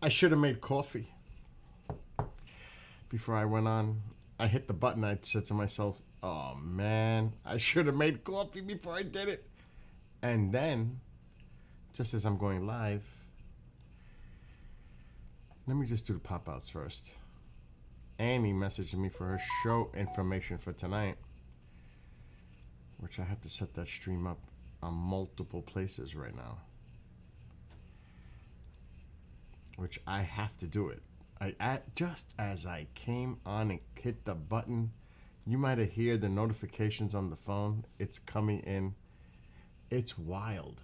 I should have made coffee before I went on. I hit the button. I said to myself, "Oh man, I should have made coffee before I did it." And then, just as I'm going live, let me just do the pop outs first. Annie messaged me for her show information for tonight, which I have to set that stream up on multiple places right now, which I have to do it. Just as I came on and hit the button, you might have heard the notifications on the phone. It's coming in. It's wild.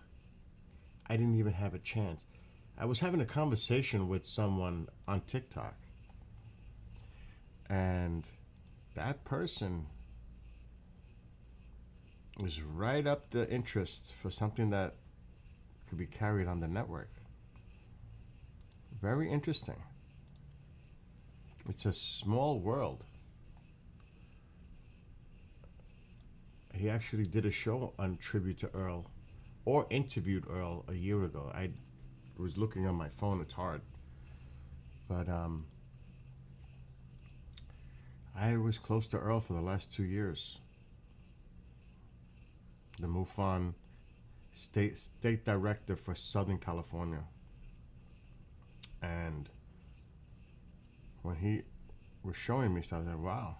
I didn't even have a chance. I was having a conversation with someone on TikTok, and that person is right up the interest for something that could be carried on the network. Very interesting. It's a small world. He actually did a show on tribute to Earl, or interviewed Earl a year ago. I was looking on my phone. It's hard, but I was close to Earl for the last 2 years. The MUFON state director for Southern California, and when he was showing me stuff, I was like, "Wow,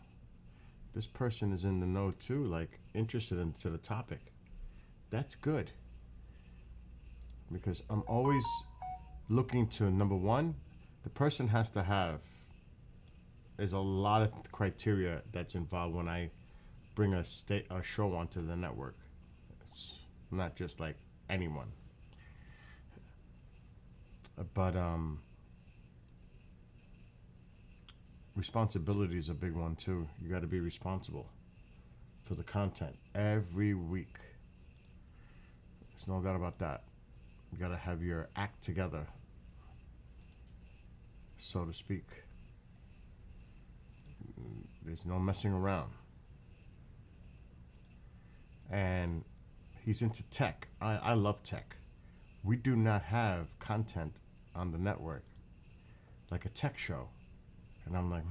this person is in the know too, like interested into the topic." That's good, because I'm always looking to, number one, the person has to have. There's a lot of criteria that's involved when I bring a show onto the network. It's not just like anyone, but responsibility is a big one too. You got to be responsible for the content every week. There's no doubt about that. You got to have your act together, so to speak. There's no messing around. And he's into tech. I love tech. We do not have content on the network like a tech show. And I'm like,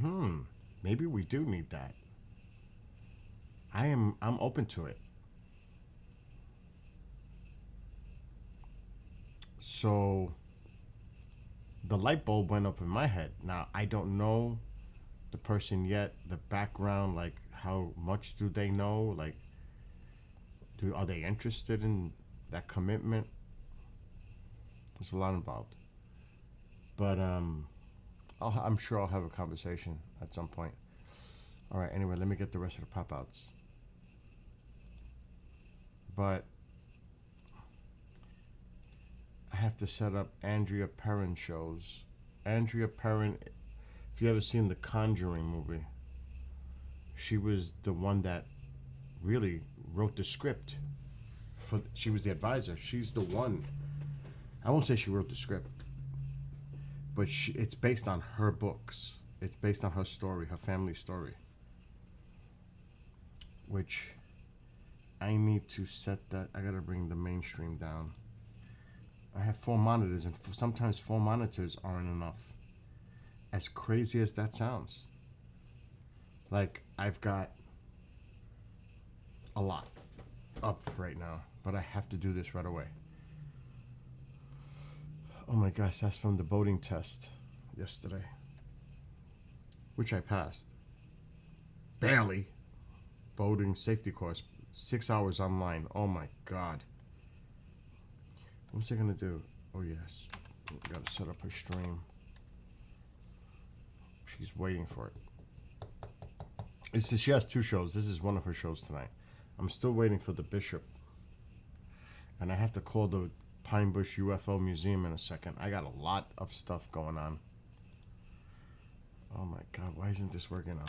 maybe we do need that. I'm open to it. So the light bulb went up in my head. Now I don't know the person yet, the background, like how much do they know? Like, are they interested in that commitment? There's a lot involved. But I'm sure I'll have a conversation at some point. All right, anyway, let me get the rest of the pop outs. But I have to set up Andrea Perron shows. Andrea Perron, if you ever seen the Conjuring movie, she was the one that really wrote the script. She was the advisor. She's the one. I won't say she wrote the script, but it's based on her books. It's based on her story, her family story, which I need to set that. I gotta bring the mainstream down. I have 4 monitors, and sometimes 4 monitors aren't enough. As crazy as that sounds. Like, I've got a lot up right now, but I have to do this right away. Oh my gosh, that's from the boating test yesterday, which I passed. Barely. Boating safety course, 6 hours online. Oh my God. What's it gonna do? Oh yes, gotta set up her stream. She's waiting for it. She has 2 shows. This is one of her shows tonight. I'm still waiting for the Bishop, and I have to call the Pine Bush UFO Museum in a second. I got a lot of stuff going on. Oh my God, why isn't this working now?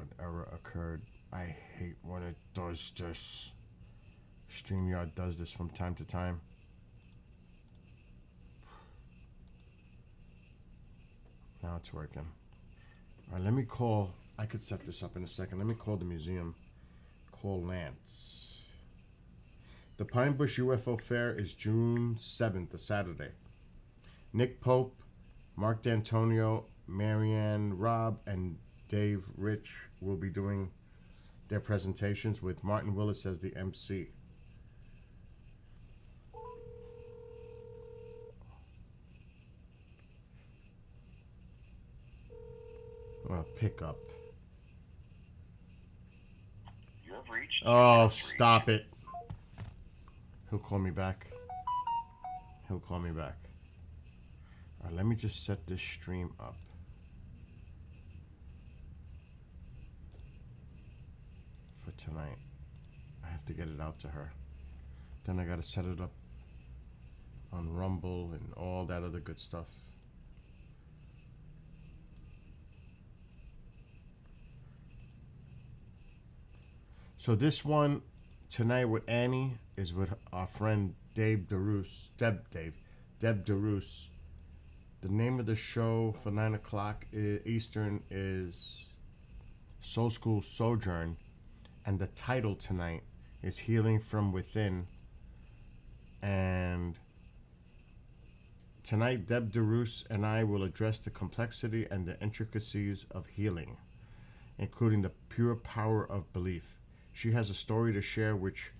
An error occurred. I hate when it does this. StreamYard does this from time to time. Now it's working. All right, let me call. I could set this up in a second. Let me call the museum. Call Lance. The Pine Bush UFO Fair is June 7th, a Saturday. Nick Pope, Mark D'Antonio, Marianne Robb, and Dave Rich will be doing their presentations with Martin Willis as the MC. Pick up. You have reached. Oh, stop it. He'll call me back. He'll call me back. All right, let me just set this stream up. For tonight. I have to get it out to her. Then I gotta set it up on Rumble and all that other good stuff. So this one tonight with Annie is with our friend Deb DeRoos. The name of the show for 9 o'clock Eastern is Soul School Sojourn, and the title tonight is Healing from Within. And tonight, Deb DeRoos and I will address the complexity and the intricacies of healing, including the pure power of belief. She has a story to share which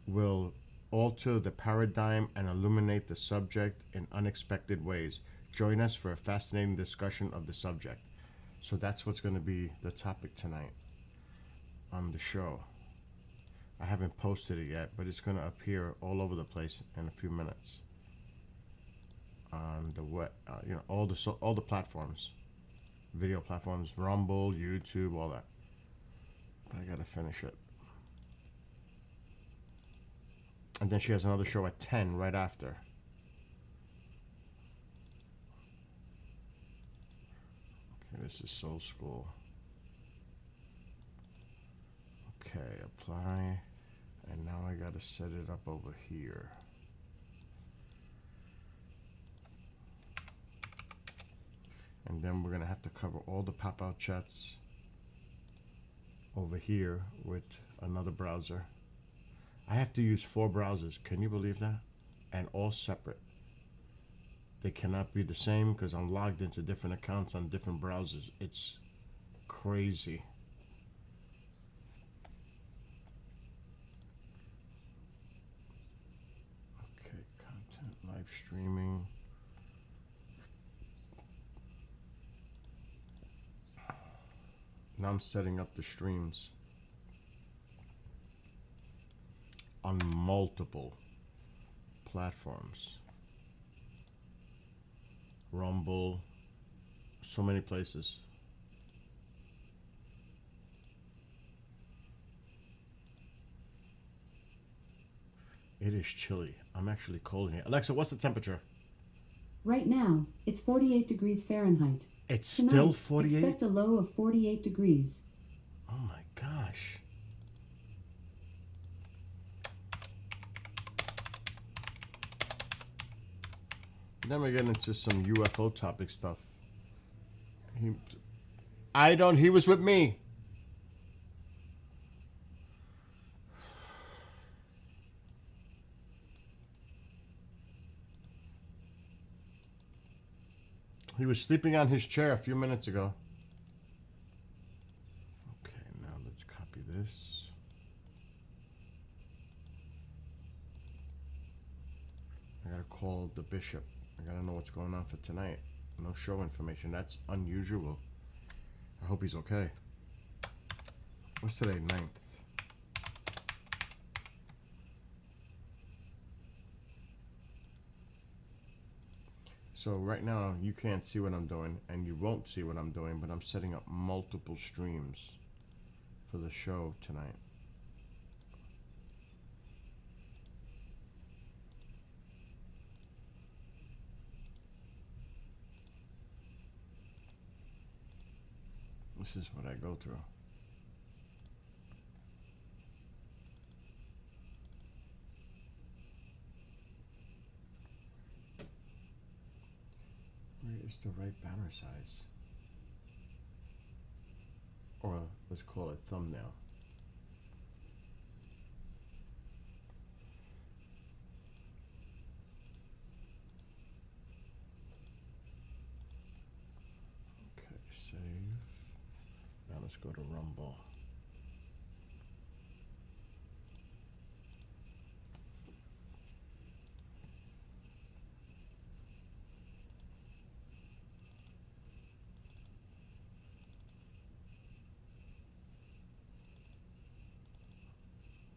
will alter the paradigm and illuminate the subject in unexpected ways. Join us for a fascinating discussion of the subject. So that's what's going to be the topic tonight on the show. I haven't posted it yet, but it's going to appear all over the place in a few minutes on the all the platforms, video platforms, Rumble, YouTube, all that. But I got to finish it. And then she has another show at 10 right after. Okay, this is Soul School. Okay, apply. And now I got to set it up over here. And then we're going to have to cover all the pop-out chats over here with another browser. I have to use 4 browsers. Can you believe that? And all separate. They cannot be the same because I'm logged into different accounts on different browsers. It's crazy. Okay, content, live streaming. Now I'm setting up the streams on multiple platforms. Rumble, so many places. It is chilly. I'm actually cold in here. Alexa, what's the temperature? Right now, it's 48 degrees Fahrenheit. It's Tonight, still 48? Expect a low of 48 degrees. Oh my gosh. Then we get into some UFO topic stuff. He was with me. He was sleeping on his chair a few minutes ago. Okay, now let's copy this. I gotta call the bishop. I gotta know what's going on for tonight. No show information. That's unusual. I hope he's okay. What's today? 9th. So right now you can't see what I'm doing and you won't see what I'm doing, but I'm setting up multiple streams for the show tonight. This is what I go through. Where is the right banner size? Or let's call it thumbnail. let's go to Rumble.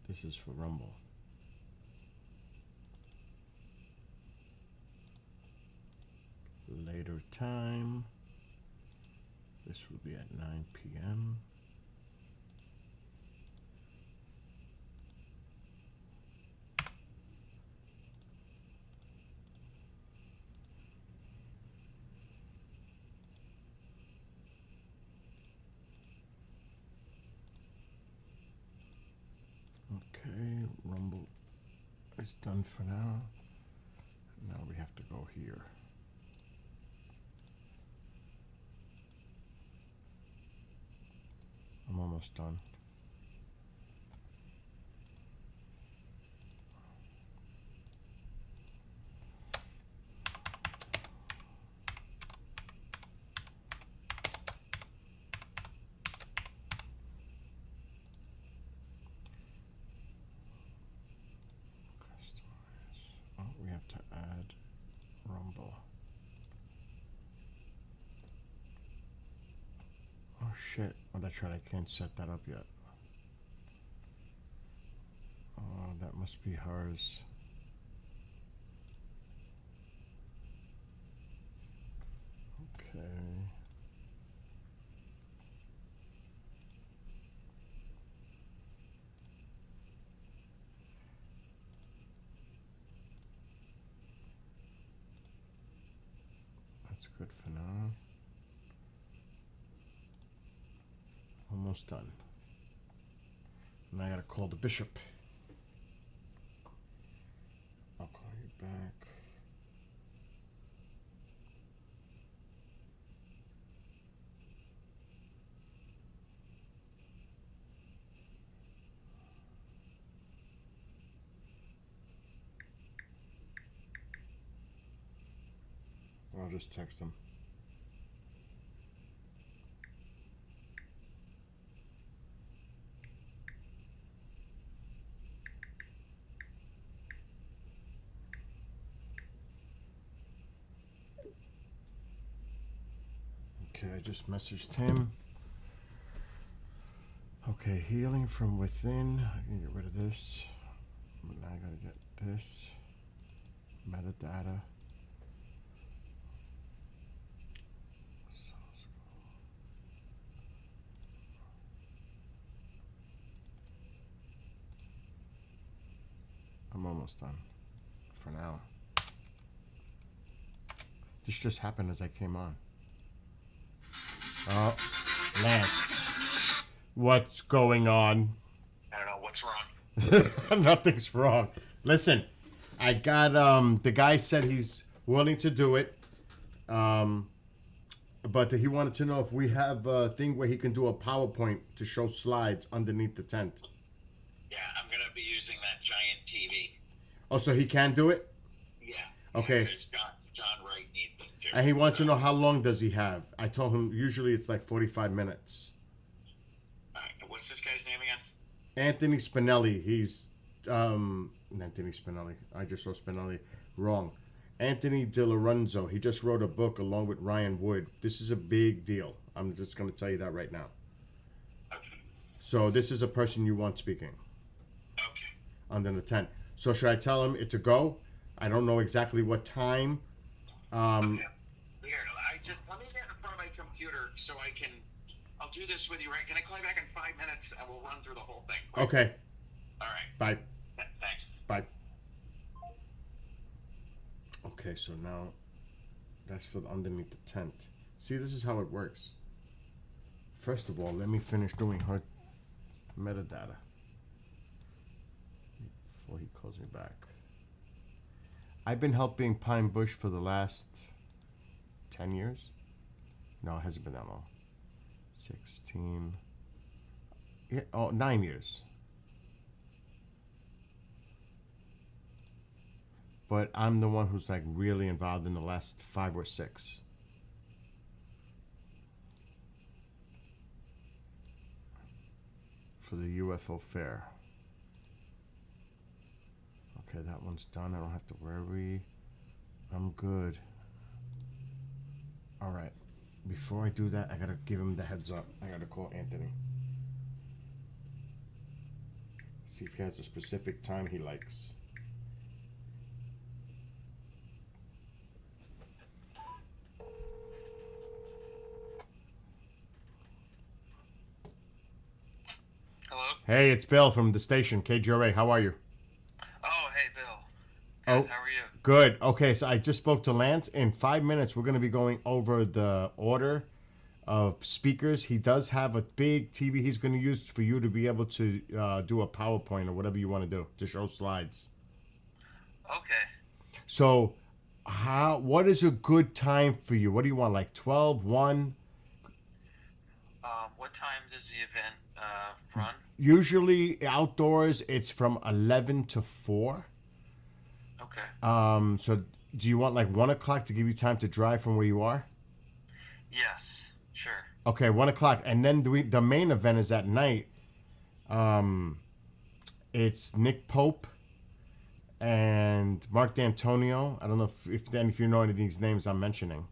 This is for Rumble. Later time. This will be at 9 p.m. Okay, Rumble is done for now. Now we have to go here. I'm almost done. Customize. Oh, we have to add Rumble. Oh shit. Oh, that's right. I can't set that up yet. Oh, that must be hers. Okay. That's good for now. Almost done. Now I gotta call the bishop. I'll call you back. I'll just text him. Okay, I just messaged him. Okay, healing from within. I can get rid of this. But now I gotta get this. Metadata. I'm almost done. For now. This just happened as I came on. Oh, Lance. What's going on? I don't know what's wrong. Nothing's wrong. Listen, I got the guy said he's willing to do it. But he wanted to know if we have a thing where he can do a PowerPoint to show slides underneath the tent. Yeah, I'm gonna be using that giant TV. Oh, so he can do it? Yeah. Okay. Because John Wright needs it too. And he wants to know how long does he have. I told him usually it's like 45 minutes. All right, what's this guy's name again? Anthony Spinelli. He's Anthony Spinelli. I just wrote Spinelli wrong. Anthony De Lorenzo. He just wrote a book along with Ryan Wood. This is a big deal. I'm just going to tell you that right now. Okay. So this is a person you want speaking Okay. under the tent. So should I tell him it's a go? I don't know exactly what time. Okay. Here, let me get in front of my computer so I'll do this with you, right? Can I call you back in 5 minutes and we'll run through the whole thing? Quick? Okay. All right. Bye. Thanks. Bye. Okay, so now that's for the underneath the tent. See, this is how it works. First of all, let me finish doing her metadata before he calls me back. I've been helping Pine Bush for the last 10 years. No, it hasn't been that long. 16. Yeah, 9 years. But I'm the one who's like really involved in the last 5 or 6. for the UFO fair. Okay, that one's done. I don't have to worry. I'm good. All right. Before I do that, I gotta give him the heads up. I gotta call Anthony. See if he has a specific time he likes. Hello? Hey, it's Bill from the station, KGRA. How are you? Oh, hey, Bill. Oh. Good. How are you? Good. Okay, so I just spoke to Lance. In 5 minutes, we're going to be going over the order of speakers. He does have a big TV he's going to use for you to be able to do a PowerPoint or whatever you want to do to show slides. Okay. So, what is a good time for you? What do you want, like 12, 1? What time does the event run? Usually outdoors, it's from 11 to 4. Okay. So, do you want like 1 o'clock to give you time to drive from where you are? Yes, sure. Okay, 1 o'clock, and then the main event is at night. It's Nick Pope and Mark D'Antonio. I don't know if you know any of these names I'm mentioning.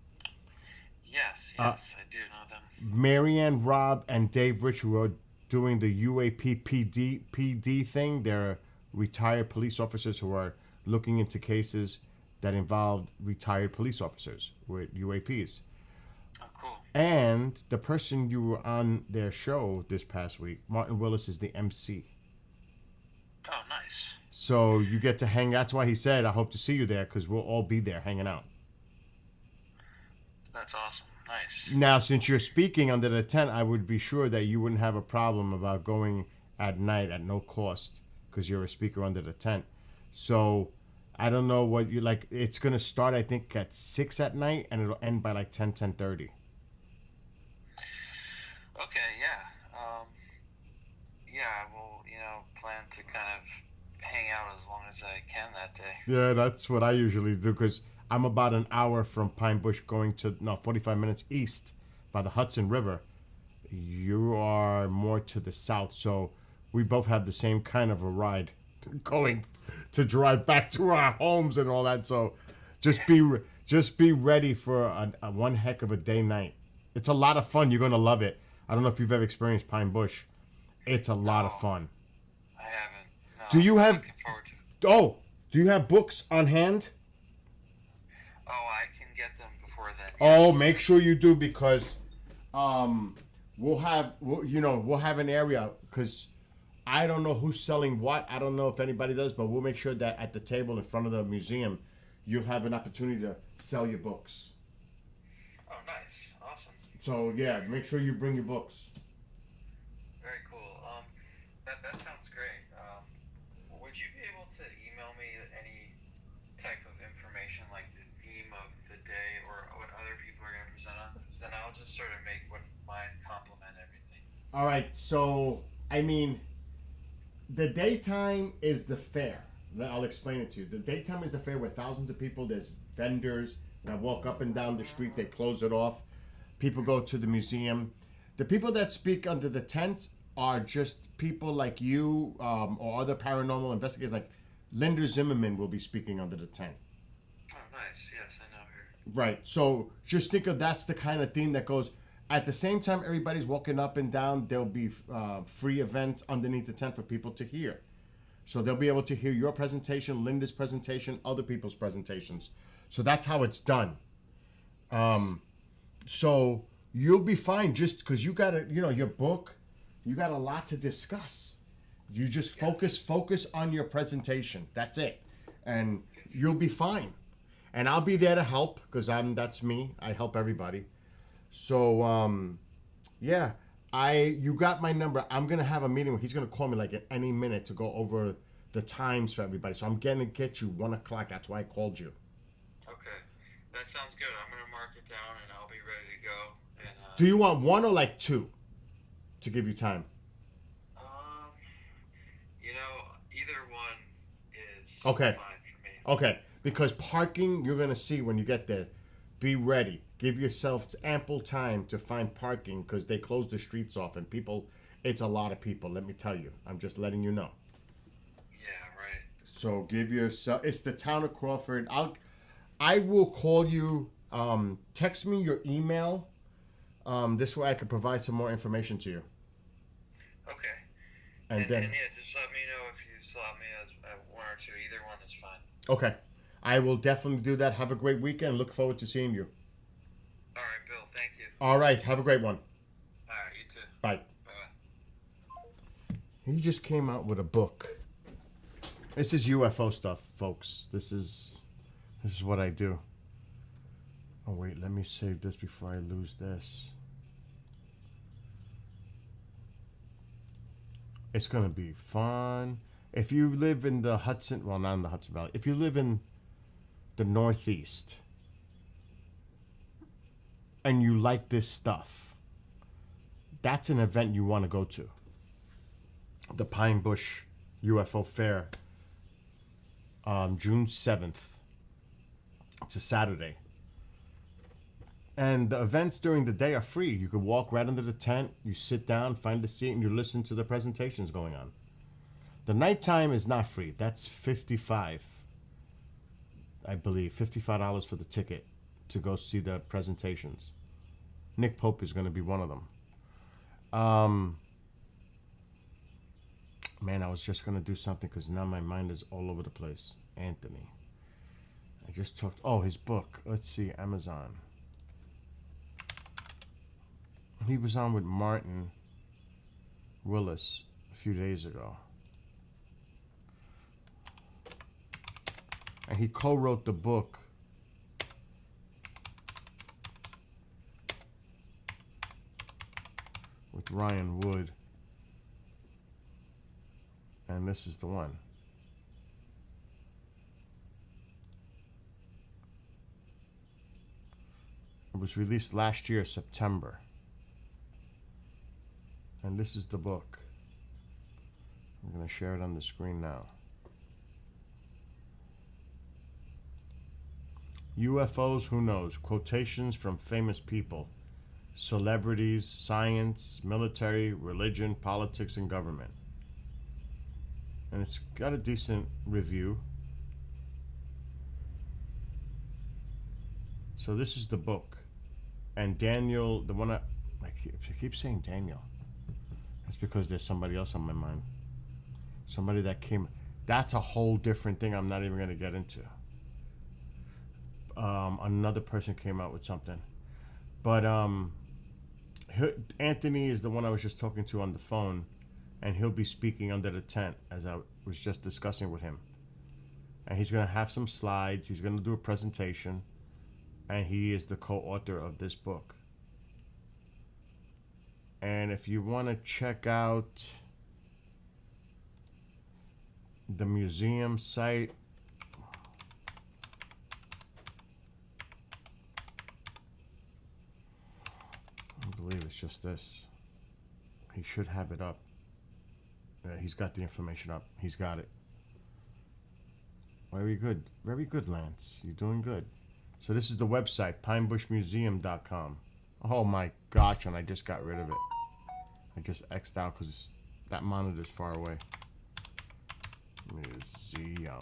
Yes, I do know them. Marianne Robb and Dave Rich, who are doing the UAP PD thing. They're retired police officers who are looking into cases that involve retired police officers with UAPs. Oh, cool. And the person you were on their show this past week, Martin Willis, is the MC. Oh, nice. So you get to hang. That's why he said, I hope to see you there, because we'll all be there hanging out. That's awesome. Nice. Now, since you're speaking under the tent, I would be sure that you wouldn't have a problem about going at night at no cost, because you're a speaker under the tent. So I don't know what you like. It's going to start, I think, at 6 at night, and it'll end by like 10:30. Okay, yeah. Yeah, we'll, plan to kind of hang out as long as I can that day. Yeah, that's what I usually do, because I'm about an hour from Pine Bush going to, 45 minutes east by the Hudson River. You are more to the south, so we both have the same kind of a ride going to drive back to our homes and all that. So just be ready for a one heck of a day night. It's a lot of fun. You're going to love it. I don't know if you've ever experienced Pine Bush. It's a lot of fun. I haven't. No, Do you I'm have- looking forward to it. Oh, do you have books on hand? Oh, I can get them before then. Oh, yes. make sure you do, because we'll have an area, because I don't know who's selling what. I don't know if anybody does, but we'll make sure that at the table in front of the museum, you'll have an opportunity to sell your books. Oh, nice. Awesome. So yeah, make sure you bring your books. Very cool. That sounds great. Would you be able to email me any type of information, like the theme of the day or what other people are going to present on? 'Cause then I'll just sort of make what mine complement everything. All right, so I mean, the daytime is the fair. I'll explain it to you. The daytime is the fair where thousands of people, there's vendors, and I walk up and down the street, they close it off. People go to the museum. The people that speak under the tent are just people like you or other paranormal investigators. Like Linda Zimmerman will be speaking under the tent. Oh, nice. Yes, I know her. Right. So just think of that's the kind of theme that goes. At the same time, everybody's walking up and down. There'll be free events underneath the tent for people to hear. So they'll be able to hear your presentation, Linda's presentation, other people's presentations. So that's how it's done. So you'll be fine, just because you got your book, you got a lot to discuss. You just focus on your presentation. That's it, and you'll be fine. And I'll be there to help, because that's me. I help everybody. So yeah, you got my number. I'm gonna have a meeting. He's gonna call me like at any minute to go over the times for everybody. So I'm gonna get you 1 o'clock. That's why I called you. Okay. That sounds good. I'm going to mark it down and I'll be ready to go. And, Do you want 1 or like 2 to give you time? Either one is Okay. fine for me. Okay, because parking, you're going to see when you get there. Be ready. Give yourself ample time to find parking, because they close the streets off and people it's a lot of people. Let me tell you. I'm just letting you know. Yeah, right. So give yourself. It's the town of Crawford. I will call you. Text me your email. This way I can provide some more information to you. Okay. And then, yeah, just let me know if you slot me as one or two. Either one is fine. okay, I will definitely do that. Have a great weekend. Look forward to seeing you. All right, Bill. Thank you. All right, have a great one. All right, you too. Bye. Bye-bye. He just came out with a book. This is UFO stuff, folks. This is what I do. Oh wait, let me save this before I lose this. It's gonna be fun. If you live in the Hudson, well, not in the Hudson Valley. If you live in the Northeast and you like this stuff, that's an event you want to go to. The Pine Bush UFO Fair, June 7th. It's a Saturday. And the events during the day are free. You could walk right under the tent, you sit down, find a seat, and you listen to the presentations going on. The nighttime is not free. That's $55, I believe. $55 for the ticket to go see the presentations. Nick Pope is going to be one of them. Man, I was just going to do something because now my mind is all over the place. Anthony. I just talked. Oh, his book. Let's see. Amazon. He was on with Martin Willis a few days ago. And he co-wrote the book with Ryan Wood. And this is the one. It was released last year, September. And this is the book. I'm going to share it on the screen now. UFOs, who knows? Quotations from famous people, celebrities, science, military, religion, politics, and government. And it's got a decent review. So this is the book. And Daniel, the one I keep saying Daniel. That's because there's somebody else on my mind. Somebody that came. That's a whole different thing I'm not even going to get into. Another person came out with something. But Anthony is the one I was just talking to on the phone. And he'll be speaking under the tent as I was just discussing with him. And he's going to have some slides. He's going to do a presentation. And he is the co-author of this book. And if you want to check out the museum site, I believe it's just this. He should have it up. He's got the information up. He's got it. Very good. Very good, Lance. You're doing good. So this is the website, pinebushmuseum.com. Oh my gosh, and I just got rid of it. I just X'd out because that monitor's far away. Museum.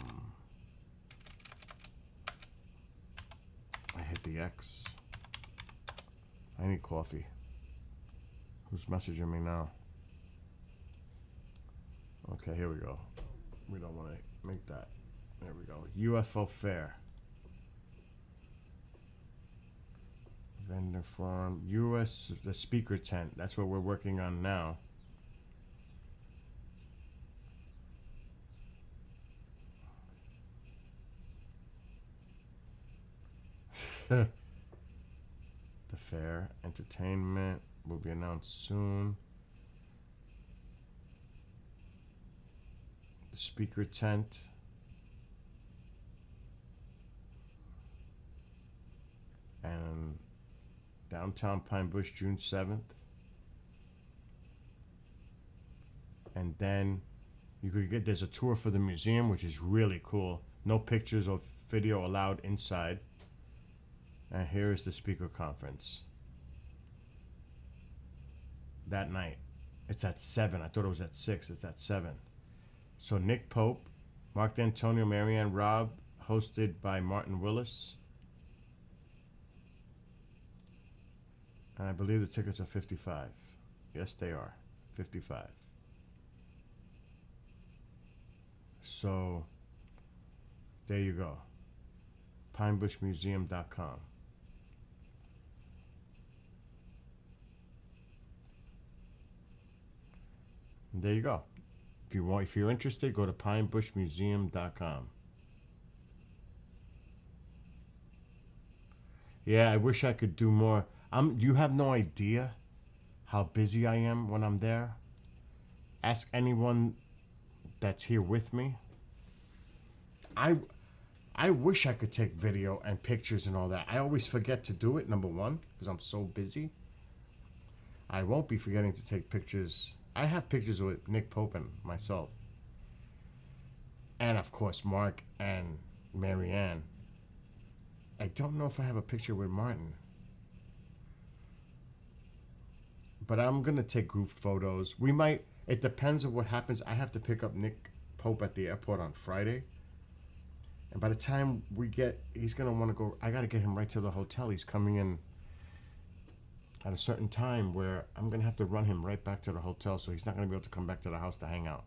I hit the X. I need coffee. Who's messaging me now? Okay, here we go. We don't want to make that. There we go. UFO Fair. Vendor farm. US, the speaker tent. That's what we're working on now. The fair. Entertainment will be announced soon. The speaker tent. And downtown Pine Bush, June 7th. And then you could get, there's a tour for the museum, which is really cool. No pictures or video allowed inside. And here is the speaker conference that night. It's at 7. I thought it was at 6. It's at 7. So Nick Pope, Mark D'Antonio, Marianne Robb, hosted by Martin Willis. And I believe the tickets are 55. Yes, they are. 55. So there you go. PineBushMuseum.com. And there you go. If you're interested, go to PineBushMuseum.com. Yeah, I wish I could do more. You have no idea how busy I am when I'm there. Ask anyone that's here with me. I wish I could take video and pictures and all that. I always forget to do it, number one, because I'm so busy. I won't be forgetting to take pictures. I have pictures with Nick Pope and myself. And, of course, Mark and Marianne. I don't know if I have a picture with Martin. But I'm going to take group photos. We might. It depends on what happens. I have to pick up Nick Pope at the airport on Friday. And by the time he's going to want to go, I got to get him right to the hotel. He's coming in at a certain time where I'm going to have to run him right back to the hotel, so he's not going to be able to come back to the house to hang out.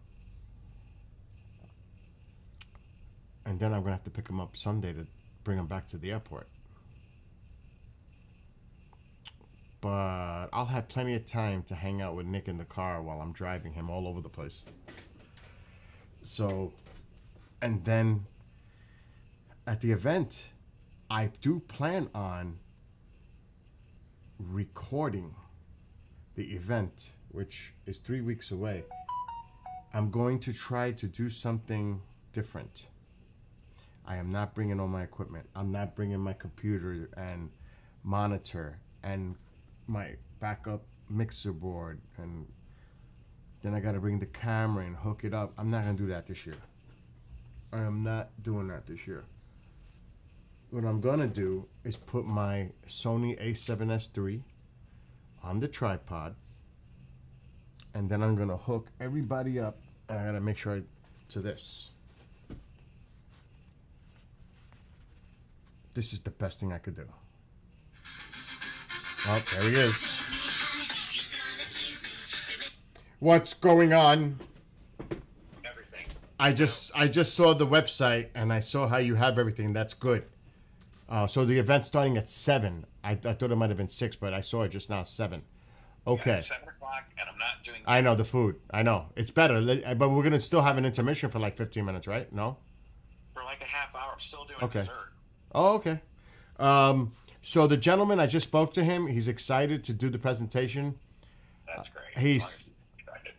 And then I'm going to have to pick him up Sunday to bring him back to the airport. But I'll have plenty of time to hang out with Nick in the car while I'm driving him all over the place. So, and then at the event, I do plan on recording the event, which is 3 weeks away. I'm going to try to do something different. I am not bringing all my equipment. I'm not bringing my computer and monitor and my backup mixer board, and then I got to bring the camera and hook it up. I'm not going to do that this year. I am not doing that this year. What I'm going to do is put my Sony a7S III on the tripod, and then I'm going to hook everybody up, and I got to make sure to this. This is the best thing I could do. Oh, there he is. What's going on? Everything. I just saw the website and I saw how you have everything. That's good. So the event's starting at 7. I thought it might have been 6, but I saw it just now 7. Okay. Yeah, it's 7 o'clock, and I'm not doing. I know the food. I know it's better, but we're gonna still have an intermission for like 15 minutes, right? No. For like a half hour. I'm still doing Okay. dessert. Oh, okay. So the gentleman, I just spoke to him. He's excited to do the presentation. That's great.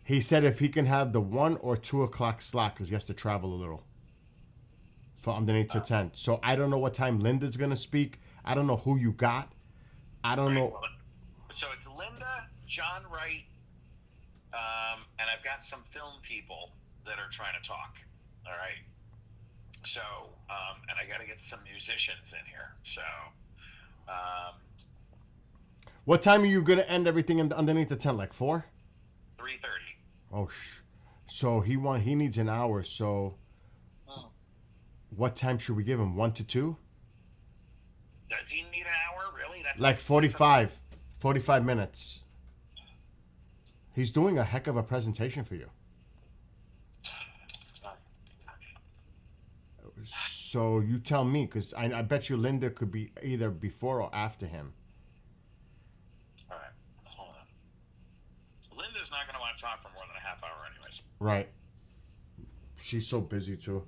He said if he can have the 1 or 2 o'clock slot because he has to travel a little for underneath to 10. So I don't know what time Linda's gonna speak. I don't know who you got. I don't know. Well, so it's Linda, John Wright, and I've got some film people that are trying to talk. All right. So, and I got to get some musicians in here. So, What time are you gonna end everything underneath the tent? Like 4? 3:30. Oh, so he needs an hour. So, what time should we give him? 1 to 2? Does he need an hour? Really? That's Like 45 minutes. He's doing a heck of a presentation for you. So you tell me, because I bet you Linda could be either before or after him. All right. Hold on. Linda's not going to want to talk for more than a half hour anyways. Right. She's so busy too.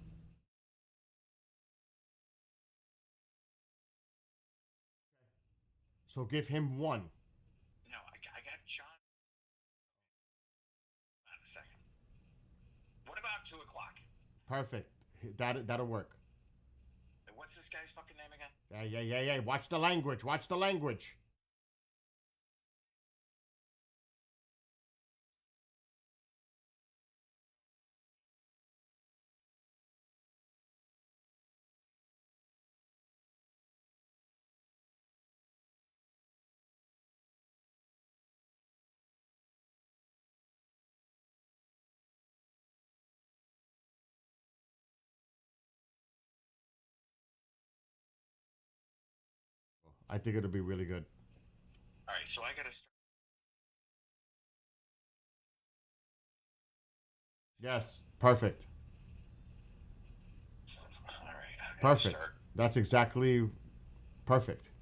So give him 1. No, I got John. Hold on a second. What about 2 o'clock? Perfect. That'll work. What's this guy's fucking name again? Yeah. Watch the language. Watch the language. I think it'll be really good. All right, so I gotta start. Yes, perfect. All right, I gotta Perfect. start. That's exactly perfect.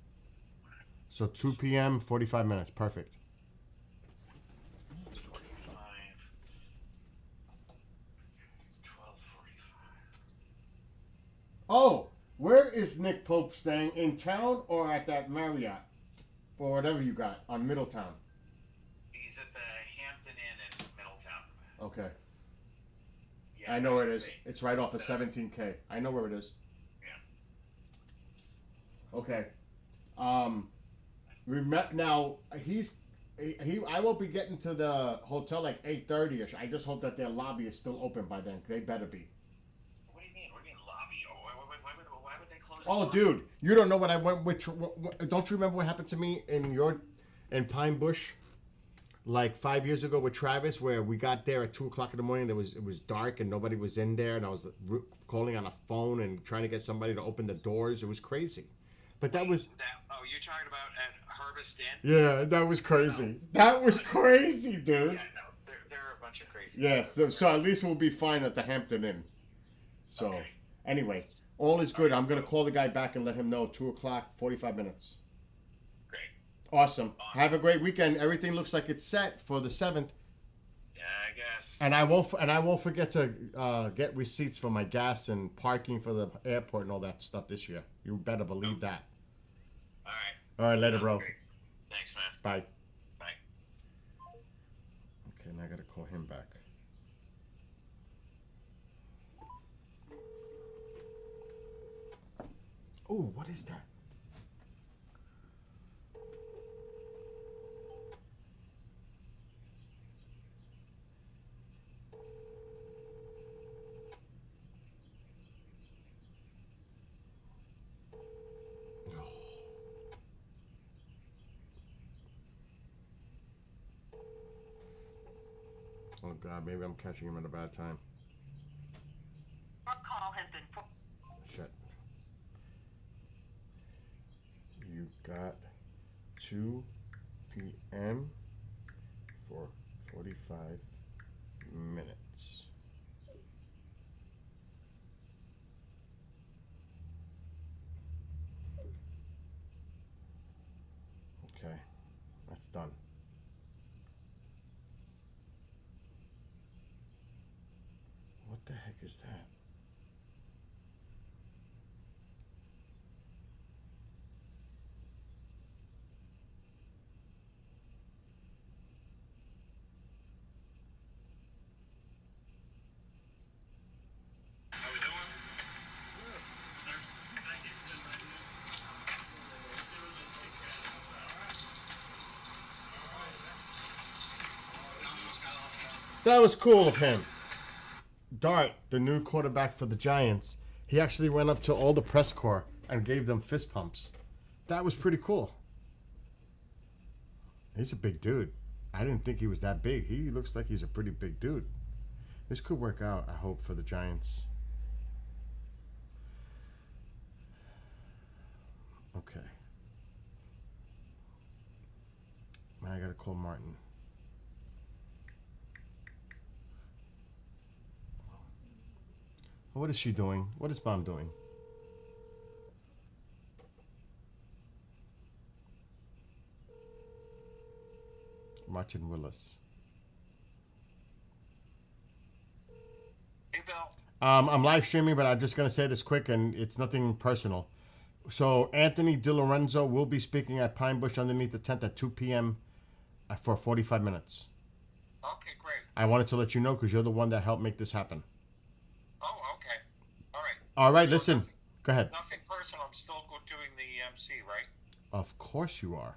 So 2 p.m., 45 minutes. Perfect. 45, 12:45. Oh, where is Nick Pope staying? In town or at that Marriott? Or whatever you got on Middletown? He's at the Hampton Inn in Middletown. Okay. Yeah, I know where it is. wait. It's right off of 17K. I know where it is. Yeah. Okay. Now I won't be getting to the hotel like 8:30ish. I just hope that their lobby is still open by then. They better be. What do you mean? What do you mean lobby? Oh, why would they close? Oh, the dude, you don't know what I went with. Don't you remember what happened to me in Pine Bush, like 5 years ago with Travis, where we got there at 2 o'clock in the morning. It was dark and nobody was in there, and I was calling on a phone and trying to get somebody to open the doors. It was crazy, but that was. Oh, you're talking about at Harvest Inn? Yeah, that was crazy. That was crazy, dude. Yeah, no, they're a bunch of crazy. Yes, so at least we'll be fine at the Hampton Inn. So, Okay. anyway, all is good. I'm going to call the guy back and let him know 2 o'clock, 45 minutes. Great. Awesome. Have a great weekend. Everything looks like it's set for the 7th. Yeah, I guess. And I won't forget to get receipts for my gas and parking for the airport and all that stuff this year. You better believe that. All right. All right, later, Sounds bro. great. Thanks, man. Bye. Bye. Okay, now I got to call him back. Oh, what is that? Oh God, maybe I'm catching him at a bad time. Your call has been Shit. You got 2 p.m. for 45 minutes. Okay, that's done. What the heck is that? How we doing? That was cool of him. Dart, the new quarterback for the Giants, he actually went up to all the press corps and gave them fist pumps. That was pretty cool. He's a big dude. I didn't think he was that big. He looks like he's a pretty big dude. This could work out, I hope, for the Giants. Okay. Now I gotta call Martin. What is she doing? What is Mom doing? Martin Willis. Hey, Bill. I'm live streaming, but I'm just gonna say this quick, and it's nothing personal. So Anthony DiLorenzo will be speaking at Pine Bush underneath the tent at 2 p.m. For 45 minutes. Okay, great. I wanted to let you know because you're the one that helped make this happen. Oh, okay. All right. All right, So listen. nothing- Go ahead. Nothing personal. I'm still doing the MC, right? Of course you are.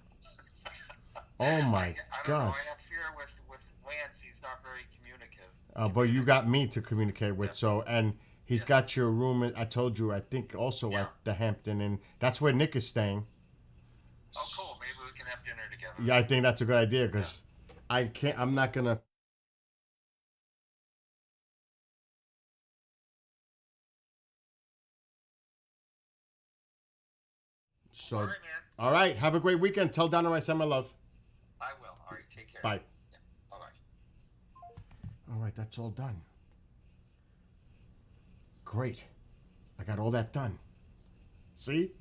Oh my I don't gosh. know. I have fear with Lance. He's not very communicative. But you got me to communicate with, so, and he's got your room, I told you, I think also Yeah. at the Hampton, and that's where Nick is staying. Oh, cool. Maybe we can have dinner together. Yeah, I think that's a good idea because I'm not gonna. So, All right, man. all right. Have a great weekend. Tell Donna I send my love. I will. All right, take care. Bye. Yeah. Bye-bye. All right, that's all done. Great. I got all that done. See?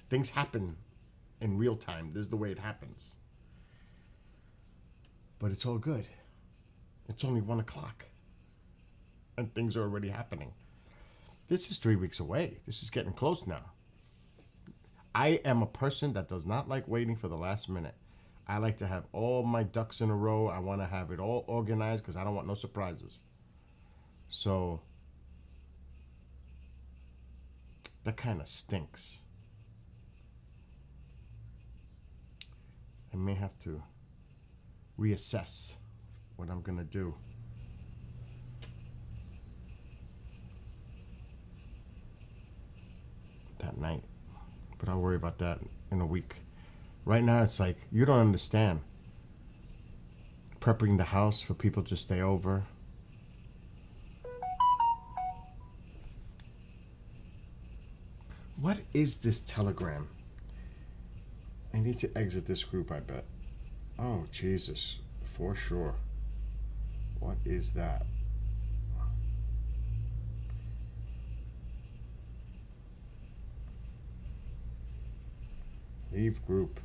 Things happen in real time. This is the way it happens. But it's all good. It's only 1 o'clock. And things are already happening. This is 3 weeks away. This is getting close now. I am a person that does not like waiting for the last minute. I like to have all my ducks in a row. I want to have it all organized because I don't want no surprises. So, that kind of stinks. I may have to reassess what I'm going to do. That night. But I'll worry about that in a week. Right now, it's like, you don't understand. Prepping the house for people to stay over. What is this Telegram? I need to exit this group, I bet. Oh, Jesus. For sure. What is that? Leave group.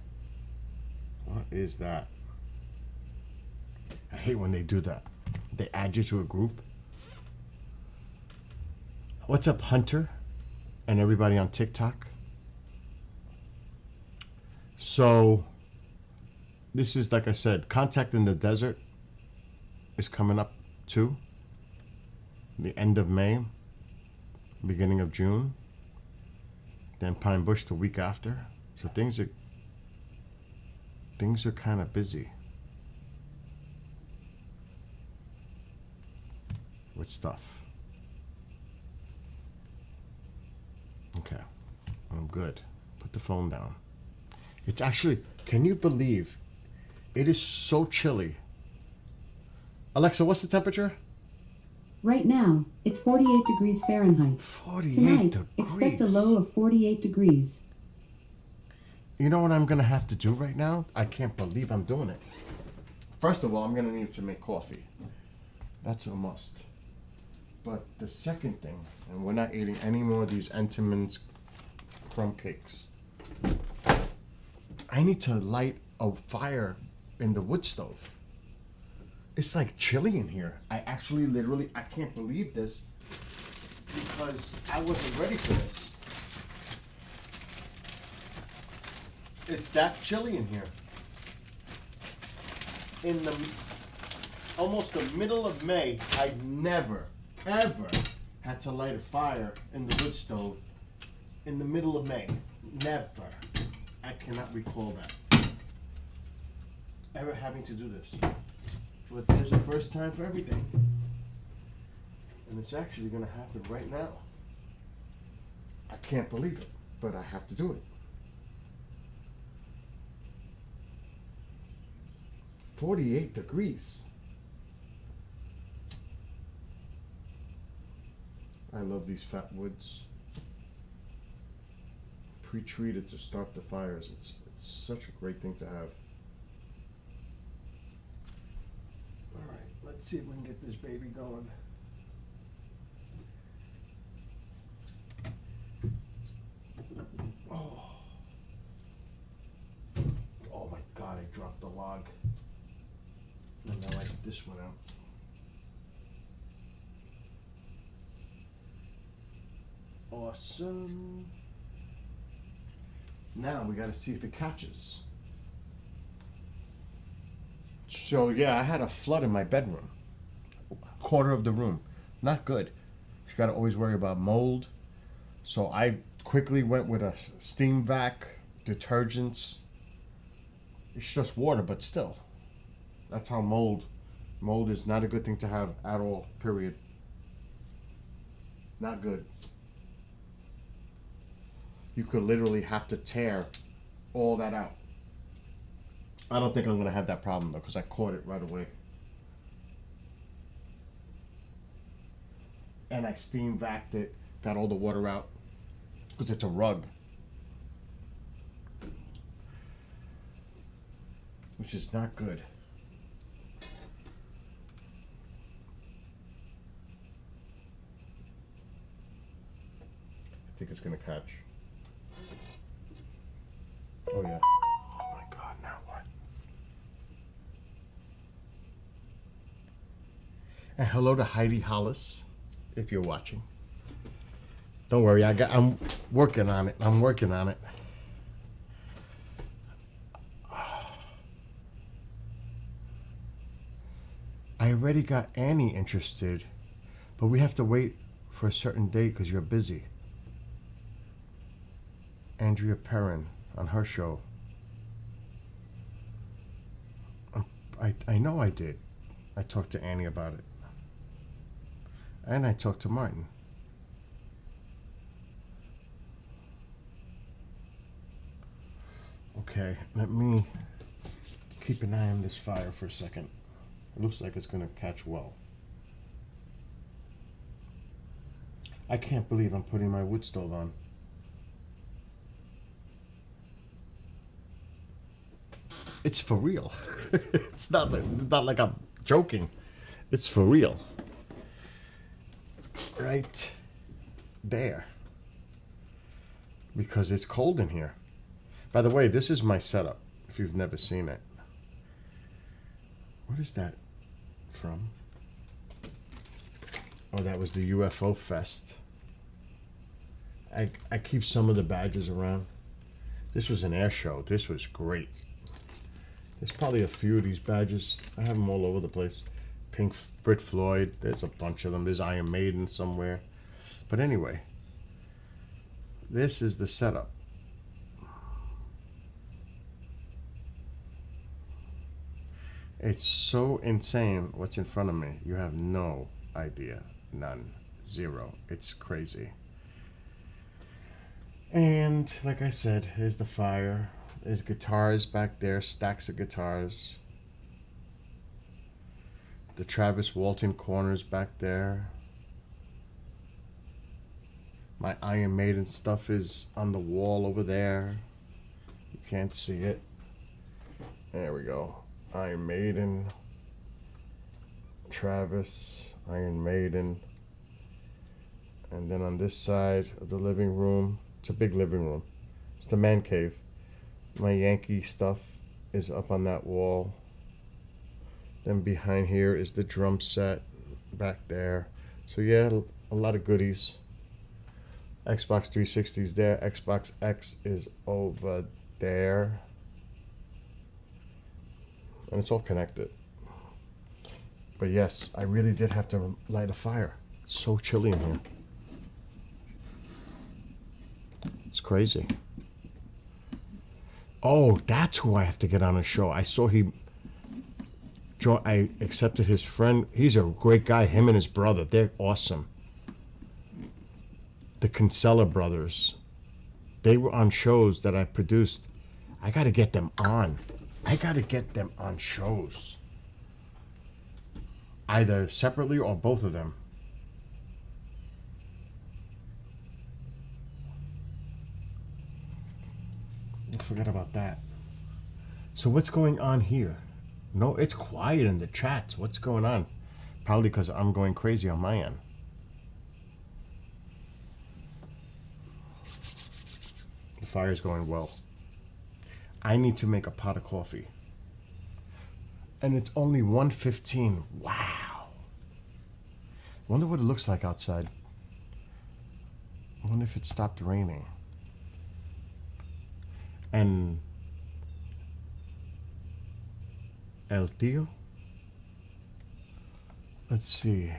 What is that? I hate when they do that. They add you to a group. What's up, Hunter? And everybody on TikTok? So, this is, like I said, Contact in the Desert is coming up too. The end of May, beginning of June. Then Pine Bush the week after. So things are kind of busy with stuff. Okay, I'm good. Put the phone down. It's actually, can you believe it is so chilly? Alexa, what's the temperature? Right now, it's 48 degrees Fahrenheit. 48 Tonight, degrees. expect a low of 48 degrees. You know what I'm going to have to do right now? I can't believe I'm doing it. First of all, I'm going to need to make coffee. That's a must. But the second thing, and we're not eating any more of these Entenmann's crumb cakes. I need to light a fire in the wood stove. It's like chilly in here. I actually literally, I can't believe this because I wasn't ready for this. It's that chilly in here. In the almost the middle of May, I never, ever had to light a fire in the wood stove in the middle of May. Never. I cannot recall that. Ever having to do this. But there's a first time for everything. And it's actually going to happen right now. I can't believe it, but I have to do it. 48 degrees. I love these fat woods. Pre-treated to start the fires. It's such a great thing to have. Alright, let's see if we can get this baby going. Oh my god, I dropped the log. And I like this one out. Awesome. Now we gotta see if it catches. So yeah, I had a flood in my bedroom. Quarter of the room. Not good. You gotta always worry about mold. So I quickly went with a steam vac, detergents. It's just water, but still. That's how mold is not a good thing to have at all, period. Not good. You could literally have to tear all that out. I don't think I'm going to have that problem though, because I caught it right away. And I steam vacked it, got all the water out, because it's a rug. which is not good. I think it's gonna catch. Oh yeah. Oh my God, now what? And hello to Heidi Hollis, if you're watching. Don't worry, I'm working on it. I'm working on it. I already got Annie interested, but we have to wait for a certain date because you're busy. Andrea Perrin on her show. I know I did. I talked to Annie about it. And I talked to Martin. Okay, let me keep an eye on this fire for a second. It looks like it's going to catch well. I can't believe I'm putting my wood stove on. It's for real. It's not like I'm joking. It's for real. Right there. Because it's cold in here. By the way, this is my setup, if you've never seen it. What is that from? Oh, that was the UFO Fest. I keep some of the badges around. This was an air show. This was great. There's probably a few of these badges. I have them all over the place. Pink, Brit Floyd. There's a bunch of them. There's Iron Maiden somewhere. But anyway, this is the setup. It's so insane what's in front of me. You have no idea. None. Zero. It's crazy. And like I said, here's the fire. There's guitars back there, stacks of guitars. The Travis Walton corners back there. My Iron Maiden stuff is on the wall over there. You can't see it. There we go. Iron Maiden. Travis, Iron Maiden. And then on this side of the living room, it's a big living room. It's the man cave. My Yankee stuff is up on that wall. Then behind here is the drum set back there. So yeah, a lot of goodies. Xbox 360 is there. Xbox X is over there. And it's all connected. But yes, I really did have to light a fire. It's so chilly in here. It's crazy. Oh, that's who I have to get on a show. I saw I accepted his friend. He's a great guy. Him and his brother. They're awesome. The Kinsella brothers. They were on shows that I produced. I got to get them on. I got to get them on shows. Either separately or both of them. I forgot about that. So what's going on here? No, it's quiet in the chats. What's going on? Probably because I'm going crazy on my end. The fire's going well. I need to make a pot of coffee. And it's only 1:15. Wow. Wonder what it looks like outside. I wonder if it stopped raining. And El Tío? Let's see.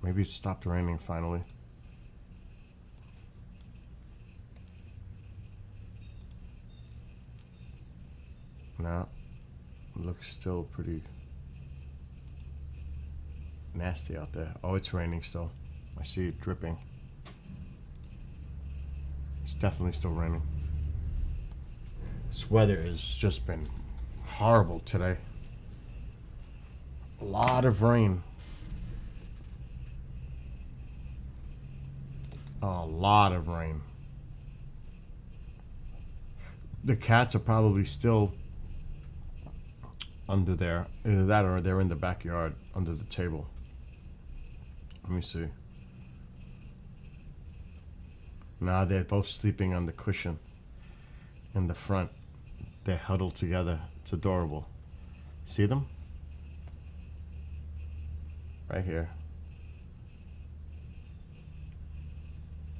Maybe it stopped raining finally. No, it looks still pretty nasty out there. Oh, it's raining still. I see it dripping. It's definitely still raining. This weather has just been horrible today. A lot of rain. A lot of rain. The cats are probably still under there. Either that or they're in the backyard under the table. Let me see. Now they're both sleeping on the cushion in the front. They're huddled together. It's adorable. See them? Right here.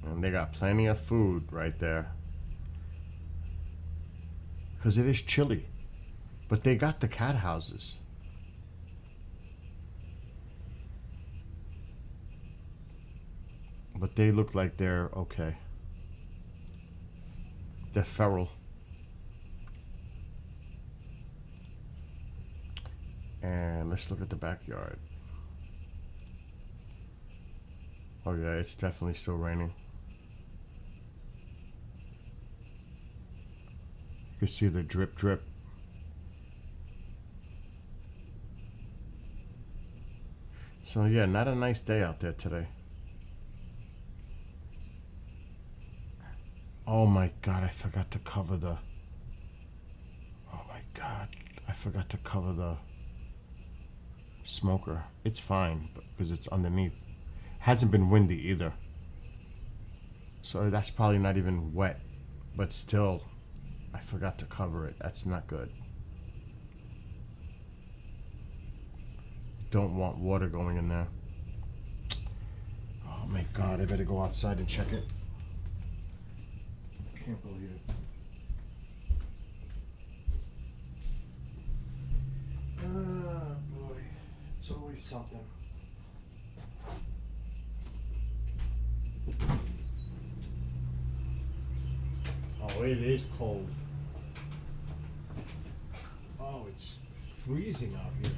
And they got plenty of food right there. Because it is chilly. But they got the cat houses. But they look like they're okay. They're feral. And let's look at the backyard. Oh yeah, it's definitely still raining. You can see the drip drip. So yeah, not a nice day out there today. Oh my god, I forgot to cover the... Oh my god, I forgot to cover the smoker. It's fine, because it's underneath. Hasn't been windy either. So that's probably not even wet. But still, I forgot to cover it. That's not good. Don't want water going in there. Oh my god, I better go outside and check it. Can't believe it. Ah, boy. It's always something. Oh, it is cold. Oh, it's freezing out here.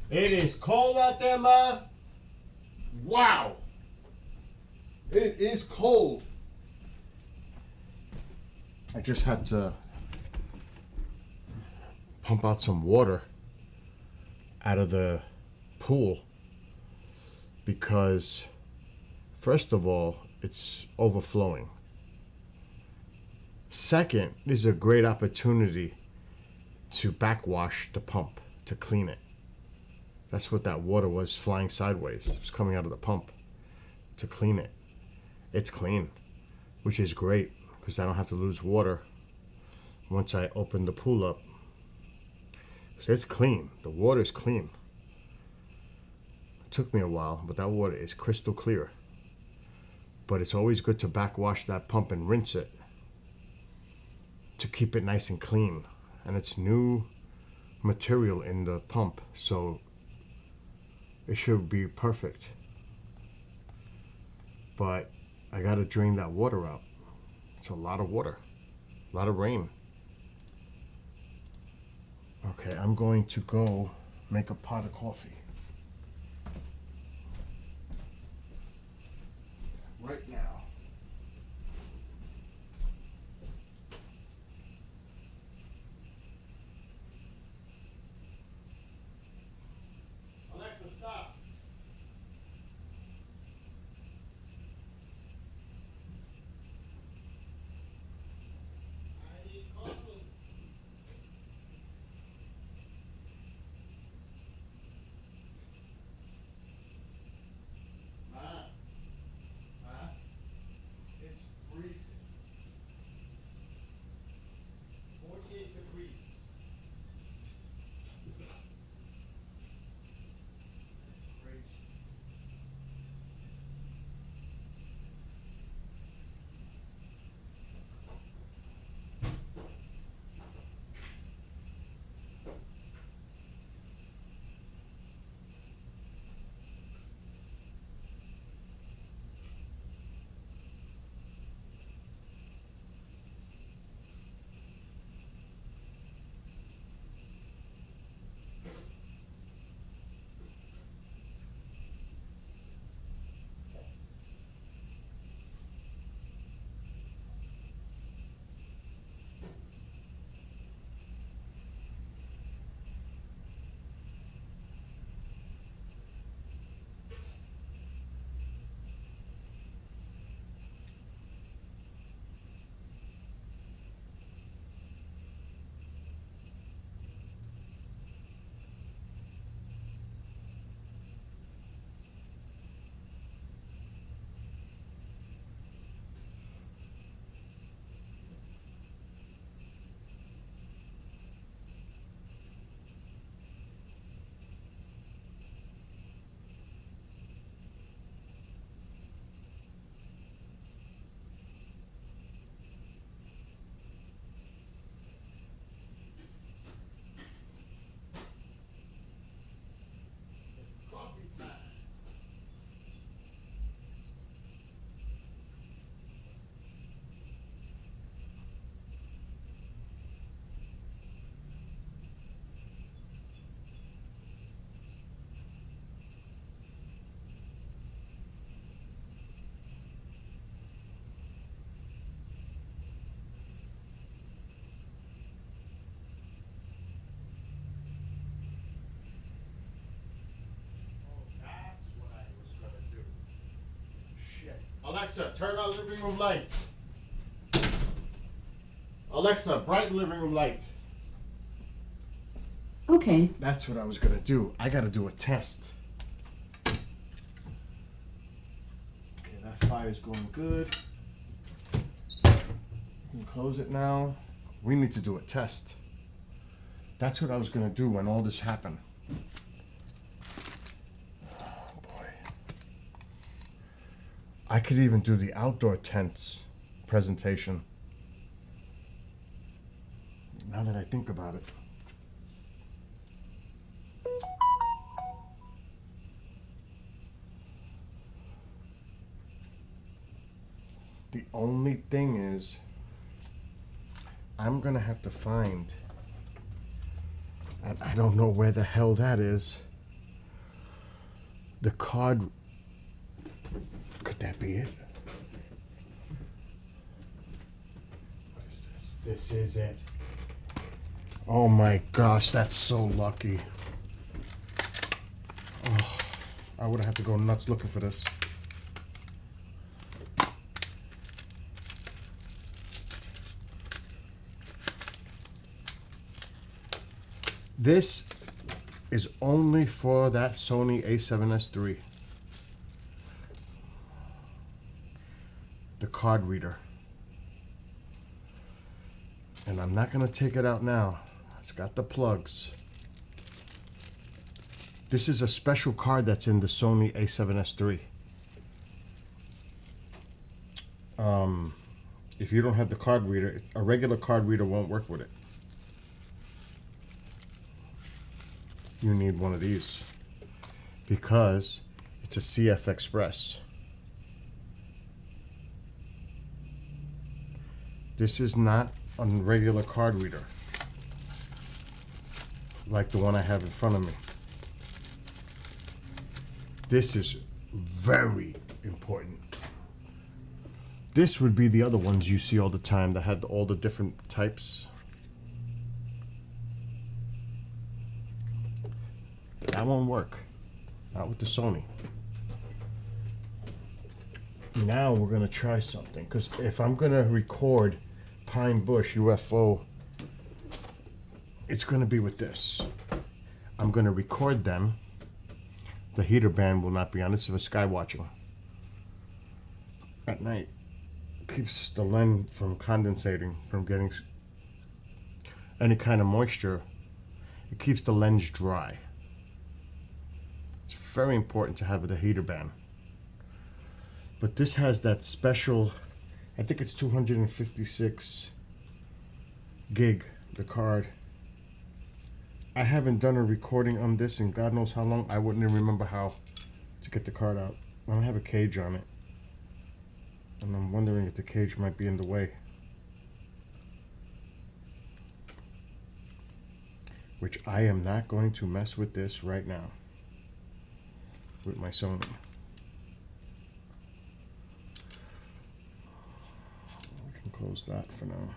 It is cold out there, Ma. Wow. It is cold. I just had to pump out some water out of the pool because, first of all, it's overflowing. Second, this is a great opportunity to backwash the pump, to clean it. That's what that water was, flying sideways. It was coming out of the pump to clean it. It's clean, which is great because I don't have to lose water once I open the pool up. So it's clean. The water is clean. It took me a while, but that water is crystal clear. But it's always good to backwash that pump and rinse it to keep it nice and clean. And it's new material in the pump, so it should be perfect. But I gotta drain that water out. It's a lot of water, a lot of rain. Okay, I'm going to go make a pot of coffee. Right now. Alexa, stop. I need coffee. Ma, it's freezing. 48 degrees. It's crazy. It's coffee time. Oh, that's what I was gonna do. Shit. Alexa, turn on living room light. Alexa, brighten living room light. Okay, That's what I was gonna do. I gotta do a test. Okay, that fire's going good. You can close it now. We need to do a test. That's what I was gonna do when all this happened. Oh boy. I could even do the outdoor tents presentation. Now that I think about it. The only thing is, I'm gonna have to find, and I don't know where the hell that is, the card. Could that be it? This is it. Oh my gosh, that's so lucky. Oh, I would have had to go nuts looking for this. This is only for that Sony a7S III. The card reader. And I'm not gonna take it out now. It's got the plugs. This is a special card that's in the Sony a7S III. If you don't have the card reader, a regular card reader won't work with it. You need one of these because it's a CF Express. This is not a regular card reader like the one I have in front of me. This is very important. This would be the other ones you see all the time that have all the different types. That won't work. Not with the Sony. Now we're gonna try something, because if I'm gonna record Pine Bush UFO, it's gonna be with this. I'm gonna record them. The heater band will not be on. This is for sky watching. At night. Keeps the lens from condensating, from getting any kind of moisture. It keeps the lens dry. It's very important to have the heater band. But this has that special, I think it's 256 gig, the card. I haven't done a recording on this in God knows how long. I wouldn't even remember how to get the card out. I don't have a cage on it. And I'm wondering if the cage might be in the way. Which I am not going to mess with this right now. With my Sony. We can close that for now.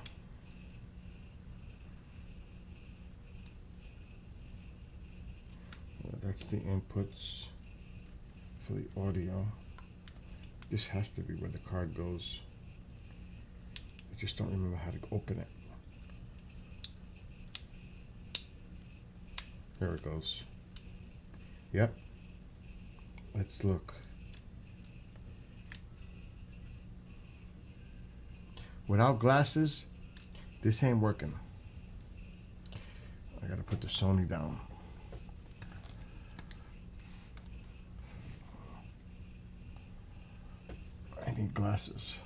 That's the inputs for the audio. This has to be where the card goes. I just don't remember how to open it. There it goes. Yep. Let's look. Without glasses, this ain't working. I gotta put the Sony down. I need glasses.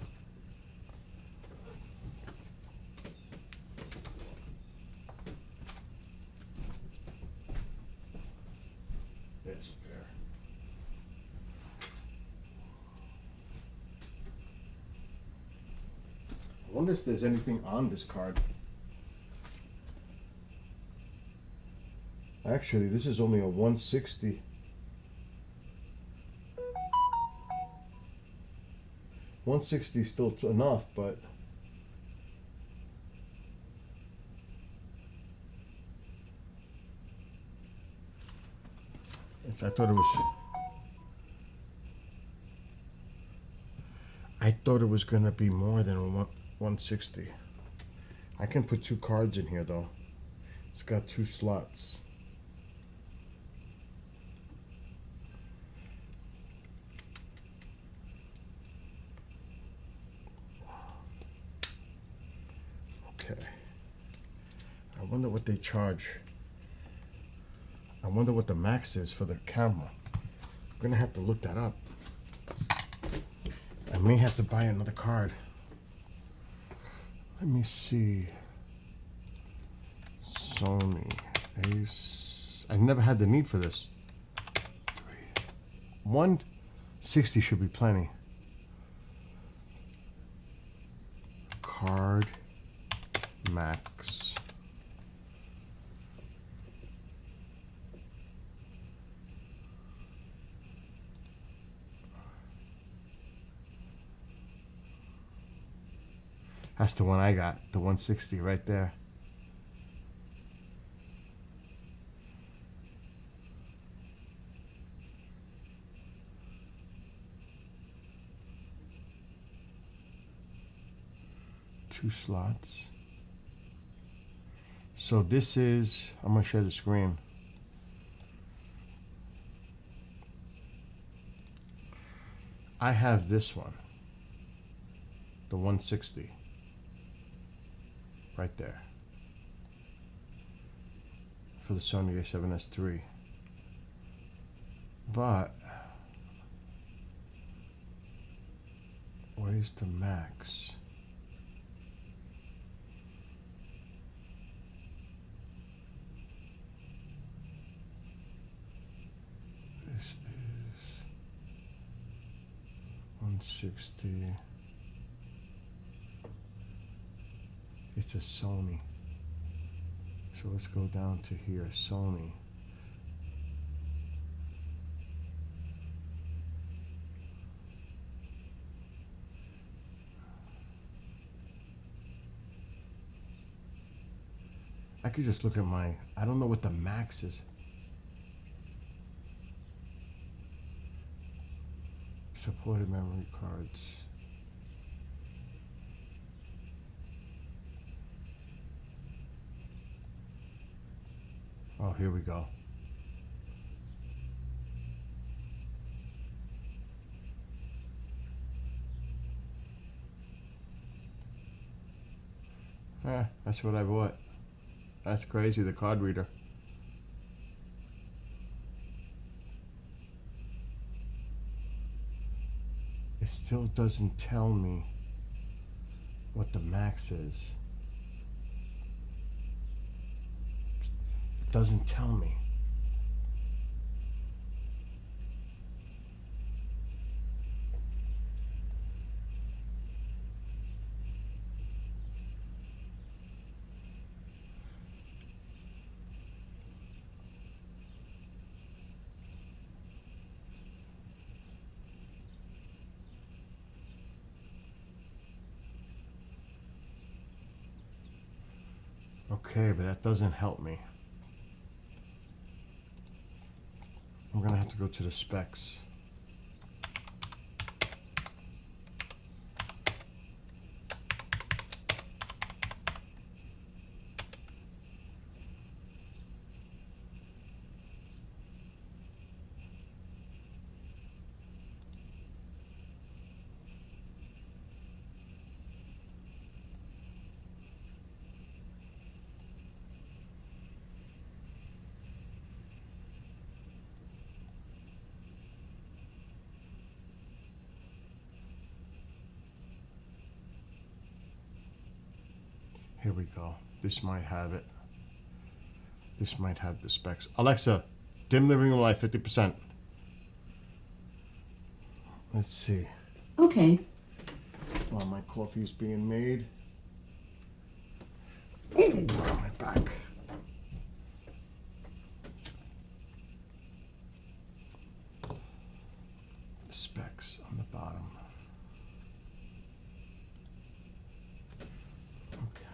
There's a pair. I wonder if there's anything on this card. Actually, this is only a 160. $160 is still enough, but I thought it was gonna be more than 160. I can put 2 cards in here though. It's got 2 slots. Okay. I wonder what they charge. I wonder what the max is for the camera. I'm gonna have to look that up. I may have to buy another card. Let me see. Sony Ace. I never had the need for this. 160 should be plenty. Card max. That's the one I got, the 160 right there. Two slots. So this is, I'm gonna share the screen. I have this one, the 160, right there, for the Sony A7S III. But where's the max? This is 160. It's a Sony. So let's go down to here, Sony. I could just look at my, I don't know what the max is. Supported memory cards. Oh, here we go. That's what I bought. That's crazy, the card reader. It still doesn't tell me what the max is. It doesn't tell me. Okay, but that doesn't help me. I'm gonna have to go to the specs. Here we go. This might have it. This might have the specs. Alexa, dim living room light 50%. Let's see. Okay. While my coffee's being made. Ooh, on my back. The specs on the bottom. Okay.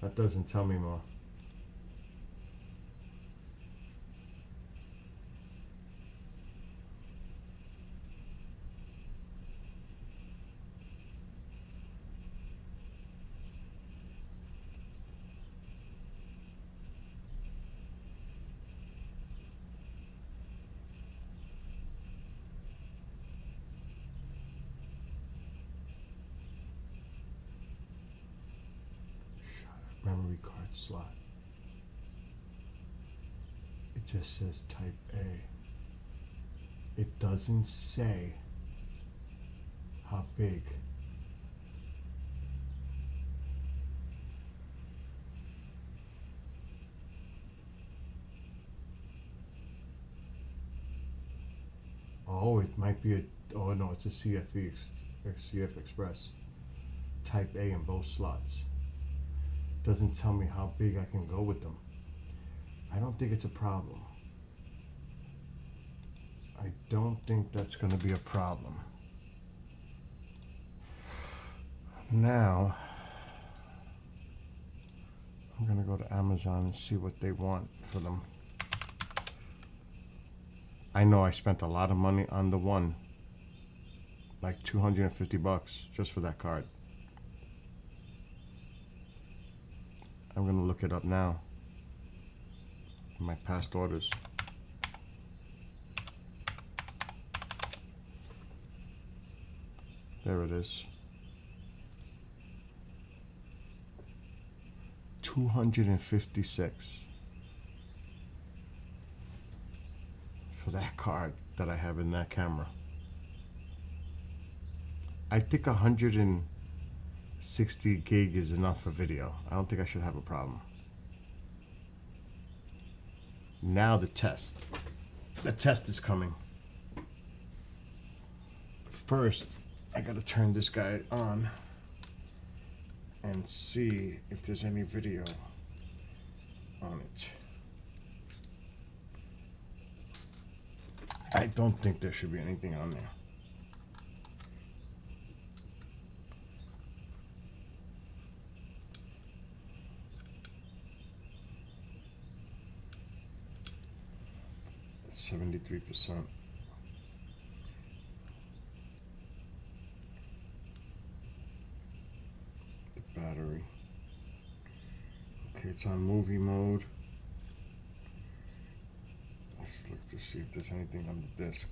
That doesn't tell me more. Memory card slot. It just says type A. It doesn't say how big. Oh, it might be a, oh no, it's a CF Express. Type A in both slots. Doesn't tell me how big I can go with them. I don't think it's a problem. I don't think that's going to be a problem. Now, I'm going to go to Amazon and see what they want for them. I know I spent a lot of money on the one, like $250 just for that card. I'm going to look it up now in my past orders. There it is. $256 for that card that I have in that camera. I think 160 gig is enough for video. I don't think I should have a problem. Now the test. The test is coming. First, I gotta turn this guy on and see if there's any video on it. I don't think there should be anything on there. It's 73%. Battery. Okay, it's on movie mode. Let's look to see if there's anything on the disc.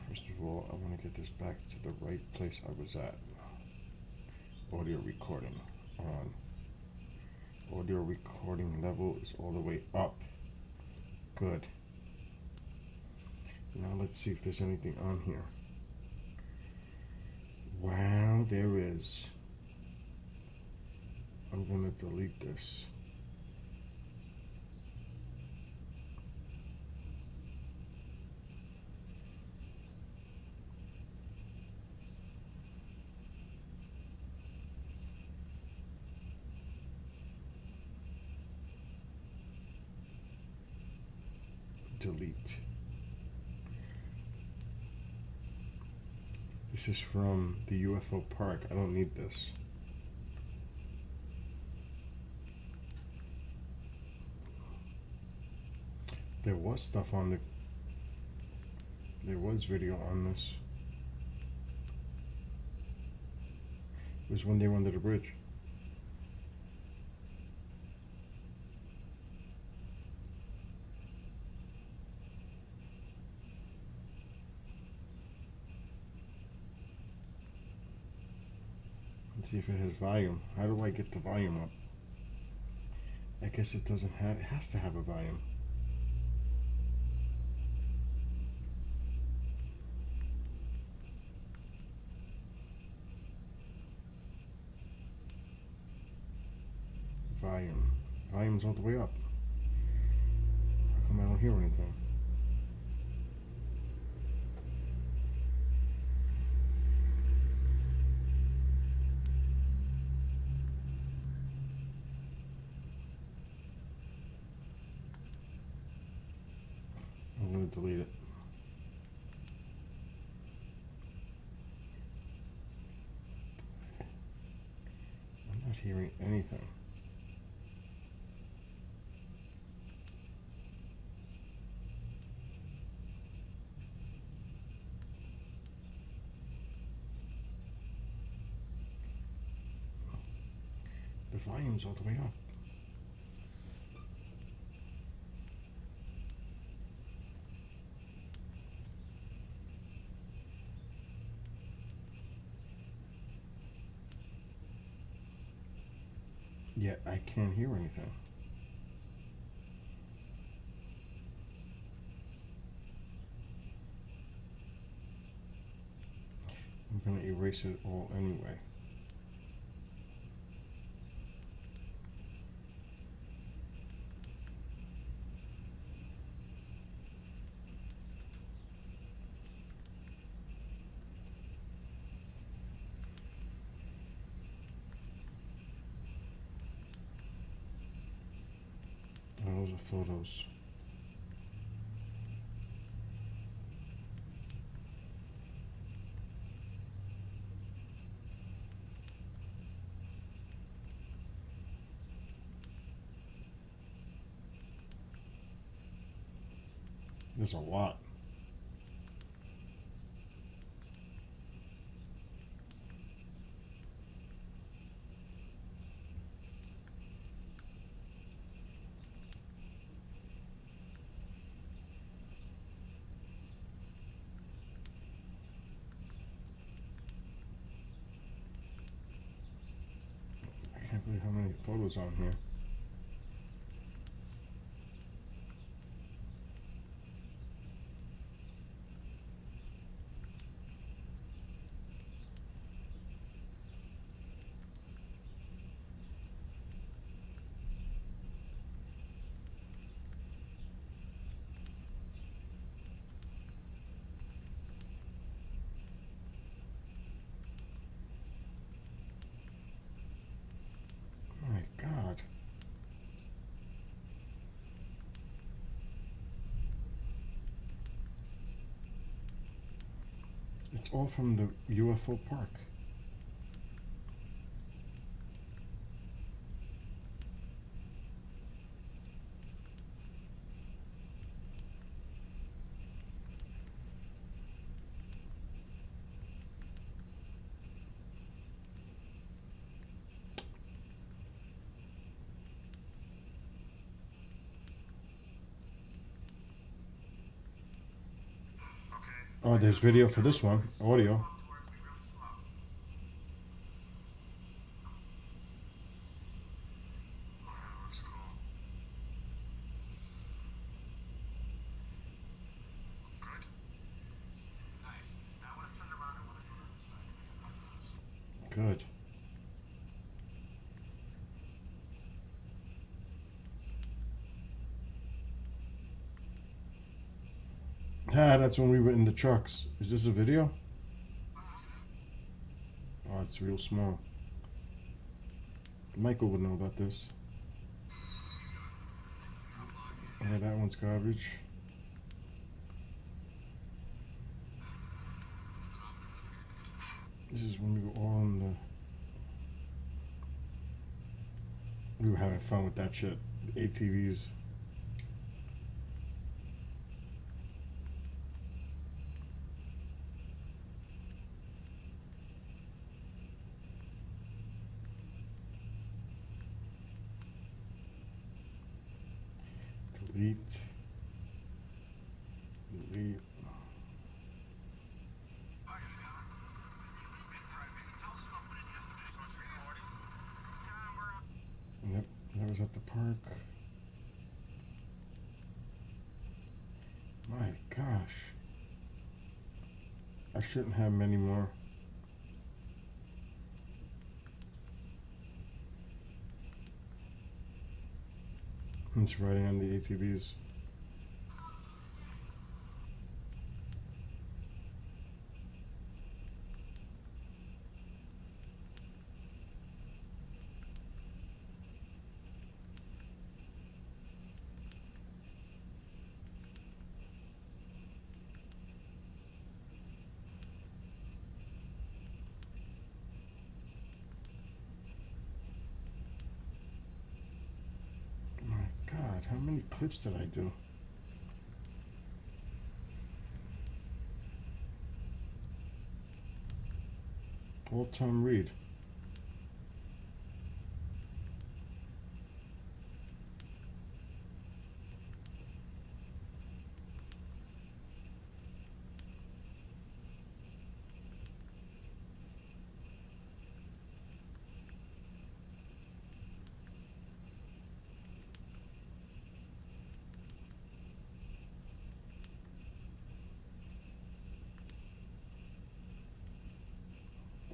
First of all, I want to get this back to the right place I was at. Audio recording on. Audio recording level is all the way up. Good. Now let's see if there's anything on here. Wow, there is. I'm gonna delete this. Delete. This is from the UFO Park. I don't need this. There was stuff on the... There was video on this. It was when they were under the bridge. Let's see if it has volume. How do I get the volume up? I guess it doesn't have... It has to have a volume. Volume. Volume's all the way up. How come I don't hear anything? I'm going to delete it. I'm not hearing anything. The volume's all the way up. Yet I can't hear anything. I'm going to erase it all anyway. photos. There's a lot. I can't believe how many photos on here. My God. It's all from the UFO park. Oh, there's video for this one. Audio. Good. Ah, that's when we were in the trucks. Is this a video? Oh, it's real small. Michael would know about this. Yeah, that one's garbage. This is when we were all in the... We were having fun with that shit. The ATVs. Delete. Delete. Yep, that was at the park. My gosh. I shouldn't have many more. It's riding on the ATVs. God, how many clips did I do? Old Tom Reed.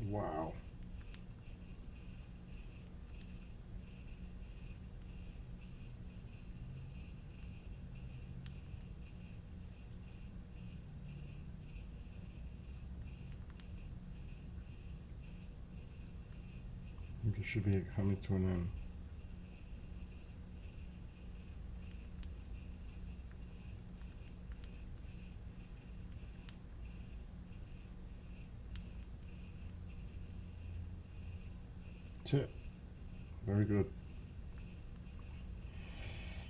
Wow. It should be coming to an end. That's it. Very good.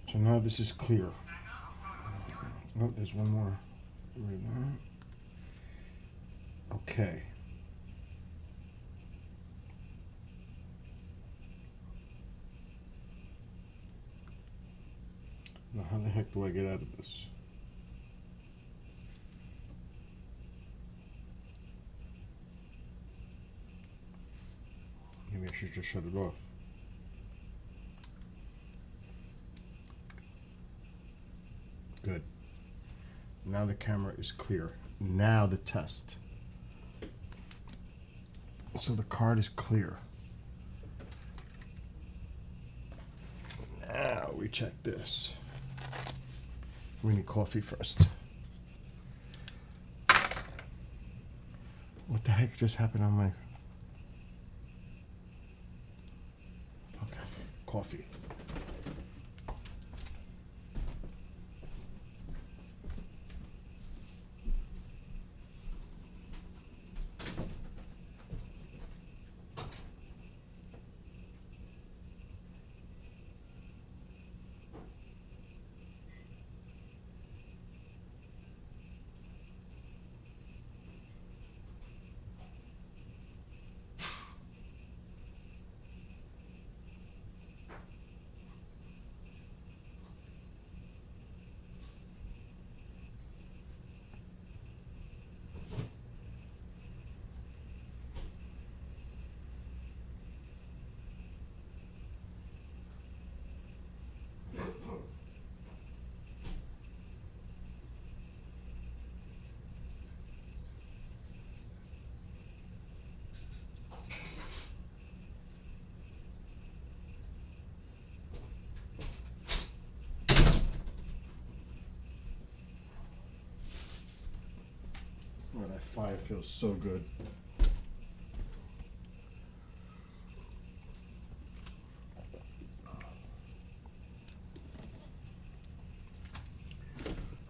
So now this is clear. Oh, there's one more. Right there. Okay. Now how the heck do I get out of this? Maybe I should just shut it off. Good. Now the camera is clear. Now the test. So the card is clear. Now we check this. We need coffee first. What the heck just happened on my... Okay, coffee. Oh, that fire feels so good.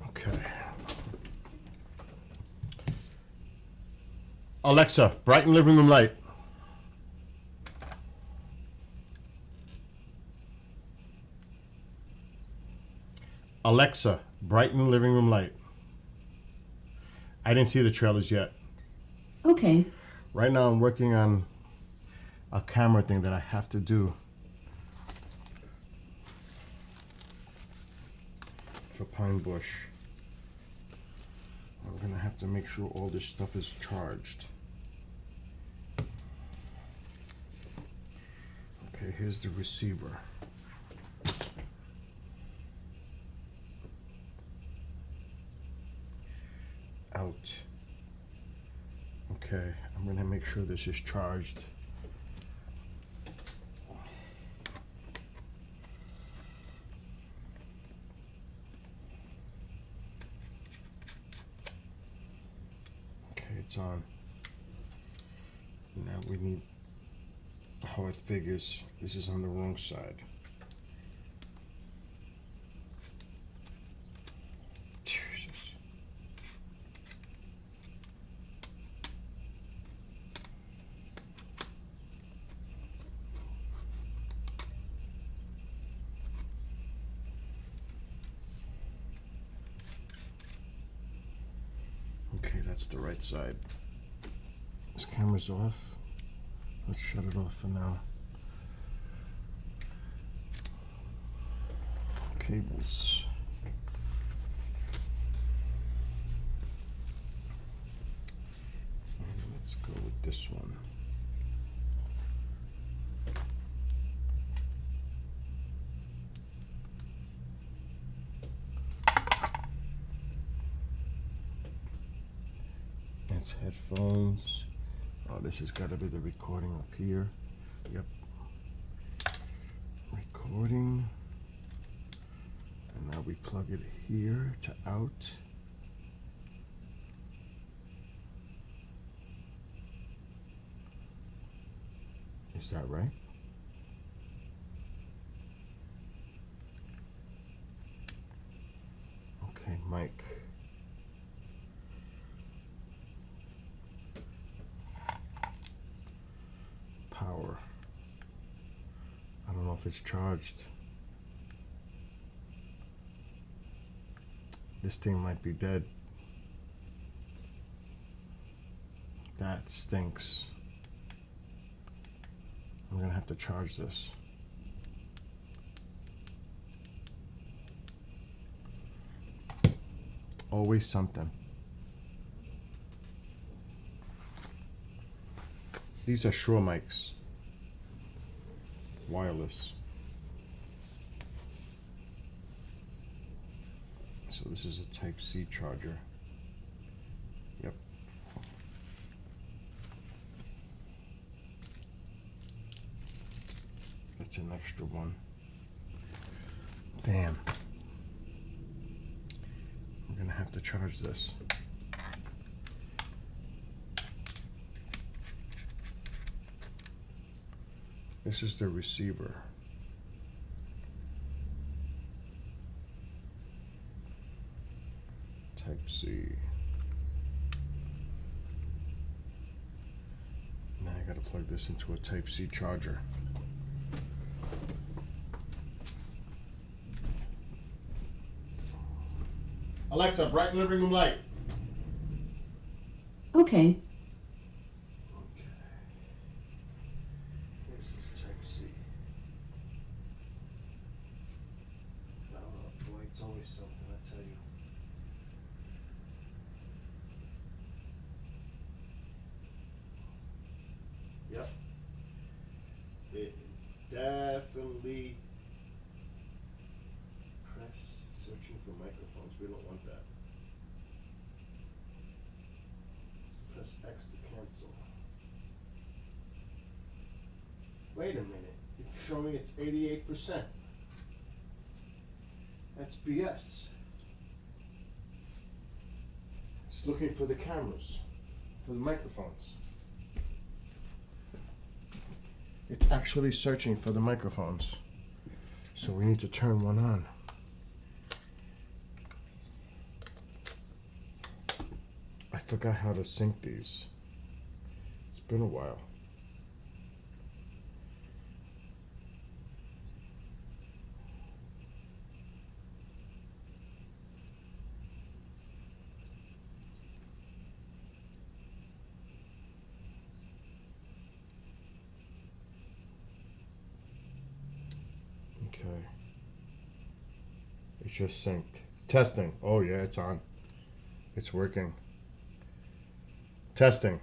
Okay. Alexa, brighten living room light. Alexa, brighten living room light. I didn't see the trailers yet. Okay. Right now I'm working on a camera thing that I have to do for Pine Bush. I'm gonna have to make sure all this stuff is charged. Okay, here's the receiver. Out. Okay, I'm gonna make sure this is charged. Okay, it's on. Now we need how it figures. This is on the wrong side. Jesus. Okay, that's the right side. This camera's off. Let's shut it off for now. Cables. And let's go with this one. That's headphones. Oh, this has got to be the recording up here. Yep. Recording. And now we plug it here to out. Is that right? Okay, mic. Power. if it's charged. This thing might be dead. That stinks. I'm gonna have to charge this. Always something. These are Shure mics. Wireless. So this is a Type-C charger. Yep. That's an extra one. Damn. I'm gonna have to charge this. This is the receiver. Type-C. Now I gotta plug this into a Type-C charger. Alexa, brighten living room light. Okay. This is Type-C. Oh boy, it's always something, I tell you. Yep. It is definitely press searching for microphones. We don't want that. Press X to cancel. Wait a minute. It's showing it's 88%. That's BS. It's looking for the cameras, for the microphones. It's actually searching for the microphones. So we need to turn one on. I forgot how to sync these. It's been a while. Okay. It's just synced. Testing. Oh yeah, it's on. It's working. Testing.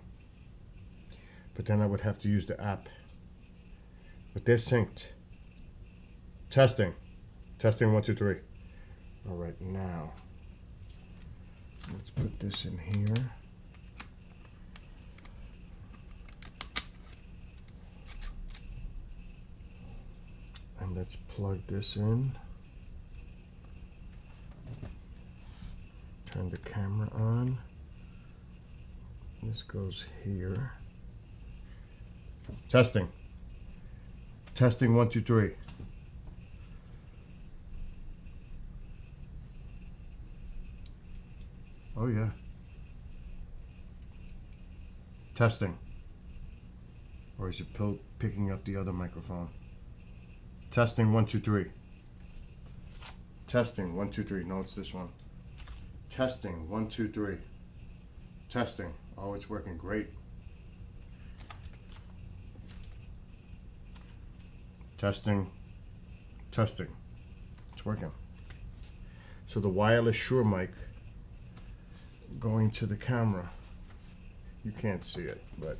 But then I would have to use the app. But they're synced. Testing. Testing 1, 2, 3. All right, now let's put this in here. And let's plug this in. Turn the camera on. This goes here. Testing. Testing 1, 2, 3. Oh yeah. Testing. Or is it picking up the other microphone? Testing 1, 2, 3. Testing 1, 2, 3. No, it's this one. Testing 1, 2, 3. Testing. Oh, it's working great. Testing. Testing. It's working. So the wireless Shure mic going to the camera. You can't see it, but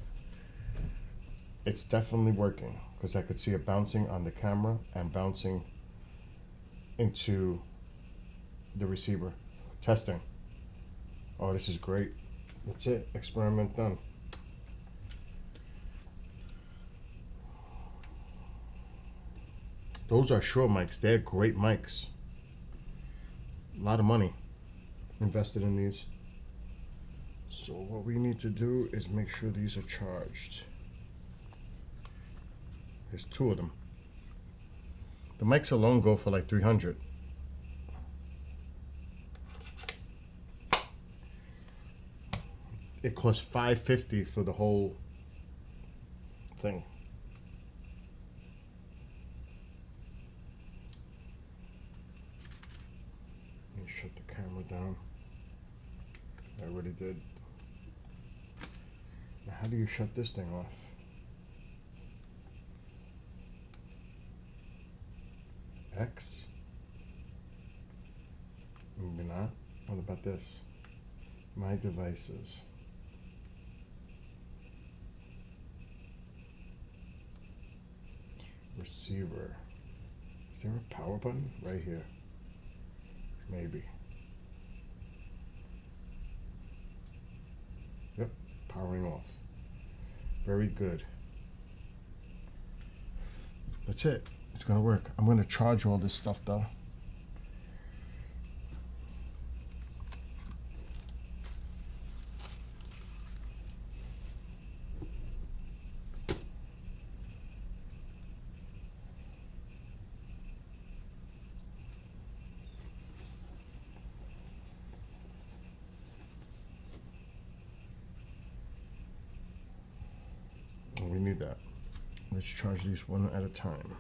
it's definitely working because I could see it bouncing on the camera and bouncing into the receiver. Testing. Oh, this is great. That's it. Experiment done. Those are Shure mics. They're great mics. A lot of money invested in these. So what we need to do is make sure these are charged. There's 2 of them. The mics alone go for like $300. It costs $550 for the whole thing. it down. I already did. Now, how do you shut this thing off? X? Maybe not. What about this? My devices. Receiver. Is there a power button? Right here. Maybe. Yep, powering off. Very good. That's it. It's gonna work. I'm gonna charge all this stuff though. And we need that. Let's charge these one at a time.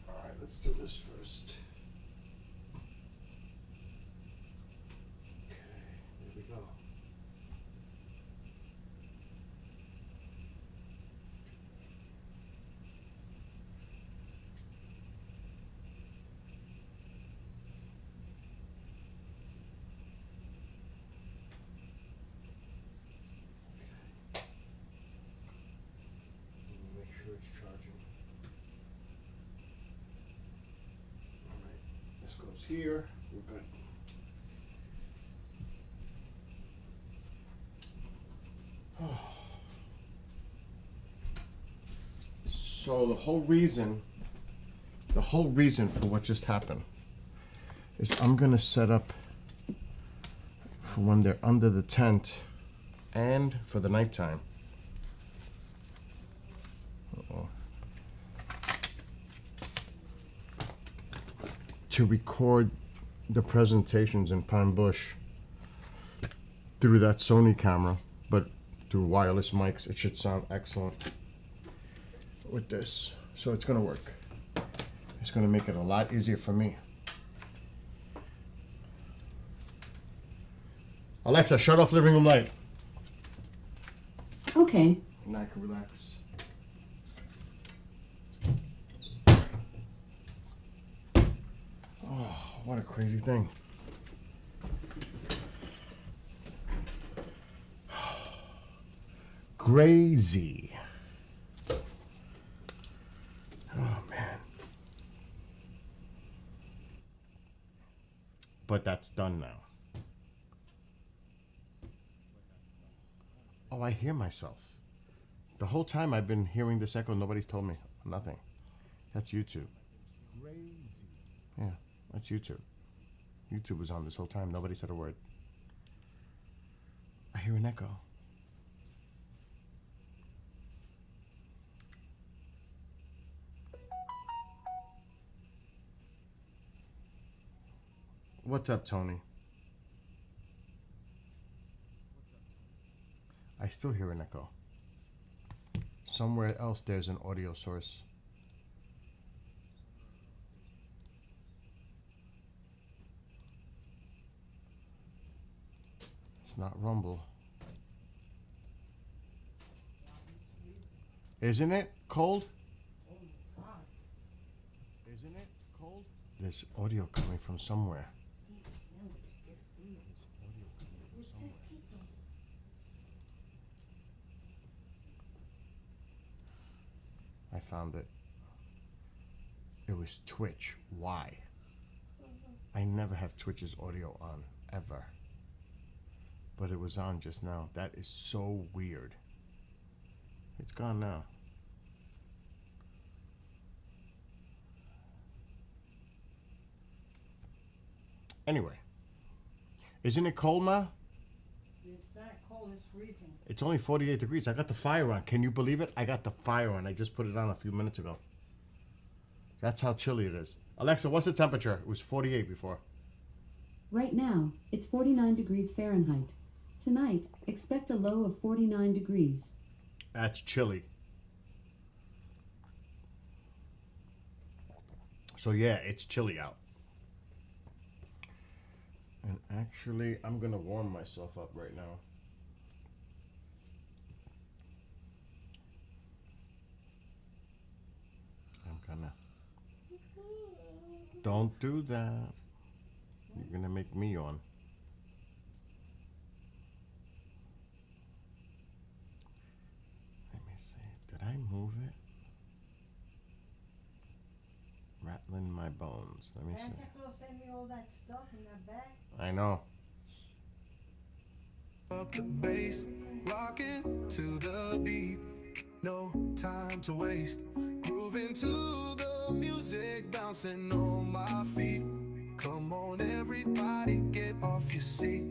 Alright, let's do this first. Okay, there we go. Make sure it's charging. Alright, this goes here. We're good. So the whole reason for what just happened is I'm gonna set up for when they're under the tent and for the nighttime. Uh-oh. To record the presentations in Pine Bush through that Sony camera, but through wireless mics, it should sound excellent with this. So it's gonna work. It's gonna make it a lot easier for me. Alexa, shut off living room light. Okay. And I can relax. Oh, what a crazy thing. Crazy. Oh, man. But that's done now. Oh, I hear myself. The whole time I've been hearing this echo, nobody's told me. Nothing. That's YouTube. Crazy. Yeah, that's YouTube. YouTube was on this whole time. Nobody said a word. I hear an echo. What's up, Tony? I still hear an echo. Somewhere else there's an audio source. It's not Rumble. Isn't it cold? Isn't it cold? There's audio coming from somewhere. I found it. It was Twitch. Why? I never have Twitch's audio on, ever. But it was on just now. That is so weird. It's gone now. Anyway. Isn't it cold, Ma? It's not cold, it's freezing. It's only 48 degrees. I got the fire on. Can you believe it? I got the fire on. I just put it on a few minutes ago. That's how chilly it is. Alexa, what's the temperature? It was 48 before. Right now, it's 49 degrees Fahrenheit. Tonight, expect a low of 49 degrees. That's chilly. So yeah, it's chilly out. And actually, I'm gonna warm myself up right now. I'm gonna. Don't do that. You're gonna make me yawn. Let me see. Did I move it? Rattling my bones. Let me see. Santa Claus sent me all that stuff in that bag. I know. Up the bass, rocking to the beat. No time to waste. Grooving to the music, bouncing on my feet. Come on, everybody, get off your seat.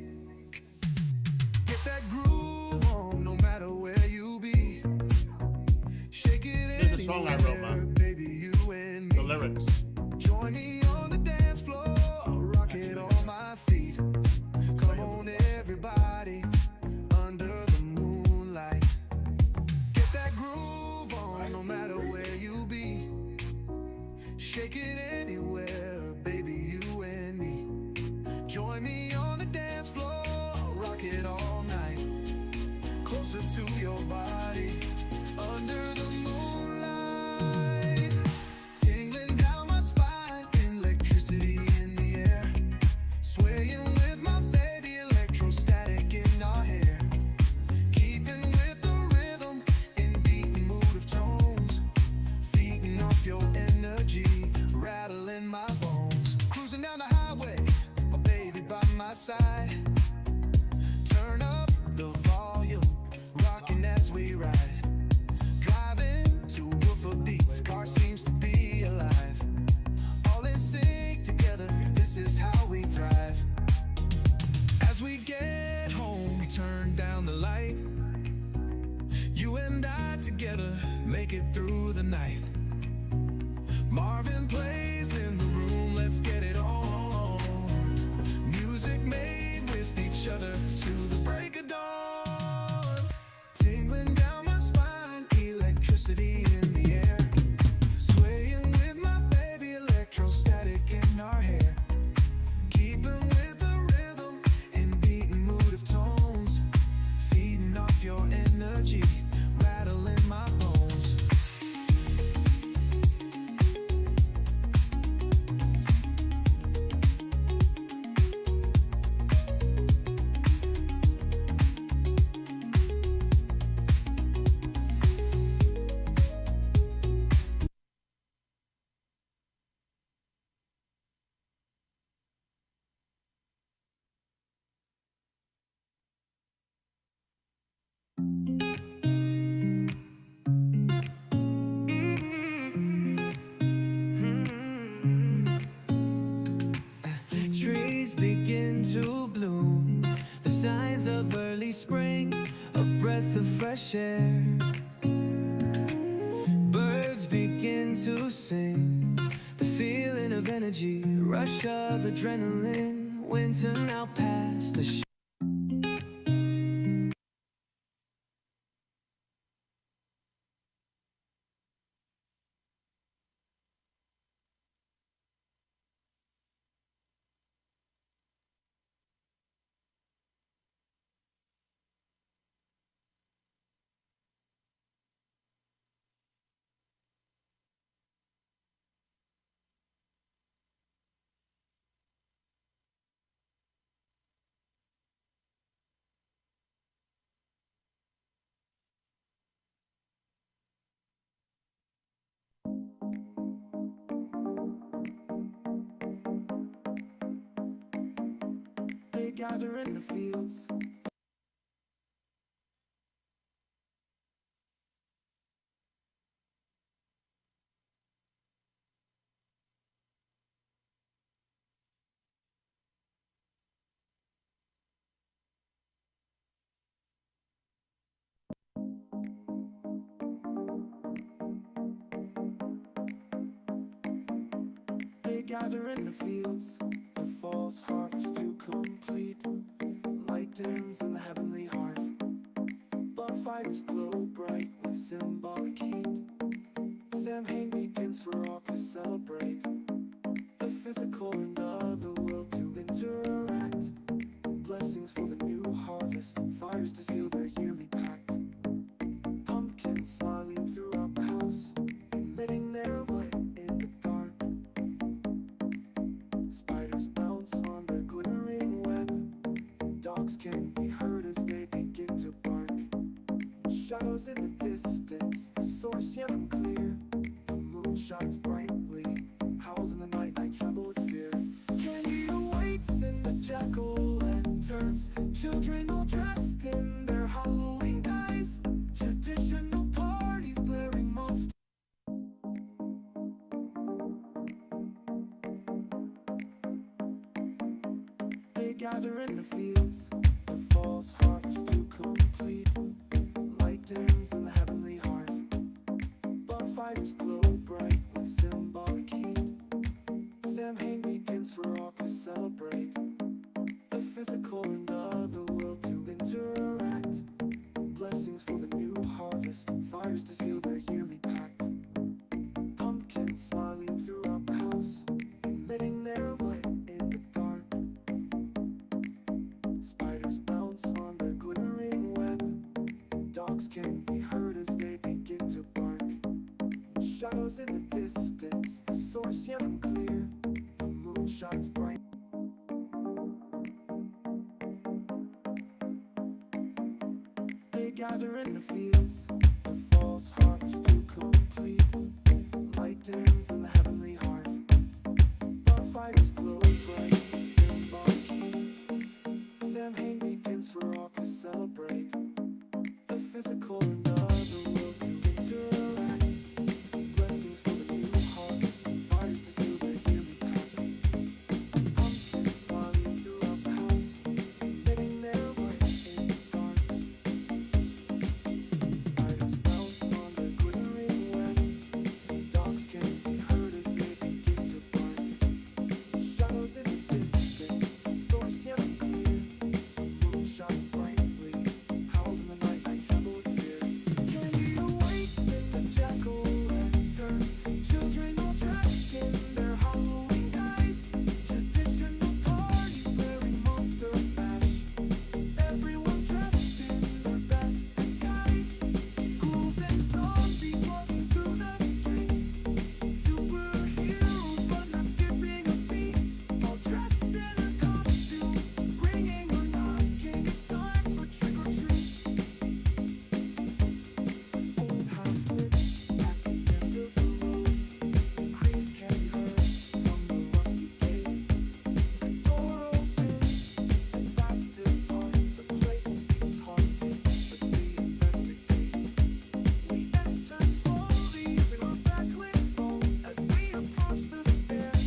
Get that groove on, no matter where you be. Shake it. This is a song I wrote, man. Baby, you and me. The lyrics. Join me on the dance floor, rock it on my feet. Come on, everybody, under the moonlight. Get that groove on, no matter where you be. Shake it anywhere, baby, you and me. Join me on the dance floor, rock it all night. Closer to your body, under the moonlight. Tingling down my spine, electricity in the air. Swaying with my baby, electrostatic in our hair. Keeping with the rhythm, in beating mood of tones. Feeding off your energy, rattling my bones. Cruising down the highway, my baby by my side. Turn up the volume, rocking as we ride. Driving to woofer beats, car seems to be alive. All in sync together, this is how we thrive. As we get home, we turn down the light. You and I together, make it through the night. Marvin plays in the room, let's get it on. Music made with each other to the break of dawn. Tingling down my spine, electricity in the air. Swaying with my baby, electrostatic in our hair. Keeping with the rhythm, in beating mood of tones. Feeding off your energy, rattling my bones. Trees begin to bloom, the signs of early spring, a breath of fresh air. Birds begin to sing, the feeling of energy, rush of adrenaline. Winter now past the they gather in the fields. gather in the fields, the fall's harvest to complete. Light dims in the heavenly hearth, bonfires glow bright with symbolic heat. Samhain begins for all to celebrate, the physical and other world to interact. Blessings for the new harvest, fires to seal their yearly pact. Pumpkins smiling throughout the house, emitting their light in the dark. Spiders bounce on the glittering web, dogs can be heard as they begin to bark. Shadows in the distance, the source yet unclear. The moon shines brightly, howls in the night, I tremble with fear. Candy awaits in the jack-o'-lanterns, children all dressed in their Halloween guise. Traditional parties, blaring monsters. They gather in the fields, the fall's harvest to complete. Light dims in the heavenly hearth, bonfires glow bright with symbolic heat. Samhain begins for all to celebrate, the physical and other world to interact. Blessings for the new harvest, fires to seal their yearly pact. Pumpkins smiling throughout the house, emitting their light in the dark. Spiders bounce on the glittering web, dogs can be heard as they begin to bark. Shadows in the distance, the source yet unclear. The moon shines bright. They gather in the fields, the fall's harvest to complete. Light dims in the heavenly hearth, bonfires glow bright with symbolic heat. Samhain begins for all to celebrate, the physical and other world to interact. Blessings for the new harvest, fires to seal their yearly pact. Pumpkins smiling throughout the house, emitting their light in the dark. Spiders bounce on the glittering web, dogs can be heard as they begin to bark. Shadows in the distance, the source yet unclear. The moon shines brightly, howls in the night, I tremble with fear. Candy awaits in the jack-o'-lanterns, children all dressed in their Halloween guise. Traditional parties, blaring monster mash, everyone dressed in their best disguise. Ghouls and zombies walking through the streets, superheroes but not skipping a beat, all dressed in their costumes, ringing or knocking, it's time for trick or treat. Old house sits at the end of the road, creaks can be heard from the rusty gate. The door opens as bats depart, the place seems haunted, but we investigate. We enter slowly in our backlit phones as we approach the stairs.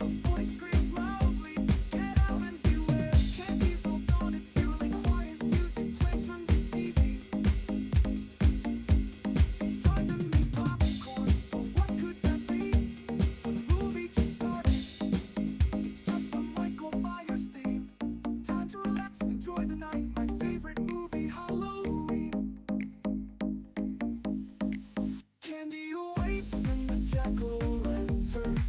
A voice screams loudly, get out and beware. Candy's all gone, it's eerily quiet, music plays from the TV. It's time to make popcorn, but what could that be? The movie just started, it's just the Michael Myers theme. Time to relax, enjoy the night, my favorite movie, Halloween. Candy awaits in the jack-o'-lanterns.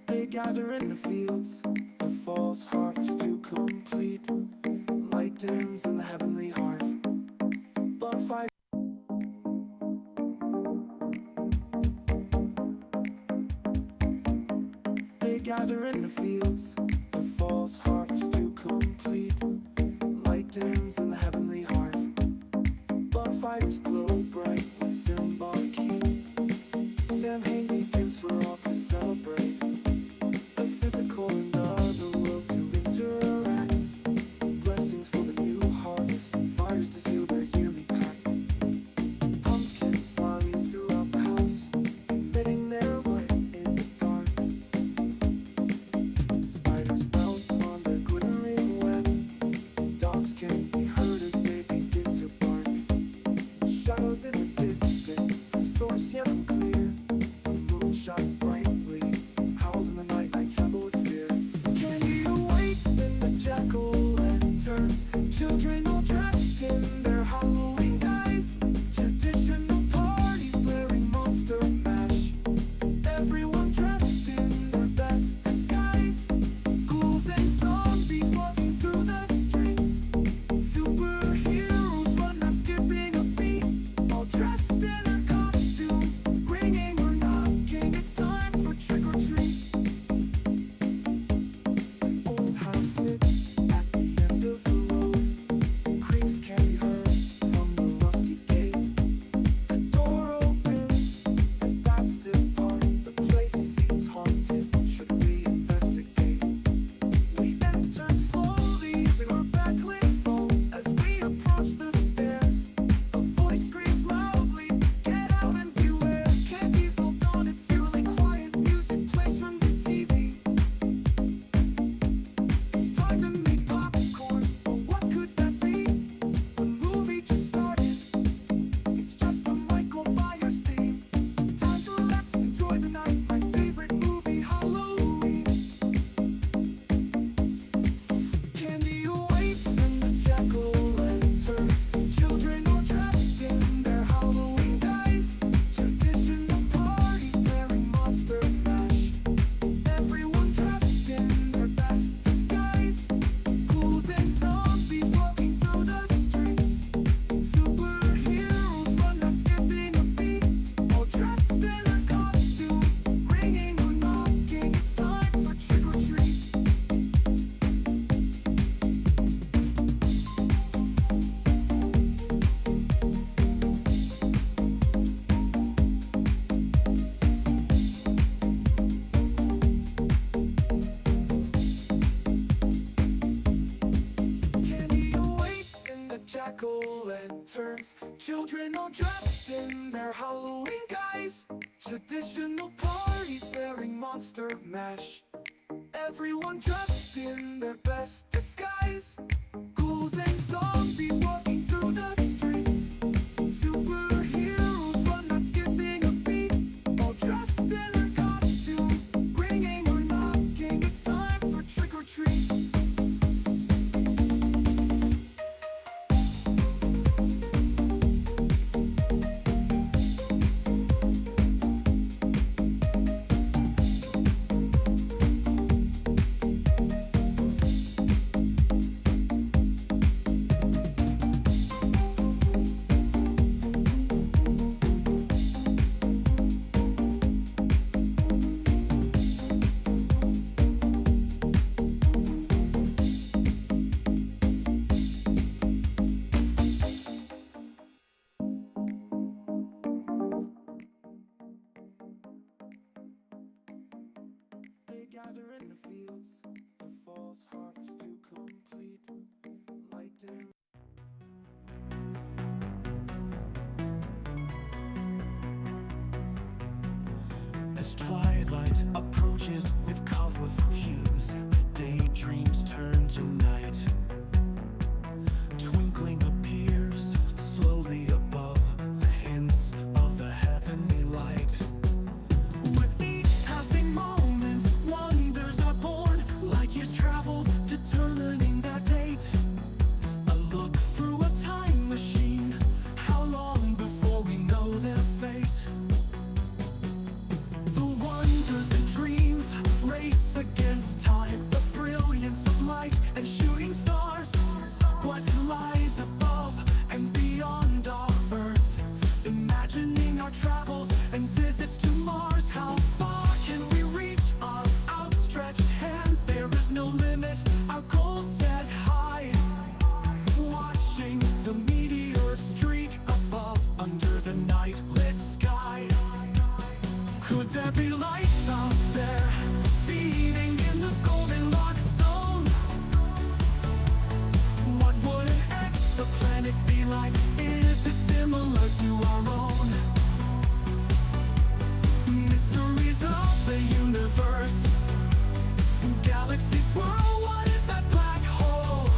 They gather in the fields, the fall's harvest to complete. Light dims in the heavenly hearth, bonfire. They gather in the fields, the fall's harvest to complete. Light dims in the heavenly hearth, bonfires glow bright with symbolic heat. Samhain begins for all to celebrate, the physical and other world to interact. Blessings for the new harvest, fires to seal their yearly pact. Pumpkins smiling throughout the house, emitting their light in the dark. Spiders bounce on the glittering web, dogs can be heard stars yet unclear. The moon shines brightly. Howls in the night, I tremble with fear. Candy awaits in the jack-o'-lanterns. Children all dressed in their Halloween guise. Traditional parties blaring Monster Mash. Everyone dressed in their best disguise. Ghouls and zombies walking through the streets. Superheroes run not skipping a beat. All dressed in their costumes, ringing or knocking. It's time for trick or treat. An old house sits at the end of the road. Creaks can be heard from the rusty gate. The door opens as bats depart. The place seems haunted. Should we investigate? We enter slowly using our backlit phones. As we approach the stairs, a voice screams loudly, "Get out and beware!" Candy's all gone, it's eerily quiet. Music plays from the TV. It's time to make popcorn, but what could that be? The movie just started. It's just the Michael Myers theme. Time to relax, enjoy the night. My favorite movie, Halloween. Candy awaits in the jack-o'-lanterns. Children all dressed in their Halloween guise. Traditional parties bearing Monster Mash. Everyone dressed in their best disguise. Ghouls and zombies walking through the streets. Superheroes run not skipping a beat. All dressed in their costumes, ringing or knocking. It's time for trick or treat. Candy awaits in the jack-o'-lanterns. Children all dressed in their Halloween guise. Traditional parties bearing Monster Mash. Everyone dressed in their best disguise. Ghouls and zombies walking through the streets. Superheroes run not skipping a beat. All dressed in their costumes, ringing or knocking. It's time for trick or treat. They gather in the fields, the fall's harvest to complete. Light and as twilight approaches with colorful hues, daydreams turn to night. Twinkling appears slowly above the hints of the heavenly light. With each passing moment, wonders are born, like years traveled, determining that date. A look through a time machine, how long before we know their fate? The wonders and dreams race against time, the brilliance of light and shooting stars. What lies above and beyond our earth? Imagining our travels and visits to Mars. How far can we reach our outstretched hands? There is no limit, our goals set high. Watching the meteor streak above under the night lit sky. Could there be life out there, feeding in the Goldilocks zone? What would an exoplanet be like? Is it similar to our own? Mysteries of the universe. Galaxies swirl, what is that black hole?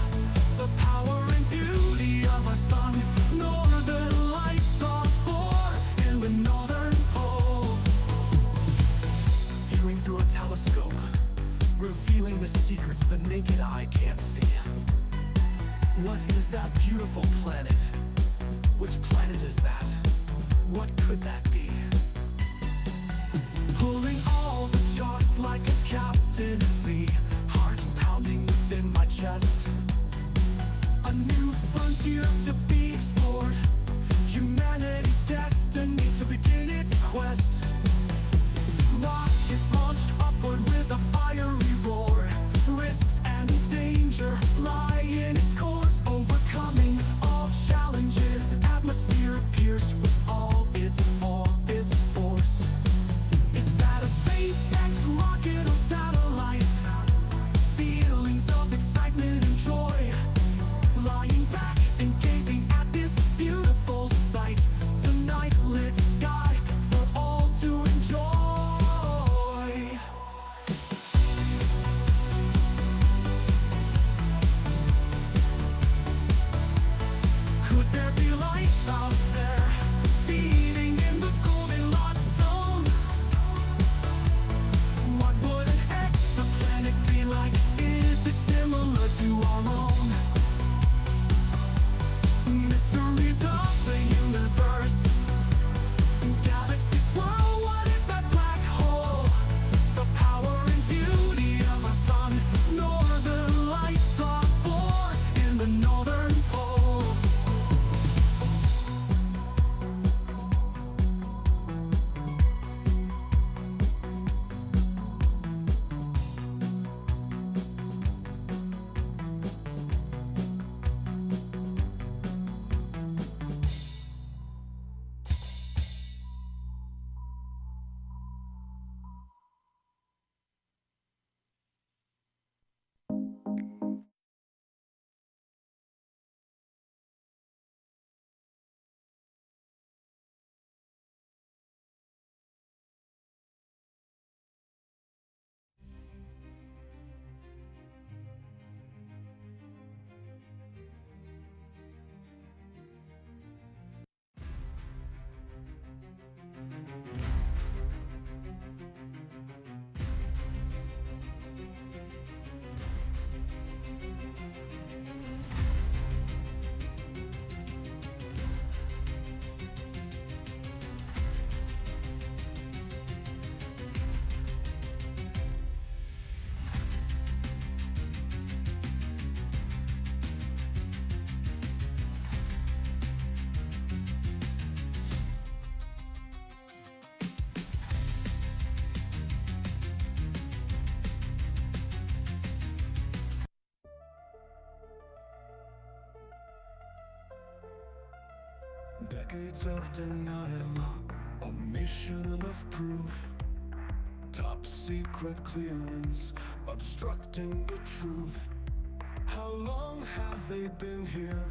could that be? Pulling all the charts like a captain at sea, heart pounding within my chest. A new frontier to be explored, humanity's destiny to begin its quest. Rockets launched upward with a fiery roar, risks and danger lie in its course, overcoming all challenges, atmosphere pierced with all its force. Is that a SpaceX rocket or satellite? Feelings of excitement and joy, lying back and gazing at this beautiful sight, the night lit sky for all to enjoy. Could there be life out there, feeding in the Goldilocks zone? What would an exoplanet be like? Is it similar to our own? Mysteries of the universe, galaxies swirl, what is that black hole? The power and beauty of our sun, northern lights are born in the northern pole. Decades of denial, a mission of proof. Top secret clearance, obstructing the truth. How long have they been here?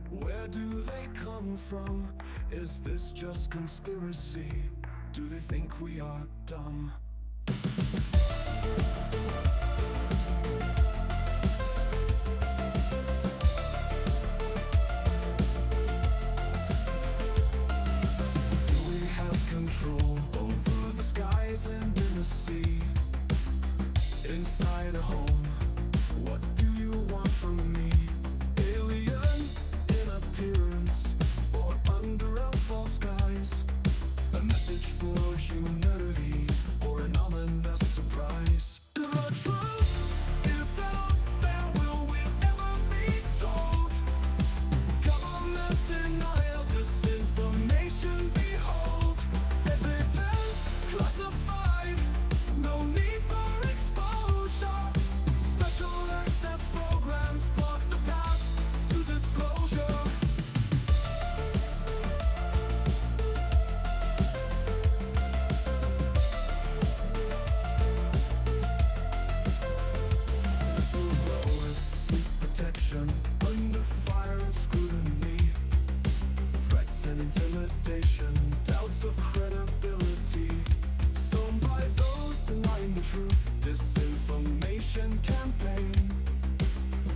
Where do they come from? Is this just conspiracy? Do they think we are dumb? Control over the skies and in the sea. Inside a home, what do you want from me? Alien in appearance, or under our false skies? A message for humanity, or an ominous surprise? The truth is out there, will we ever be told? Government denial, disinformation, behold. Classified, no need for exposure. Special access programs block the path to disclosure. Whistleblowers seek protection under fire and scrutiny. Threats and intimidation, doubts of credibility. Sown by those denying the truth, disinformation campaign,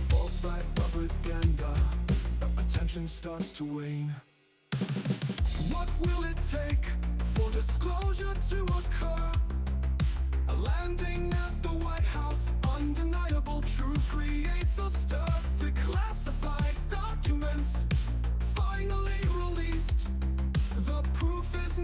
false flag propaganda, attention starts to wane. What will it take for disclosure to occur? A landing at the White House, undeniable truth creates a stir. Declassified documents finally released. The proof is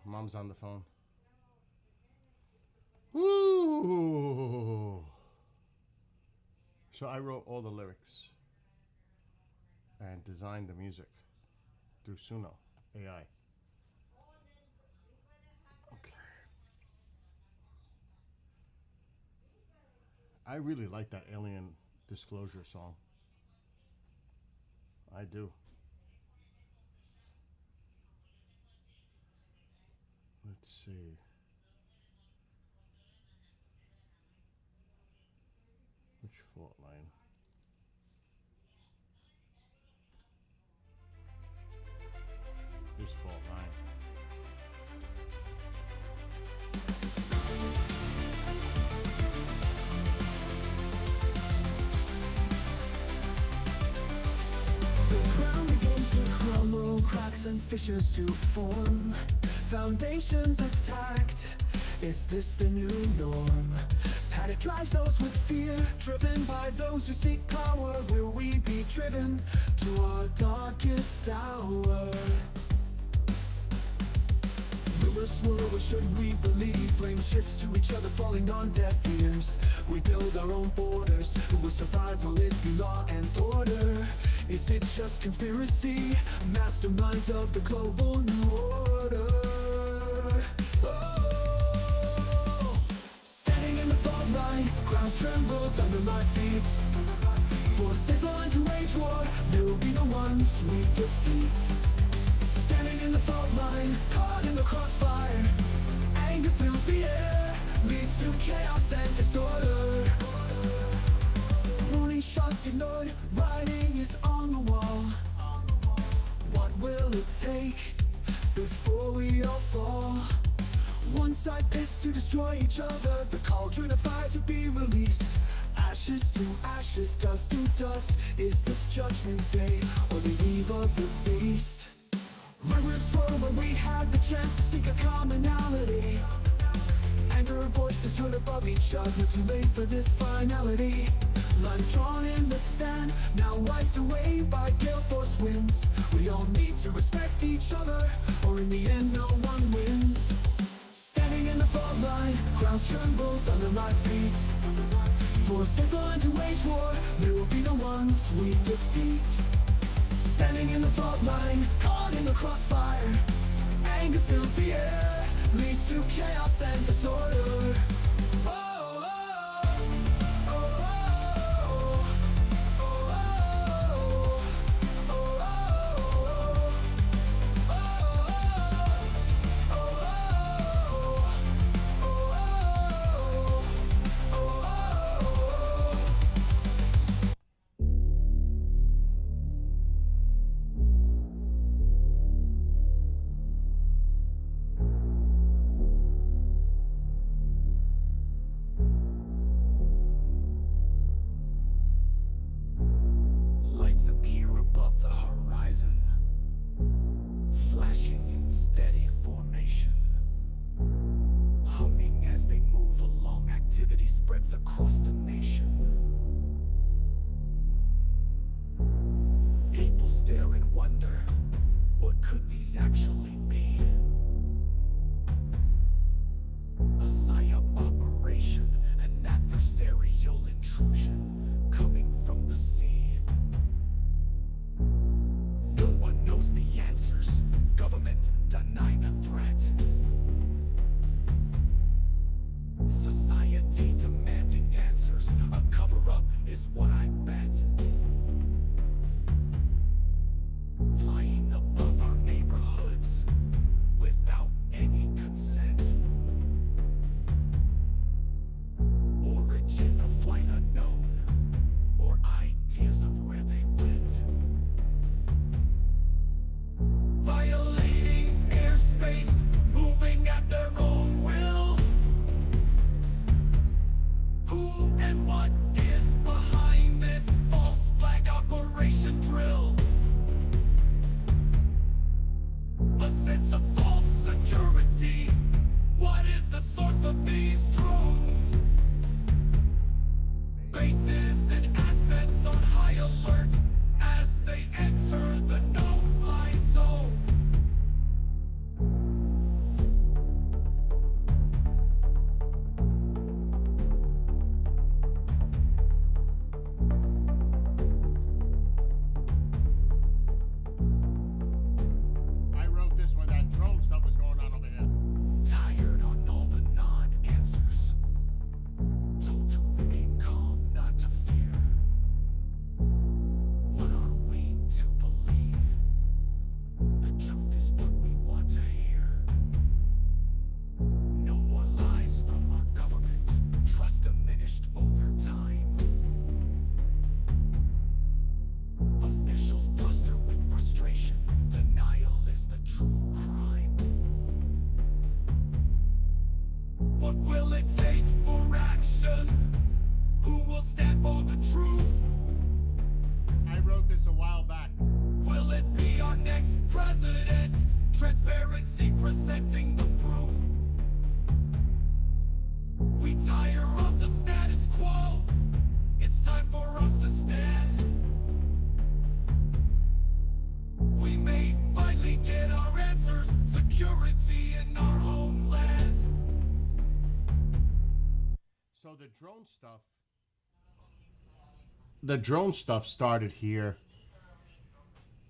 Mom's on the phone. Ooh. So I wrote all the lyrics and designed the music through Suno AI. Okay. I really like that Alien Disclosure song. I do. Let's see. Which fault line? This fault line. The ground begins to crumble, cracks and fissures to form. Foundations attacked. Is this the new norm? Panic drives those with fear, driven by those who seek power. Will we be driven to our darkest hour? Rumors swirl, what should we believe? Blame shifts to each other, falling on deaf ears. We build our own borders. Who will survive? Will it be law and order? Is it just conspiracy? Masterminds of the global new order. Oh, standing in the fault line, ground trembles under my feet. Forces line to wage war, there will be no ones we defeat. Standing in the fault line, caught in the crossfire. Anger fills the air, leads to chaos and disorder. Warning shots ignored, writing is on the wall. What will it take before we all fall? One side pits to destroy each other, the cauldron of fire to be released. Ashes to ashes, dust to dust. Is this judgment day or the eve of the beast? Rivers swirl when we had the chance to seek a commonality. Anger voices heard above each other, too late for this finality. Lines drawn in the sand, now wiped away by gale force winds. We all need to respect each other, or in the end no one wins. Standing in the fault line, ground trembles under my feet. Forces line to wage war, there will be the ones we defeat. Standing in the fault line, caught in the crossfire. Anger fills the air, leads to chaos and disorder. Oh, oh, oh, oh, oh, lights appear above the horizon, flashing in steady formation. Humming as they move along, activity spreads across the nation. People stare and wonder, what could these actually be? A PSYOP operation, an adversarial intrusion coming from the sea. No one knows the answers. Government denying a threat. Society demanding answers. A cover-up is what I bet. Flying above our neighborhoods without any consent. Origin of flight unknown, or ideas of where they went. Violating airspace, moving at their own will. Who and what is behind stuff is going on over here. Tired on all the non-answers. Told to remain calm, not to fear. What are we to believe? The truth is what we want to hear. No more lies from our government. Trust diminished over time. Officials bluster with frustration. Denial is the true crime. What will it take for action? Who will stand for the truth? I wrote this a while back. Will it be our next president? Transparency presenting the proof. We tire of the status quo. It's time for us to stand. We may finally get our answers. Security in our homeland. So the drone stuff started here.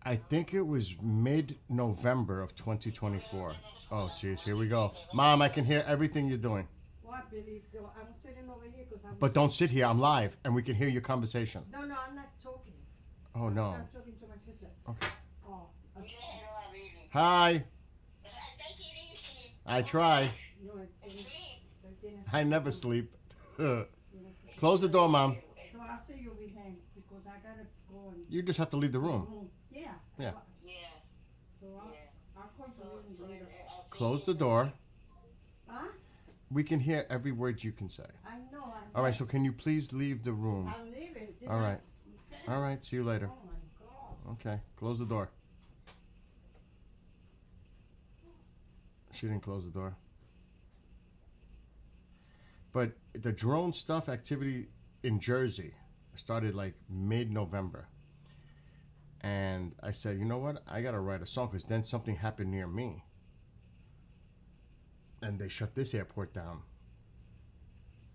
I think it was mid-November of 2024. Oh, jeez, here we go. Mom, I can hear everything you're doing. What, Billy? I'm sitting over here because I'm. But don't sit here. I'm live, and we can hear your conversation. No, I'm not talking. Oh, no. I'm talking to my sister. Okay. Oh, okay. Hi. I try. No, I never sleep. Close the door, Mom. So I'll see you behind because I gotta go and. You just have to leave the room. Yeah. Yeah. So I'll call you later. Close the door. Huh? We can hear every word you can say. I know. All right, so can you please leave the room? I'm leaving. All right. Okay. All right, see you later. Oh my God. Okay, close the door. She didn't close the door. But the drone stuff activity in Jersey started like mid-November. And I said, you know what? I got to write a song because then something happened near me. And they shut this airport down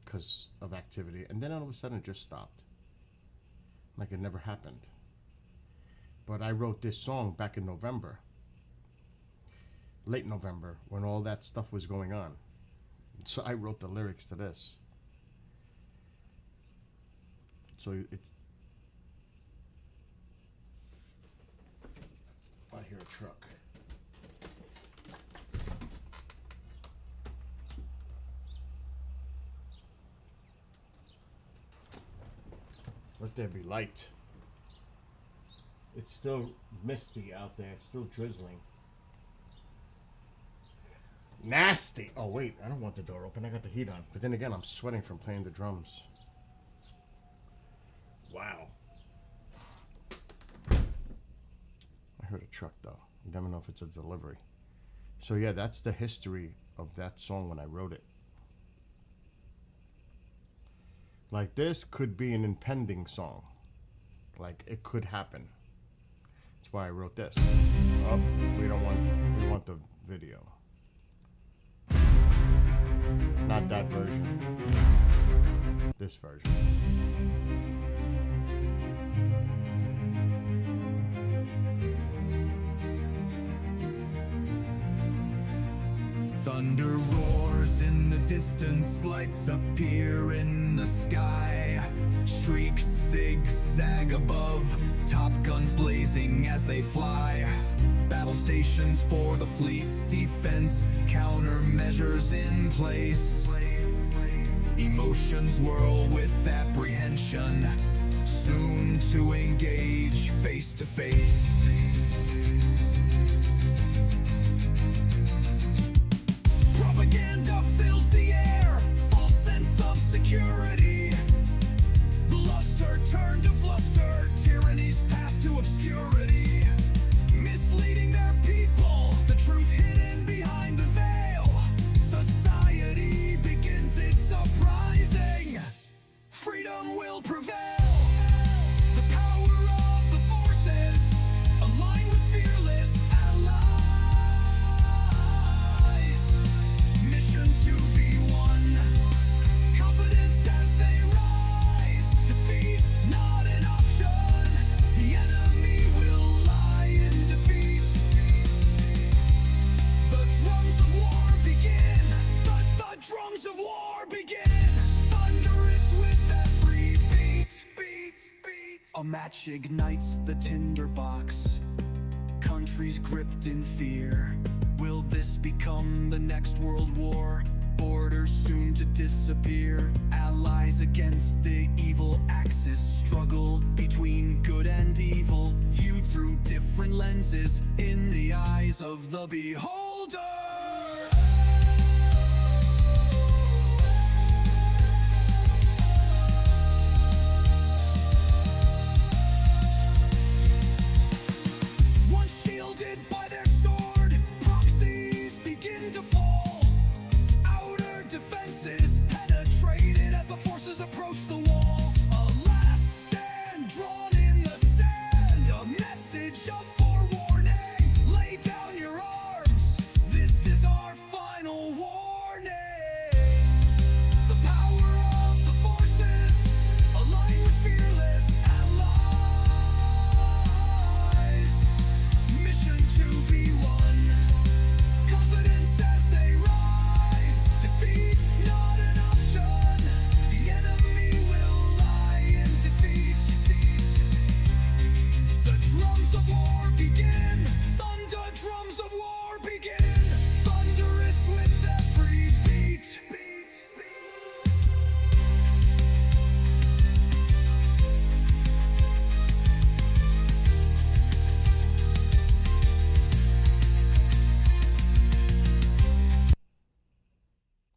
because of activity. And then all of a sudden it just stopped. Like it never happened. But I wrote this song back in November. Late November, when all that stuff was going on. So I wrote the lyrics to this. So it's... I hear a truck. Let there be light. It's still misty out there. It's still drizzling. Nasty. Oh, wait. I don't want the door open. I got the heat on. But then again, I'm sweating from playing the drums. Wow. I heard a truck, though. You never know if it's a delivery. So, yeah, that's the history of that song when I wrote it. Like, this could be an impending song. Like, it could happen. That's why I wrote this. Oh, we want the video. Not that version. This version. Thunder roars in the distance, lights appear in the sky. Streaks zigzag above, top guns blazing as they fly. Battle stations for the fleet, defense countermeasures in place. Emotions whirl with apprehension, soon to engage face to face. Propaganda fills the air, false sense of security. Bluster turned to fluster, tyranny's path to obscurity. Misleading their people, the truth hidden behind the veil. Society begins its uprising. Freedom will prevail. The power of the forces, a match ignites the tinderbox. Countries gripped in fear. Will this become the next world war? Borders soon to disappear. Allies against the evil axis. Struggle between good and evil. Viewed through different lenses in the eyes of the beholder.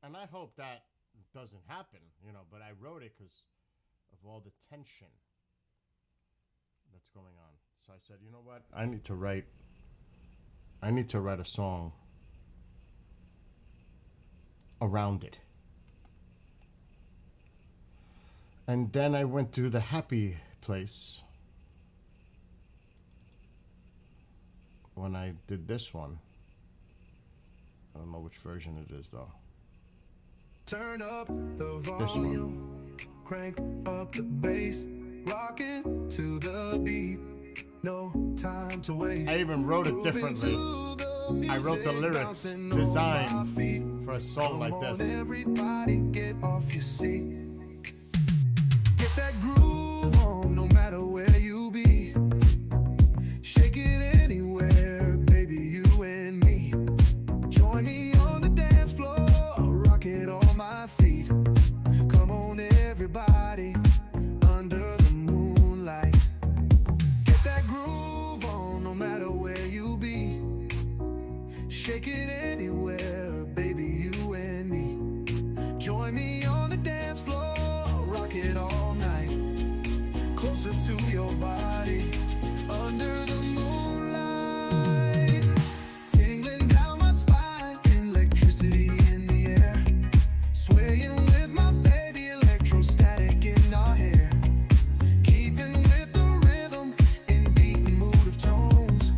And I hope that doesn't happen, you know, but I wrote it because of all the tension that's going on. So I said, you know what? I need to write a song around it. And then I went to the happy place when I did this one. I don't know which version it is though. Turn up the volume, crank up the bass, rockin' to the beat, no time to waste. I even wrote it differently. I wrote the lyrics designed for a song like this. Everybody get off your seat. Get that groove on no matter where you be. Shake it anywhere, baby, you and me. Join me on the dance floor, rock it on my feet. Come on everybody, under the moonlight. Get that groove on no matter where you be. Shake it anywhere, baby, you and me. Join me on the dance floor, rock it all night. Closer to your body, under the moonlight. Tingling down my spine, electricity in the air. Swaying with my baby, electrostatic in our hair. Keeping with the rhythm, in beating mood of tones.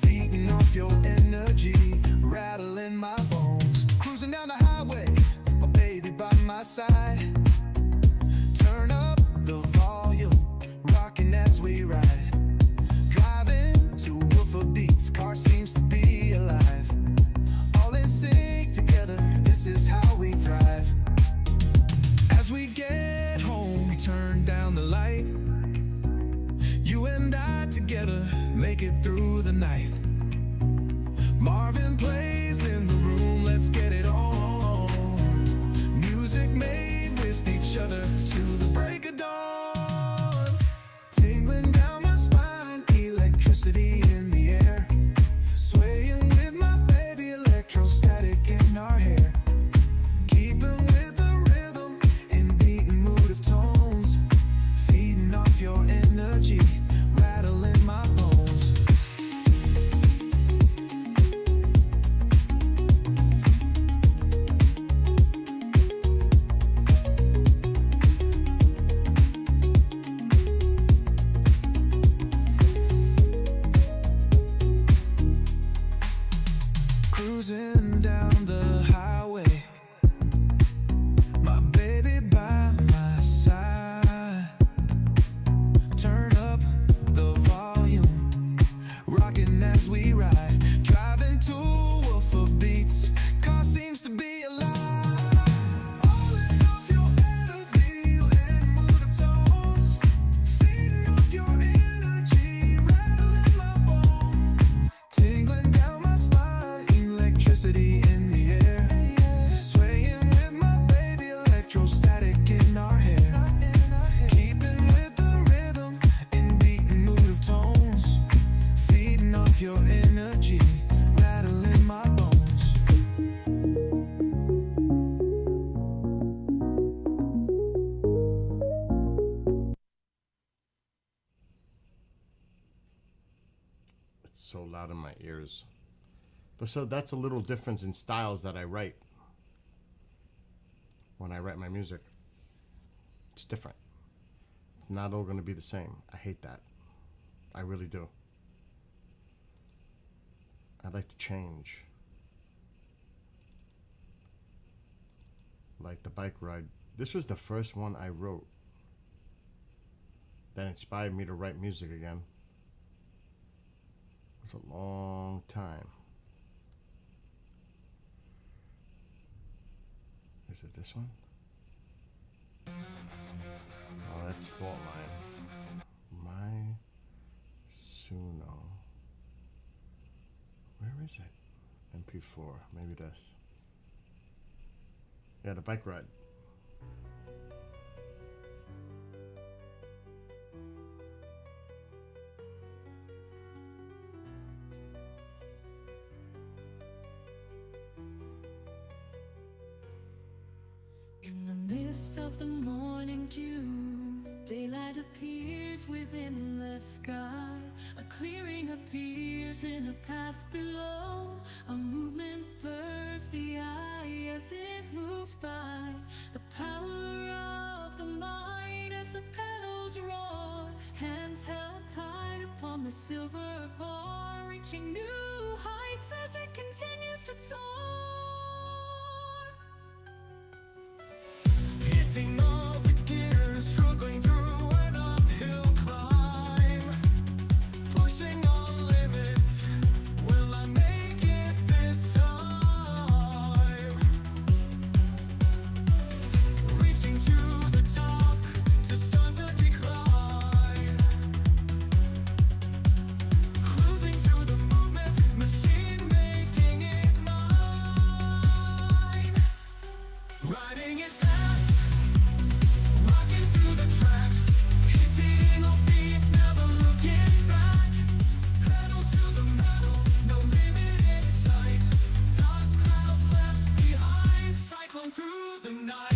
Feeding off your energy, rattling my bones. Cruising down the highway, my baby by my side. Turn up the volume, rocking as we ride. Driving to woofer beats, car seems to be alive. All in sync together, this is how we thrive. As we get home, we turn down the light. You and I together, make it through the night. Marvin plays in the room, let's get it on. Music made with each other to the break of dawn. Tingling down my spine, electricity in the air. Swaying with my baby, electrostatic in our hair. Keeping with the rhythm, in beating mood of tones. Feeding off your energy, rattling my bones. pure energy rattling my bones. It's so loud in my ears. But so that's a little difference in styles that I write. When I write my music, it's different. It's not all going to be the same. I hate that. I really do. I'd like to change. Like the bike ride. This was the first one I wrote that inspired me to write music again. It was a long time. Is it this one? Oh, that's Fault Line. My Suno. Where is it? MP4. Maybe this. Yeah, the bike ride. In the midst of the morning dew, daylight appears within the sky. A clearing appears in a path below. A movement blurs the eye as it moves by. The power of the mind as the pedals roar. Hands held tight upon the silver bar, reaching new heights as it continues to soar. Hitting all the gears, struggling through an uphill climb, pushing all limits. Will I make it this time? Reaching to the top to start the decline, cruising to the movement machine, making it mine, riding it fast. Rocking through the tracks, hitting all speeds, never looking back. Pedal to the metal, no limit in sight. Dust clouds left behind, cyclone through the night.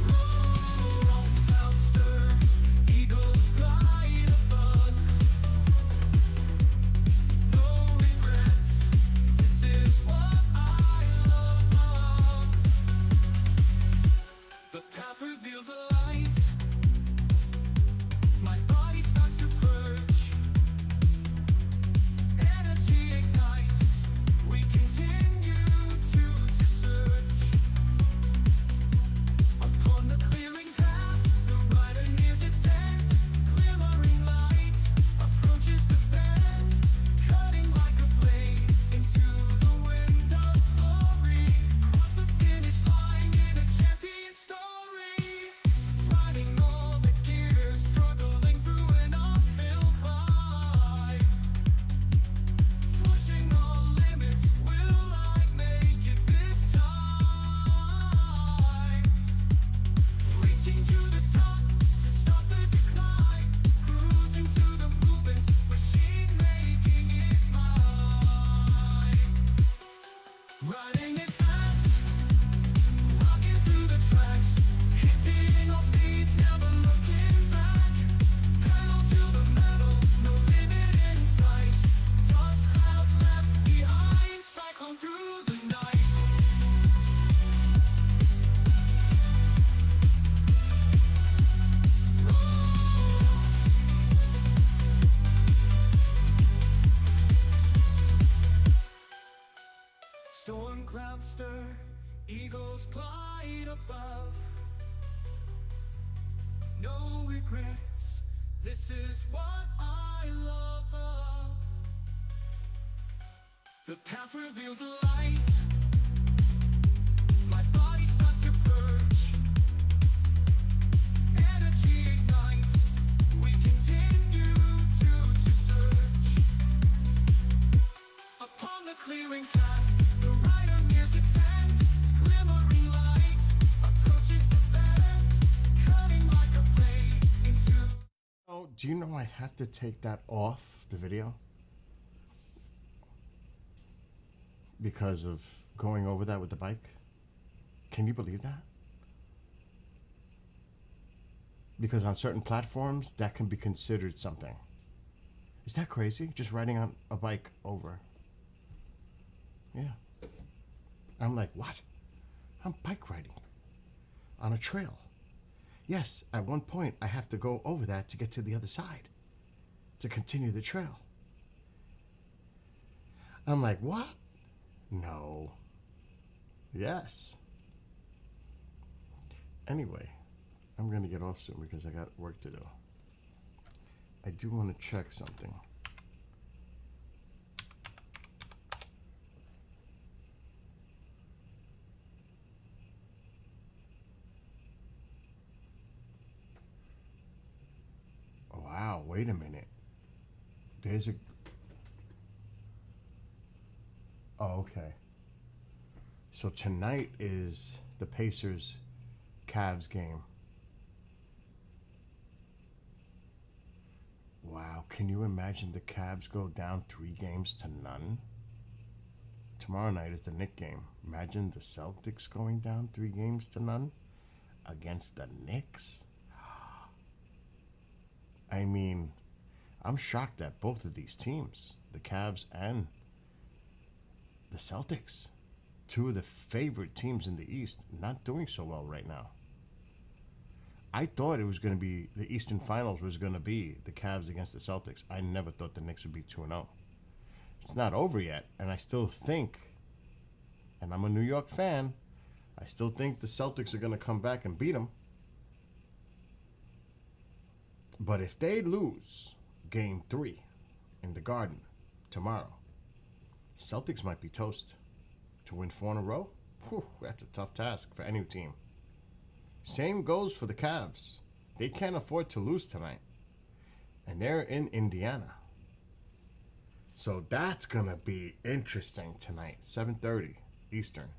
Roll, cloud stir, eagles glide above. No regrets, this is what I love. The path reveals a light. My body starts to purge. Energy ignites. We continue to search. Upon the clearing path, the rider nears its end. Glimmering light approaches the bend, cutting like a blade into the wind of glory. Cross the finish line in a champion story. Riding all the gears, struggling through an uphill climb, pushing all limits. Will I make it this time? Reaching to the top to stop the decline, cruising to the movement machine, making it mine, riding it fast, rocking through the tracks, hitting all speeds, never looking back. Pedal to the metal, no limit in sight. Dust clouds left behind, cyclone through the night. Storm clouds stir, eagles glide above. No regrets, this is what I love. The path reveals a light. My body starts to purge. Energy ignites. We continue to search. Upon the clearing path, the rider nears its end. Glimmering light approaches the bend, cutting like a blade Do you know I have to take that off the video? Because of going over that with the bike? Can you believe that? Because on certain platforms, that can be considered something. Is that crazy? Just riding on a bike over. Yeah. I'm like, what? I'm bike riding on a trail. Yes, at one point, I have to go over that to get to the other side, to continue the trail. I'm like, what? No. Yes. Anyway, I'm going to get off soon because I got work to do. I do want to check something. Wow, wait a minute. There's a... Oh, okay. So tonight is the Pacers Cavs game. Wow, can you imagine the Cavs go down 3-0? Tomorrow night is the Knicks game. Imagine the Celtics going down 3-0 against the Knicks. I mean, I'm shocked at both of these teams, the Cavs and the Celtics. Two of the favorite teams in the East, not doing so well right now. I thought it was going to be, the Eastern Finals was going to be the Cavs against the Celtics. I never thought the Knicks would be 2-0. It's not over yet, and I still think, and I'm a New York fan, I still think the Celtics are going to come back and beat them. But if they lose Game 3 in the Garden tomorrow, Celtics might be toast. To win 4 in a row? Whew, that's a tough task for any team. Same goes for the Cavs. They can't afford to lose tonight. And they're in Indiana. So that's going to be interesting tonight. 7:30 Eastern.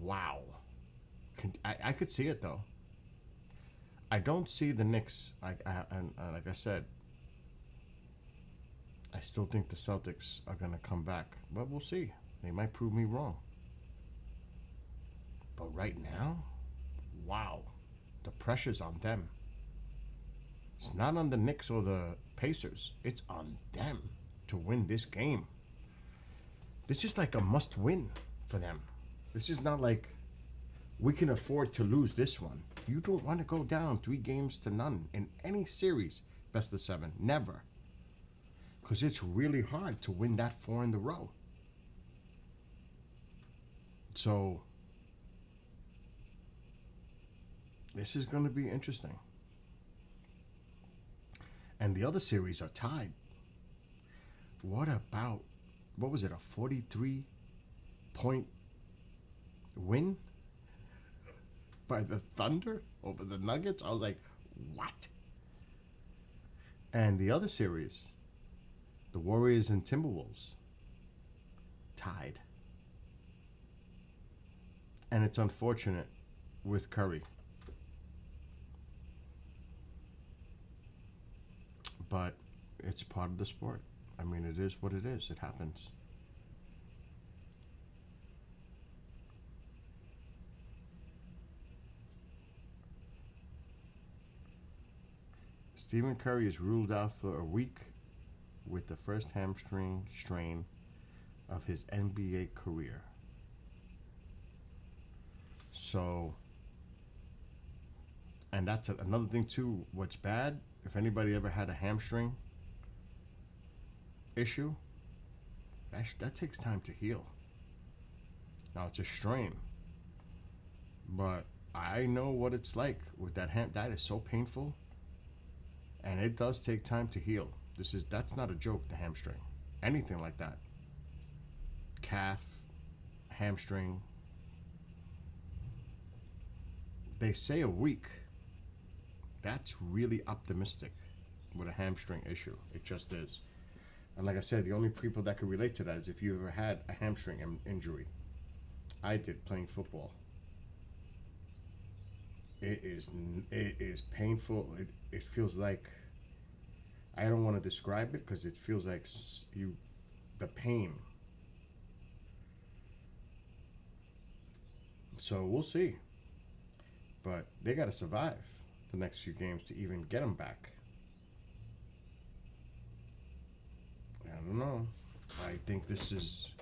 Wow. I could see it, though. I don't see the Knicks. Like I said, I still think the Celtics are going to come back. But we'll see. They might prove me wrong. But right now, wow. The pressure's on them. It's not on the Knicks or the Pacers. It's on them to win this game. This is like a must-win for them. This is not like we can afford to lose this one. You don't want to go down 3-0 in any series, best of 7. Never. Because it's really hard to win that 4 in a row. So, this is going to be interesting. And the other series are tied. What about, what was it, a 43-point win by the Thunder over the Nuggets? I was like, what? And the other series, the Warriors and Timberwolves, tied. And it's unfortunate with Curry. But it's part of the sport. I mean, it is what it is. It happens. Stephen Curry is ruled out for a week with the first hamstring strain of his NBA career. So, and that's another thing too. What's bad, if anybody ever had a hamstring issue, that takes time to heal. Now it's a strain, but I know what it's like with that that is so painful, and it does take time to heal. That's not a joke, the hamstring. Anything like that. Calf, hamstring. They say a week. That's really optimistic with a hamstring issue. It just is. And like I said, the only people that could relate to that is if you ever had a hamstring injury. I did, playing football. it is painful. It feels like, I don't want to describe it because it feels like the pain. So we'll see. But they got to survive the next few games to even get them back. I don't know. I think this is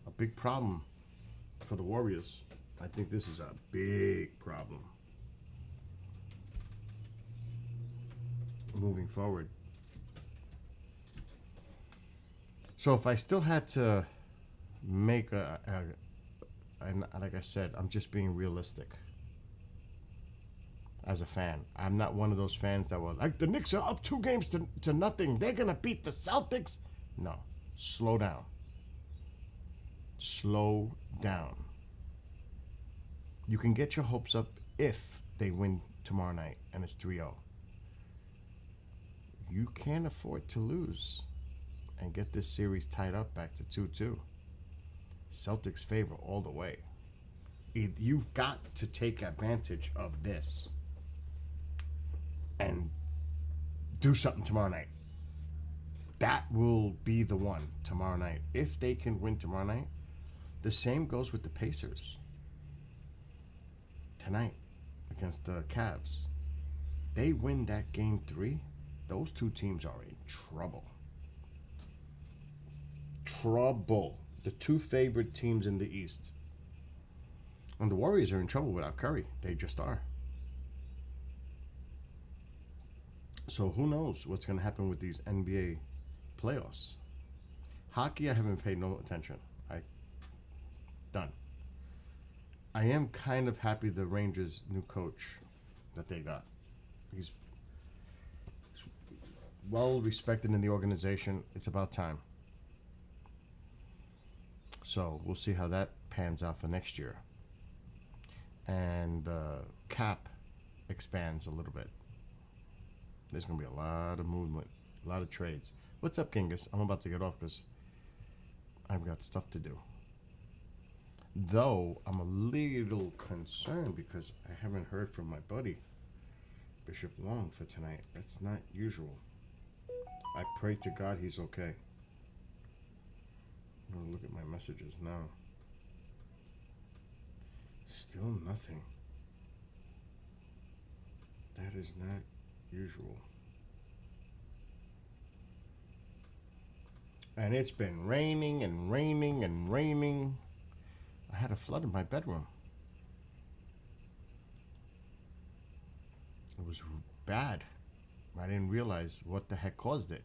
a big problem for the Warriors. I think this is a big problem moving forward. So if I still had to make and like I said, I'm just being realistic as a fan. I'm not one of those fans that were like, the Knicks are up 2 games to nothing. They're going to beat the Celtics. No, slow down. Slow down. You can get your hopes up if they win tomorrow night and it's 3-0. You can't afford to lose and get this series tied up back to 2-2. Celtics favor all the way. You've got to take advantage of this and do something tomorrow night. That will be the one tomorrow night. If they can win tomorrow night, the same goes with the Pacers tonight against the Cavs. They win that game 3, those 2 teams are in trouble. Trouble. The 2 favorite teams in the East. And the Warriors are in trouble without Curry. They just are. So who knows what's going to happen with these NBA playoffs. Hockey, I haven't paid no attention. Done. I am kind of happy the Rangers' new coach that they got. He's well respected in the organization. It's about time. So we'll see how that pans out for next year. And the cap expands a little bit. There's going to be a lot of movement, a lot of trades. What's up, Kingus? I'm about to get off because I've got stuff to do. Though I'm a little concerned because I haven't heard from my buddy, Bishop Long, for tonight. That's not usual. I pray to God he's okay. I'm going to look at my messages now. Still nothing. That is not usual. And it's been raining and raining and raining. I had a flood in my bedroom. It was bad. I didn't realize what the heck caused it.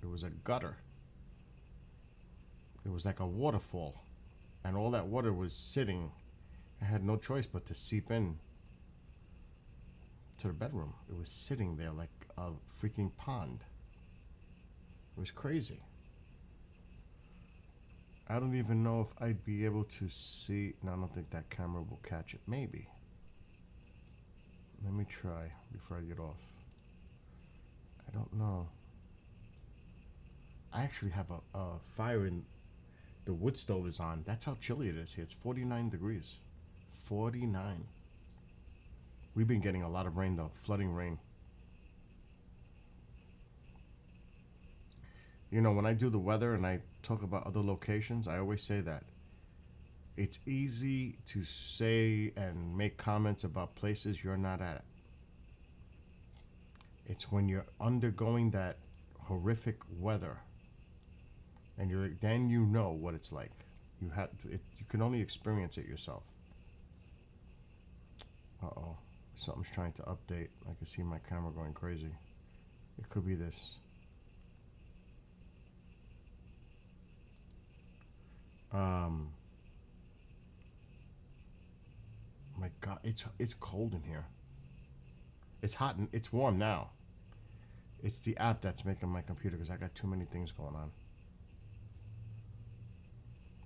It was a gutter. It was like a waterfall. And all that water was sitting. I had no choice but to seep in to the bedroom. It was sitting there like a freaking pond. It was crazy. I don't even know if I'd be able to see. No, I don't think that camera will catch it. Maybe. Let me try before I get off. I don't know. I actually have a fire in the wood stove is on. That's how chilly it is here. It's 49 degrees. 49. We've been getting a lot of rain though. Flooding rain. You know, when I do the weather and I talk about other locations, I always say that it's easy to say and make comments about places you're not at. It's when you're undergoing that horrific weather and then you know what it's like. You can only experience it yourself. Uh-oh. Something's trying to update. I can see my camera going crazy. It could be this. My God, it's cold in here. It's hot and it's warm now. It's the app that's making my computer because I got too many things going on.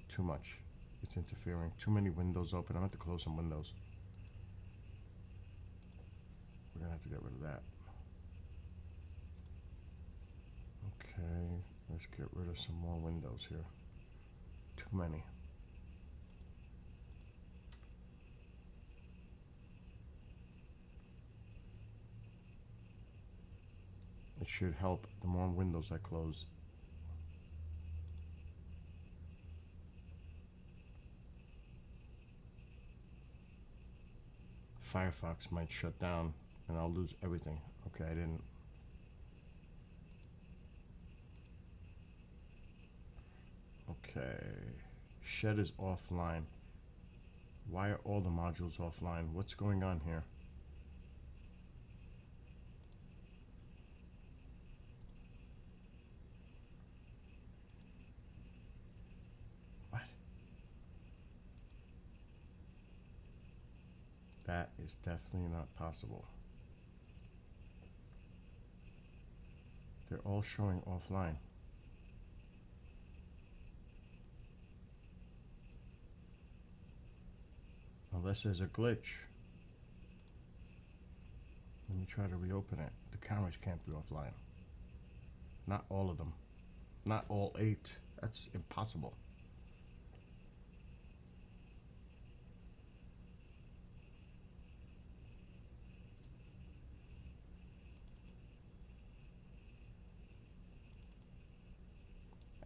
Too much. It's interfering. Too many windows open. I'm going to have to close some windows. We're going to have to get rid of that. Okay, let's get rid of some more windows here. Too many. It should help the more windows I close. Firefox might shut down and I'll lose everything. Okay, I didn't. Okay. Shed is offline. Why are all the modules offline? What's going on here? What? That is definitely not possible. They're all showing offline. Unless there's a glitch. Let me try to reopen it. The cameras can't be offline. Not all of them. Not all 8. That's impossible.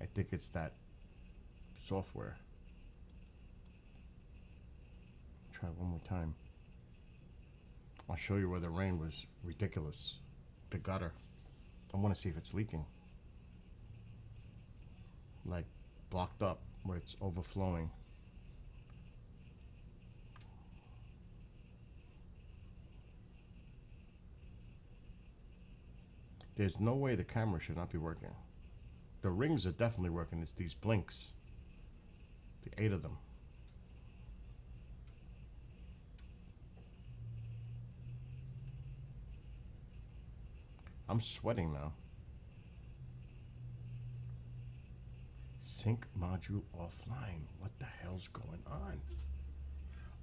I think it's that software. Try one more time. I'll show you where the rain was ridiculous. The gutter. I want to see if it's leaking. Like blocked up where it's overflowing. There's no way the camera should not be working. The rings are definitely working. It's these blinks. The 8 of them. I'm sweating now. Sync module offline. What the hell's going on?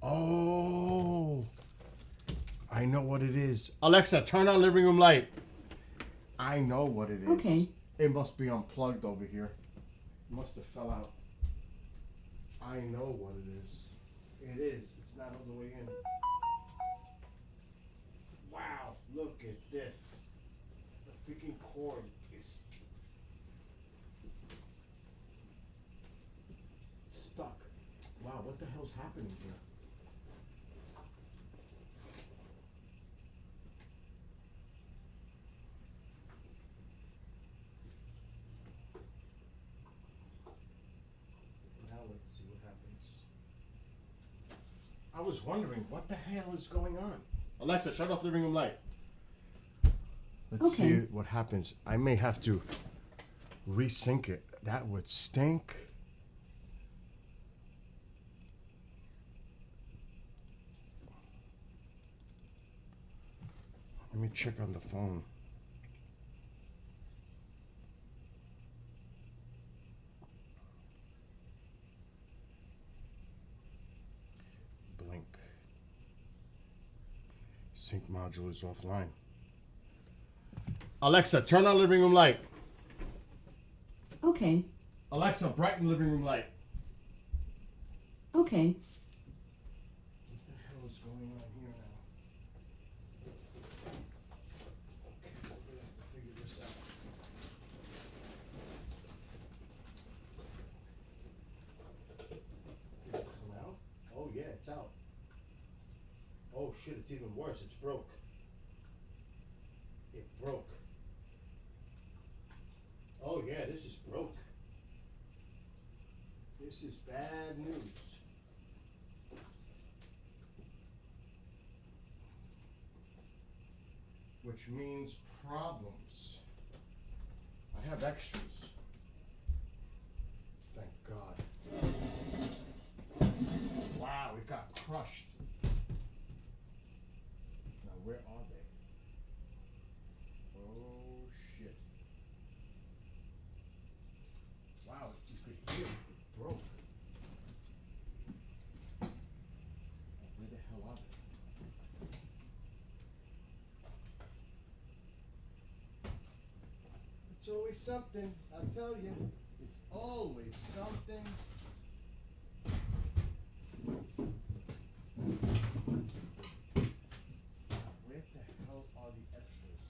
Oh, I know what it is. Alexa, turn on living room light. I know what it is. Okay. It must be unplugged over here. It must have fell out. I know what it is. It is. It's not all the way in. Wow, look at this. The freaking cord is stuck. Wow, what the hell's happening here? Now let's see what happens. I was wondering what the hell is going on. Alexa, shut off the living room light. Let's see Okay. what happens. I may have to resync it. That would stink. Let me check on the phone. Blink. Sync module is offline. Alexa, turn on living room light. Okay. Alexa, brighten living room light. Okay. What the hell is going on here now? Okay, we're gonna have to figure this out. Did it come out? Oh yeah, it's out. Oh shit, it's even worse. It's broke. It broke. Oh yeah, this is broke. This is bad news. Which means problems. I have extras. Thank God. Wow, it got crushed. Now where are they? Oh shit. Wow, you could hear it. It broke. Where the hell are they? It's always something, I'll tell you. It's always something. Where the hell are the extras?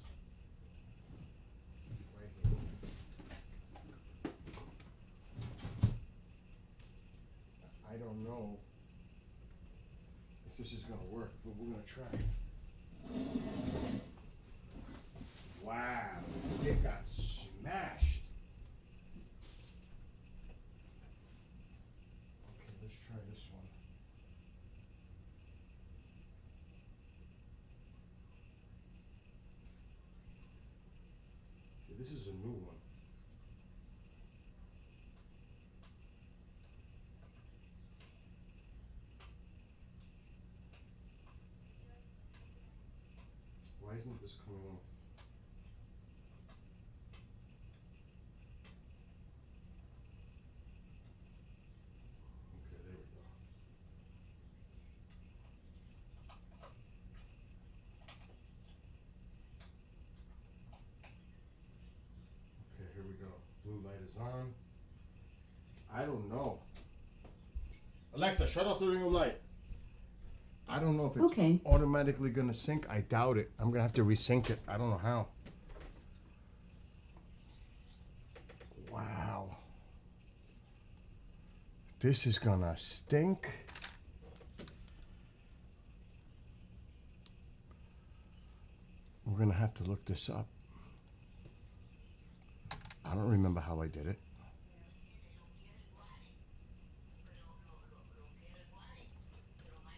work, but we're gonna try. Wow, it got smashed. Okay, let's try this one. Okay, this is a new one. Why isn't this coming off? Okay, there we go. Okay, here we go. Blue light is on. I don't know. Alexa, shut off the ring of light. I don't know if it's Okay. automatically gonna sync. I doubt it. I'm gonna have to resync it. I don't know how. Wow. This is gonna stink. We're gonna have to look this up. I don't remember how I did it.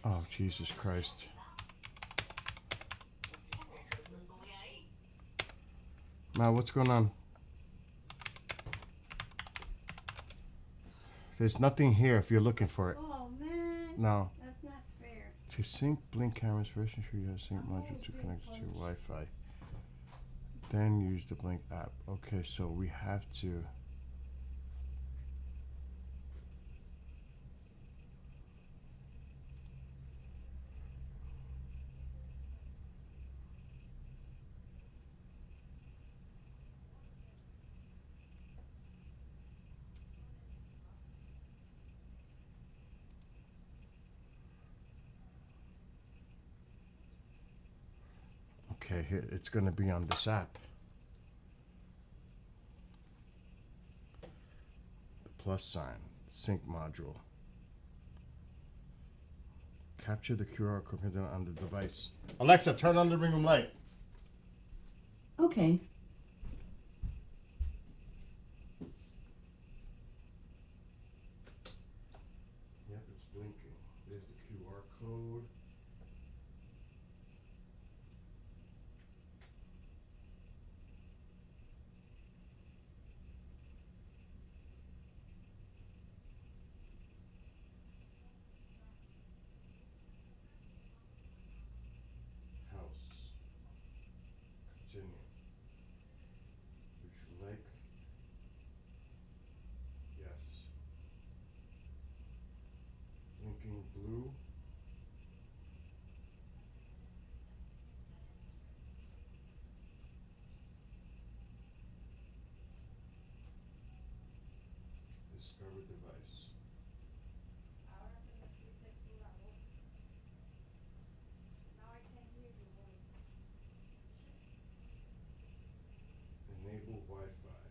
Oh, Jesus Christ. Now, what's going on? There's nothing here if you're looking for it. Oh man. No. That's not fair. To sync Blink cameras, first ensure you have sync module to connect to your Wi-Fi. Then use the Blink app. Okay, so we have to. Okay, here it's going to be on this app. The plus sign, sync module. Capture the QR code on the device. Alexa, turn on the ring room light. Okay. Yep, it's blinking. There's the QR code. House. Continue. Would you like? Yes. Blinking blue. Discover device. Ahora se me fuiste tú la voz. Now I can't hear your voice. Enable Wi-Fi.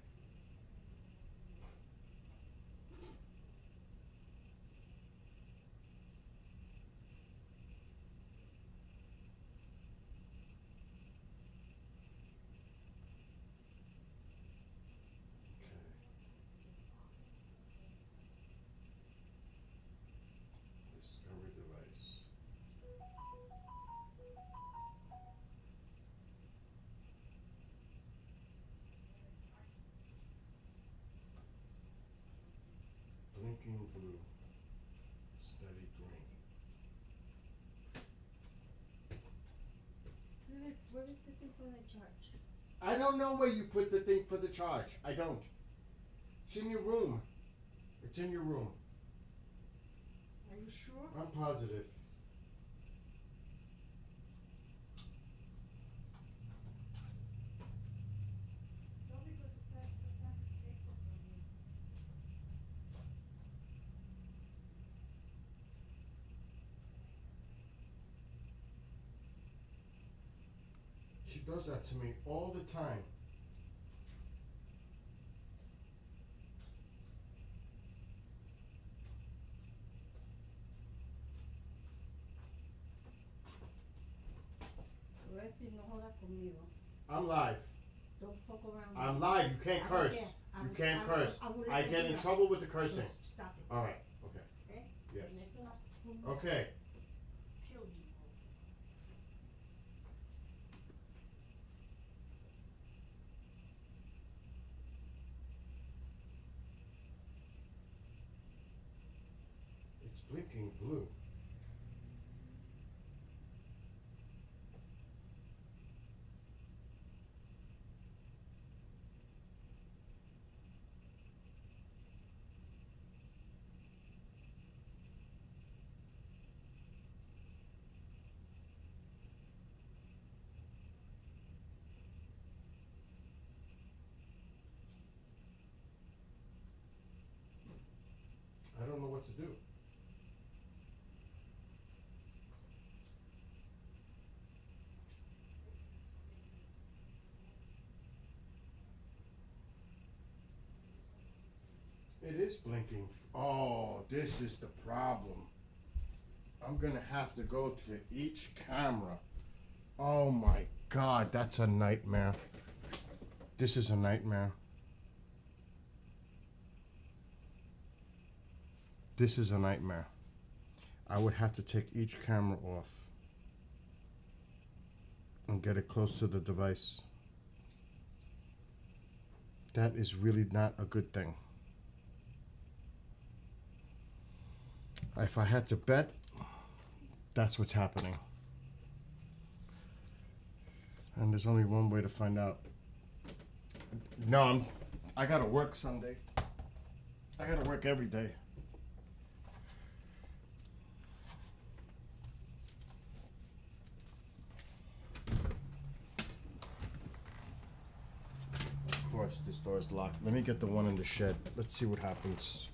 Okay. Discover device. Blinking blue. Steady green. Where is the thing for the charge? I don't know where you put the thing for the charge. I don't. It's in your room. It's in your room. Are you sure? I'm positive. No, because sometimes it takes it from me. She does that to me all the time. decir no jodas conmigo. I'm live. Don't fuck around with I'm me. live. You can't I don't curse. care. I You will- can't I will- curse. I will I let get you in know. trouble with the cursing. Just stop it. All right. Okay. Okay? Yes. Make una- Okay. Kill you. It's blinking blue. I don't know what to do. It is blinking. Oh, this is the problem. I'm gonna have to go to each camera. Oh my God, that's a nightmare. This is a nightmare. This is a nightmare. I would have to take each camera off and get it close to the device. That is really not a good thing. If I had to bet, that's what's happening. And there's only one way to find out. No, I gotta work Sunday. I gotta work every day. Of course, this door is locked. Let me get the one in the shed. Let's see what happens.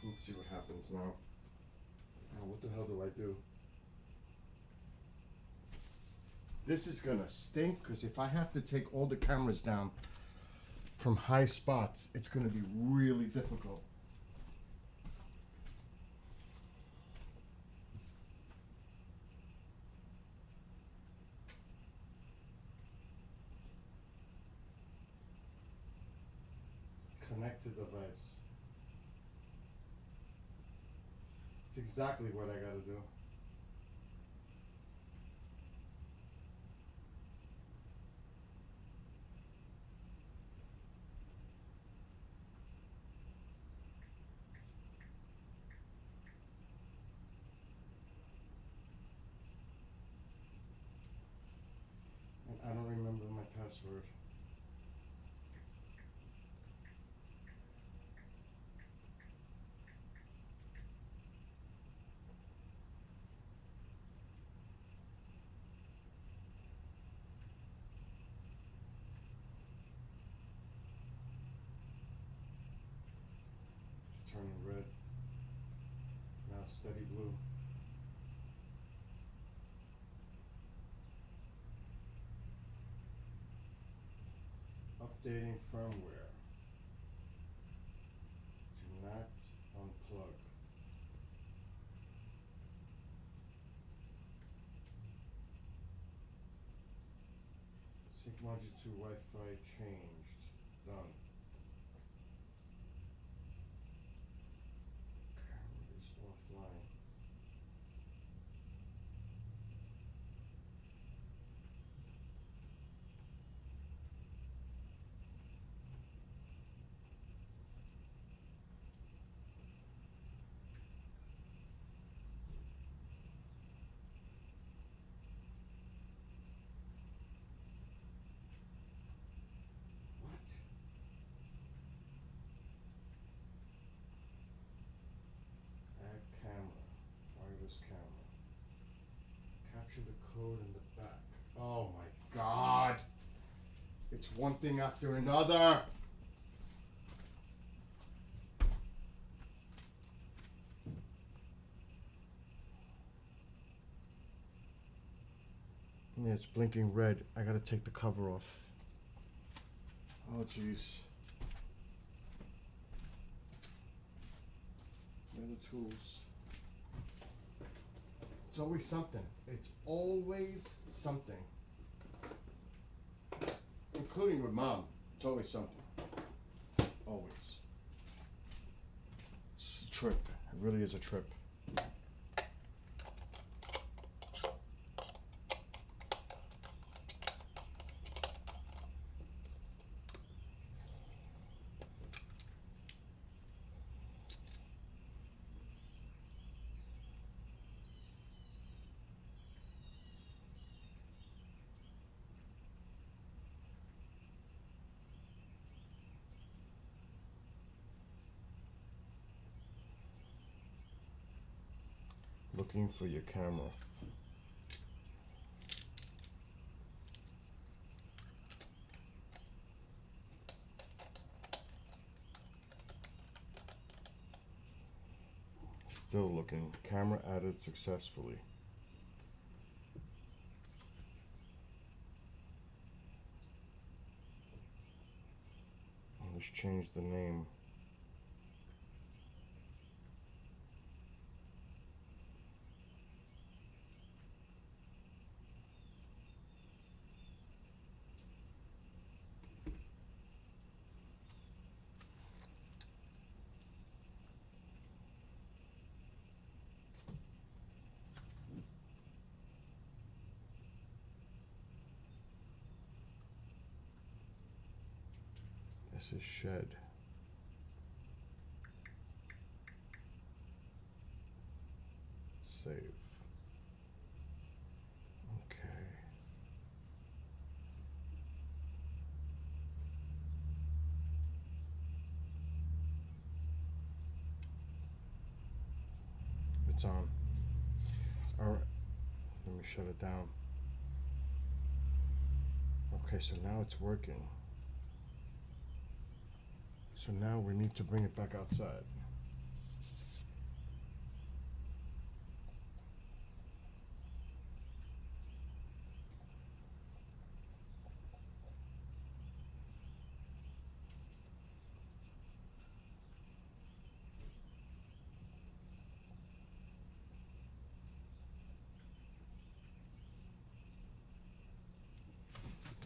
Let's see what happens now. Now, what the hell do I do? This is gonna stink because if I have to take all the cameras down from high spots, it's gonna be really difficult. Connect to device. It's exactly what I gotta do. And I don't remember my password. It's turning red. Now steady blue. Updating firmware. Do not unplug. Sync module to Wi-Fi changed. Done. Camera is offline. capture the code in the back. Oh my god! It's one thing after another! Yeah, it's blinking red. I gotta take the cover off. Oh jeez. Where are the tools? It's always something. It's always something. Including with mom. It's always something. Always. It's a trip. It really is a trip. Looking for your camera. Still looking. Camera added successfully. Let's change the name. This is shed. Save. Okay. It's on. All right. Let me shut it down. Okay, so now it's working. So now we need to bring it back outside.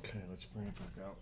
Okay, let's bring it back out.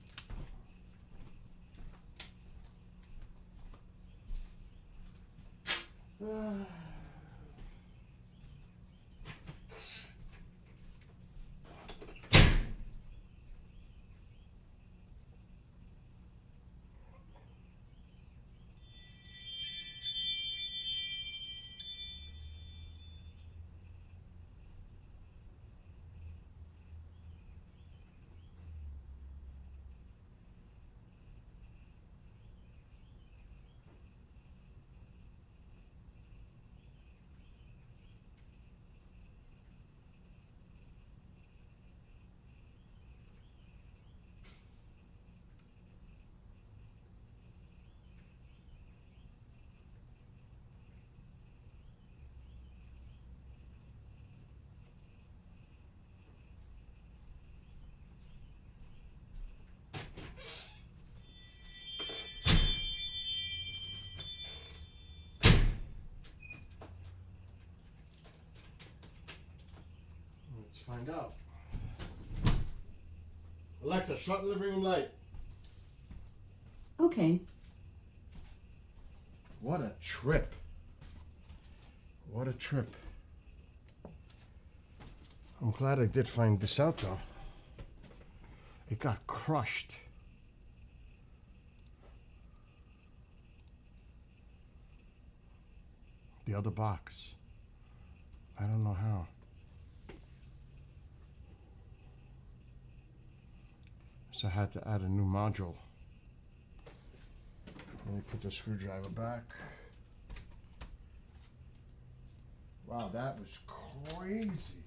Let's find out. Alexa, shut the living room light. Okay. What a trip. What a trip. I'm glad I did find this out though. It got crushed. The other box. I don't know how. So I had to add a new module. Let me put the screwdriver back. Wow, that was crazy.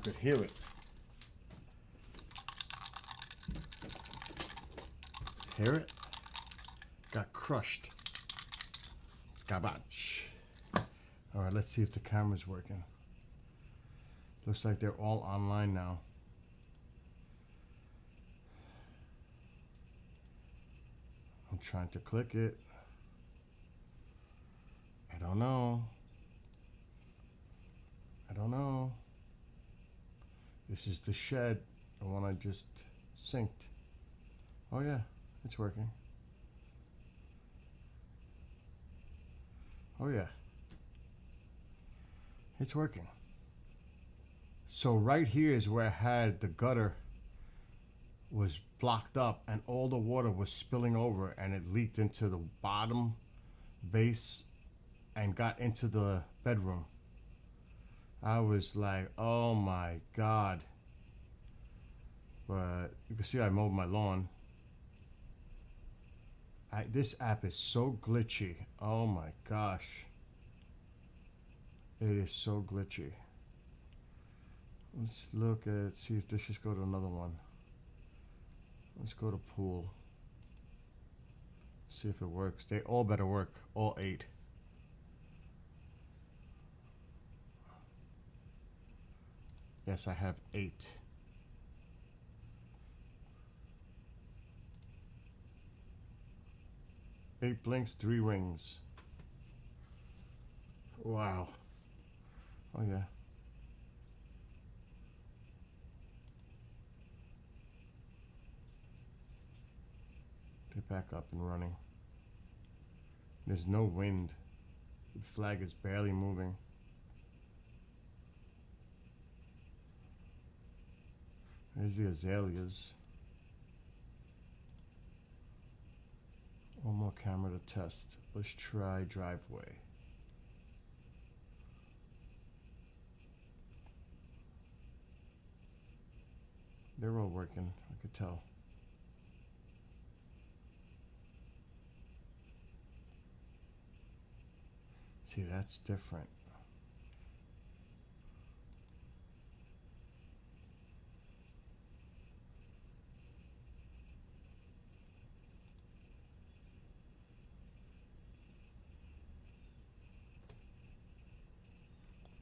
could hear it. Hear it? Got crushed. It's garbage. All right, let's see if the camera's working. Looks like they're all online now. I'm trying to click it. I don't know. I don't know. This is the shed, the one I just synced. Oh yeah, it's working. Oh yeah. It's working. So right here is where I had the gutter was blocked up and all the water was spilling over and it leaked into the bottom base and got into the bedroom. I was like, oh my God. But you can see I mowed my lawn. This app is so glitchy. Oh my gosh. It is so glitchy. Let's look at, see if this, just go to another one. Let's go to pool. See if it works. They all better work. All 8. Yes, I have 8. Eight blinks, 3 rings. Wow. Oh yeah. They're back up and running. There's no wind. The flag is barely moving. There's the azaleas. One more camera to test. Let's try driveway. They're all working, I could tell. See, that's different.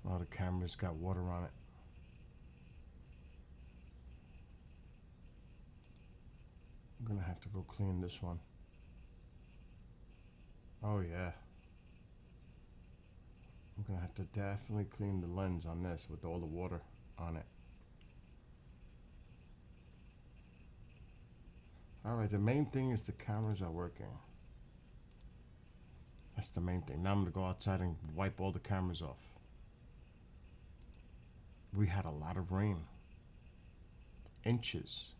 Oh, the camera's got water on it. I'm gonna have to go clean this one. Oh yeah. I'm gonna have to definitely clean the lens on this with all the water on it. Alright, the main thing is the cameras are working. That's the main thing. Now I'm gonna go outside and wipe all the cameras off. We had a lot of rain. Inches.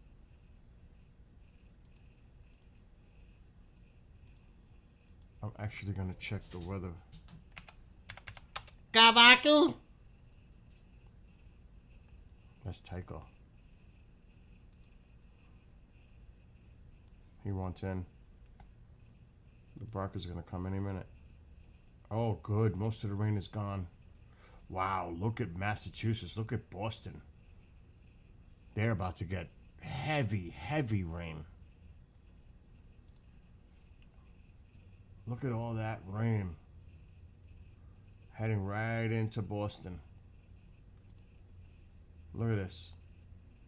I'm actually gonna check the weather. Gavaku! That's Tycho. He wants in. The barker's gonna come any minute. Oh, good. Most of the rain is gone. Wow, look at Massachusetts. Look at Boston. They're about to get heavy, heavy rain. Look at all that rain. Heading right into Boston. Look at this.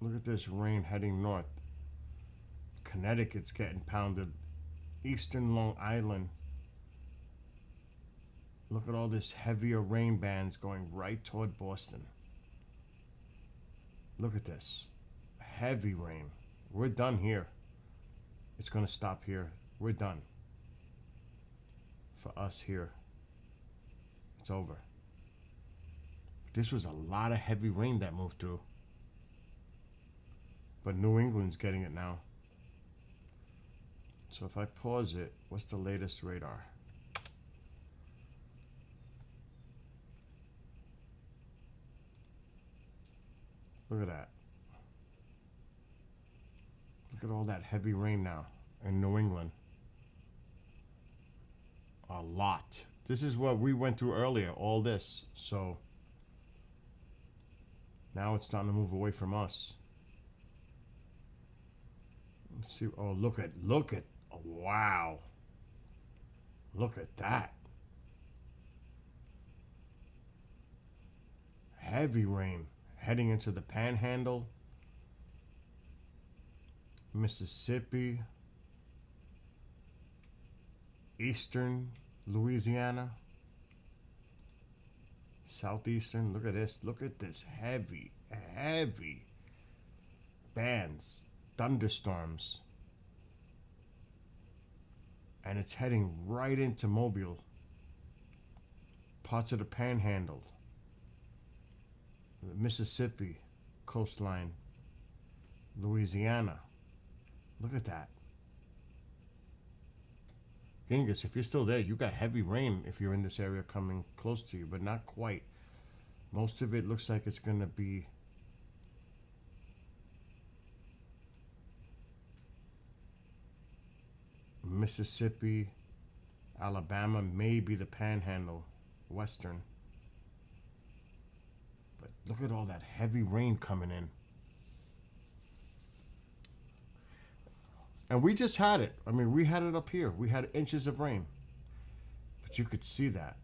Look at this rain heading north. Connecticut's getting pounded. Eastern Long Island. Look at all this heavier rain bands going right toward Boston. Look at this. Heavy rain. We're done here. It's going to stop here. We're done. For us here. It's over. But this was a lot of heavy rain that moved through. But New England's getting it now. So if I pause it, what's the latest radar? Look at that. Look at all that heavy rain now in New England. A lot. This is what we went through earlier, all this. So Now it's starting to move away from us. Let's see. Oh, look at, oh, wow. Look at that. Heavy rain heading into the Panhandle, Mississippi, eastern Louisiana, southeastern. Look at this. Look at this heavy bands, thunderstorms. And it's heading right into Mobile, parts of the Panhandle, the Mississippi coastline, Louisiana. Look at that. Genghis, if you're still there, you got heavy rain if you're in this area coming close to you, but not quite. Most of it looks like it's going to be Mississippi, Alabama, maybe the Panhandle, western. But look at all that heavy rain coming in. And we just had it. I mean, we had it up here. We had inches of rain. But you could see that.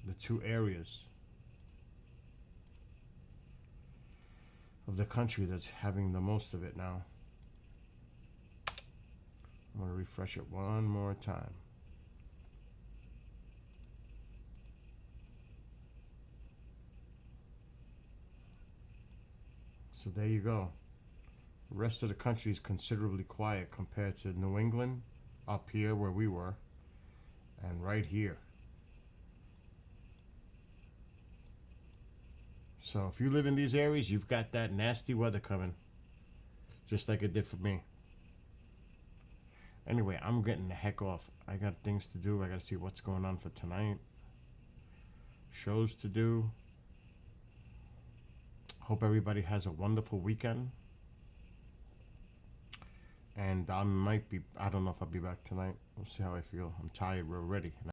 The two areas of the country that's having the most of it now. I'm going to refresh it one more time. So there you go. The rest of the country is considerably quiet compared to New England, up here where we were, and right here. So if you live in these areas, you've got that nasty weather coming, just like it did for me. Anyway, I'm getting the heck off. I got things to do. I got to see what's going on for tonight. Shows to do. Hope everybody has a wonderful weekend. And I don't know if I'll be back tonight. We'll see how I feel. I'm tired already.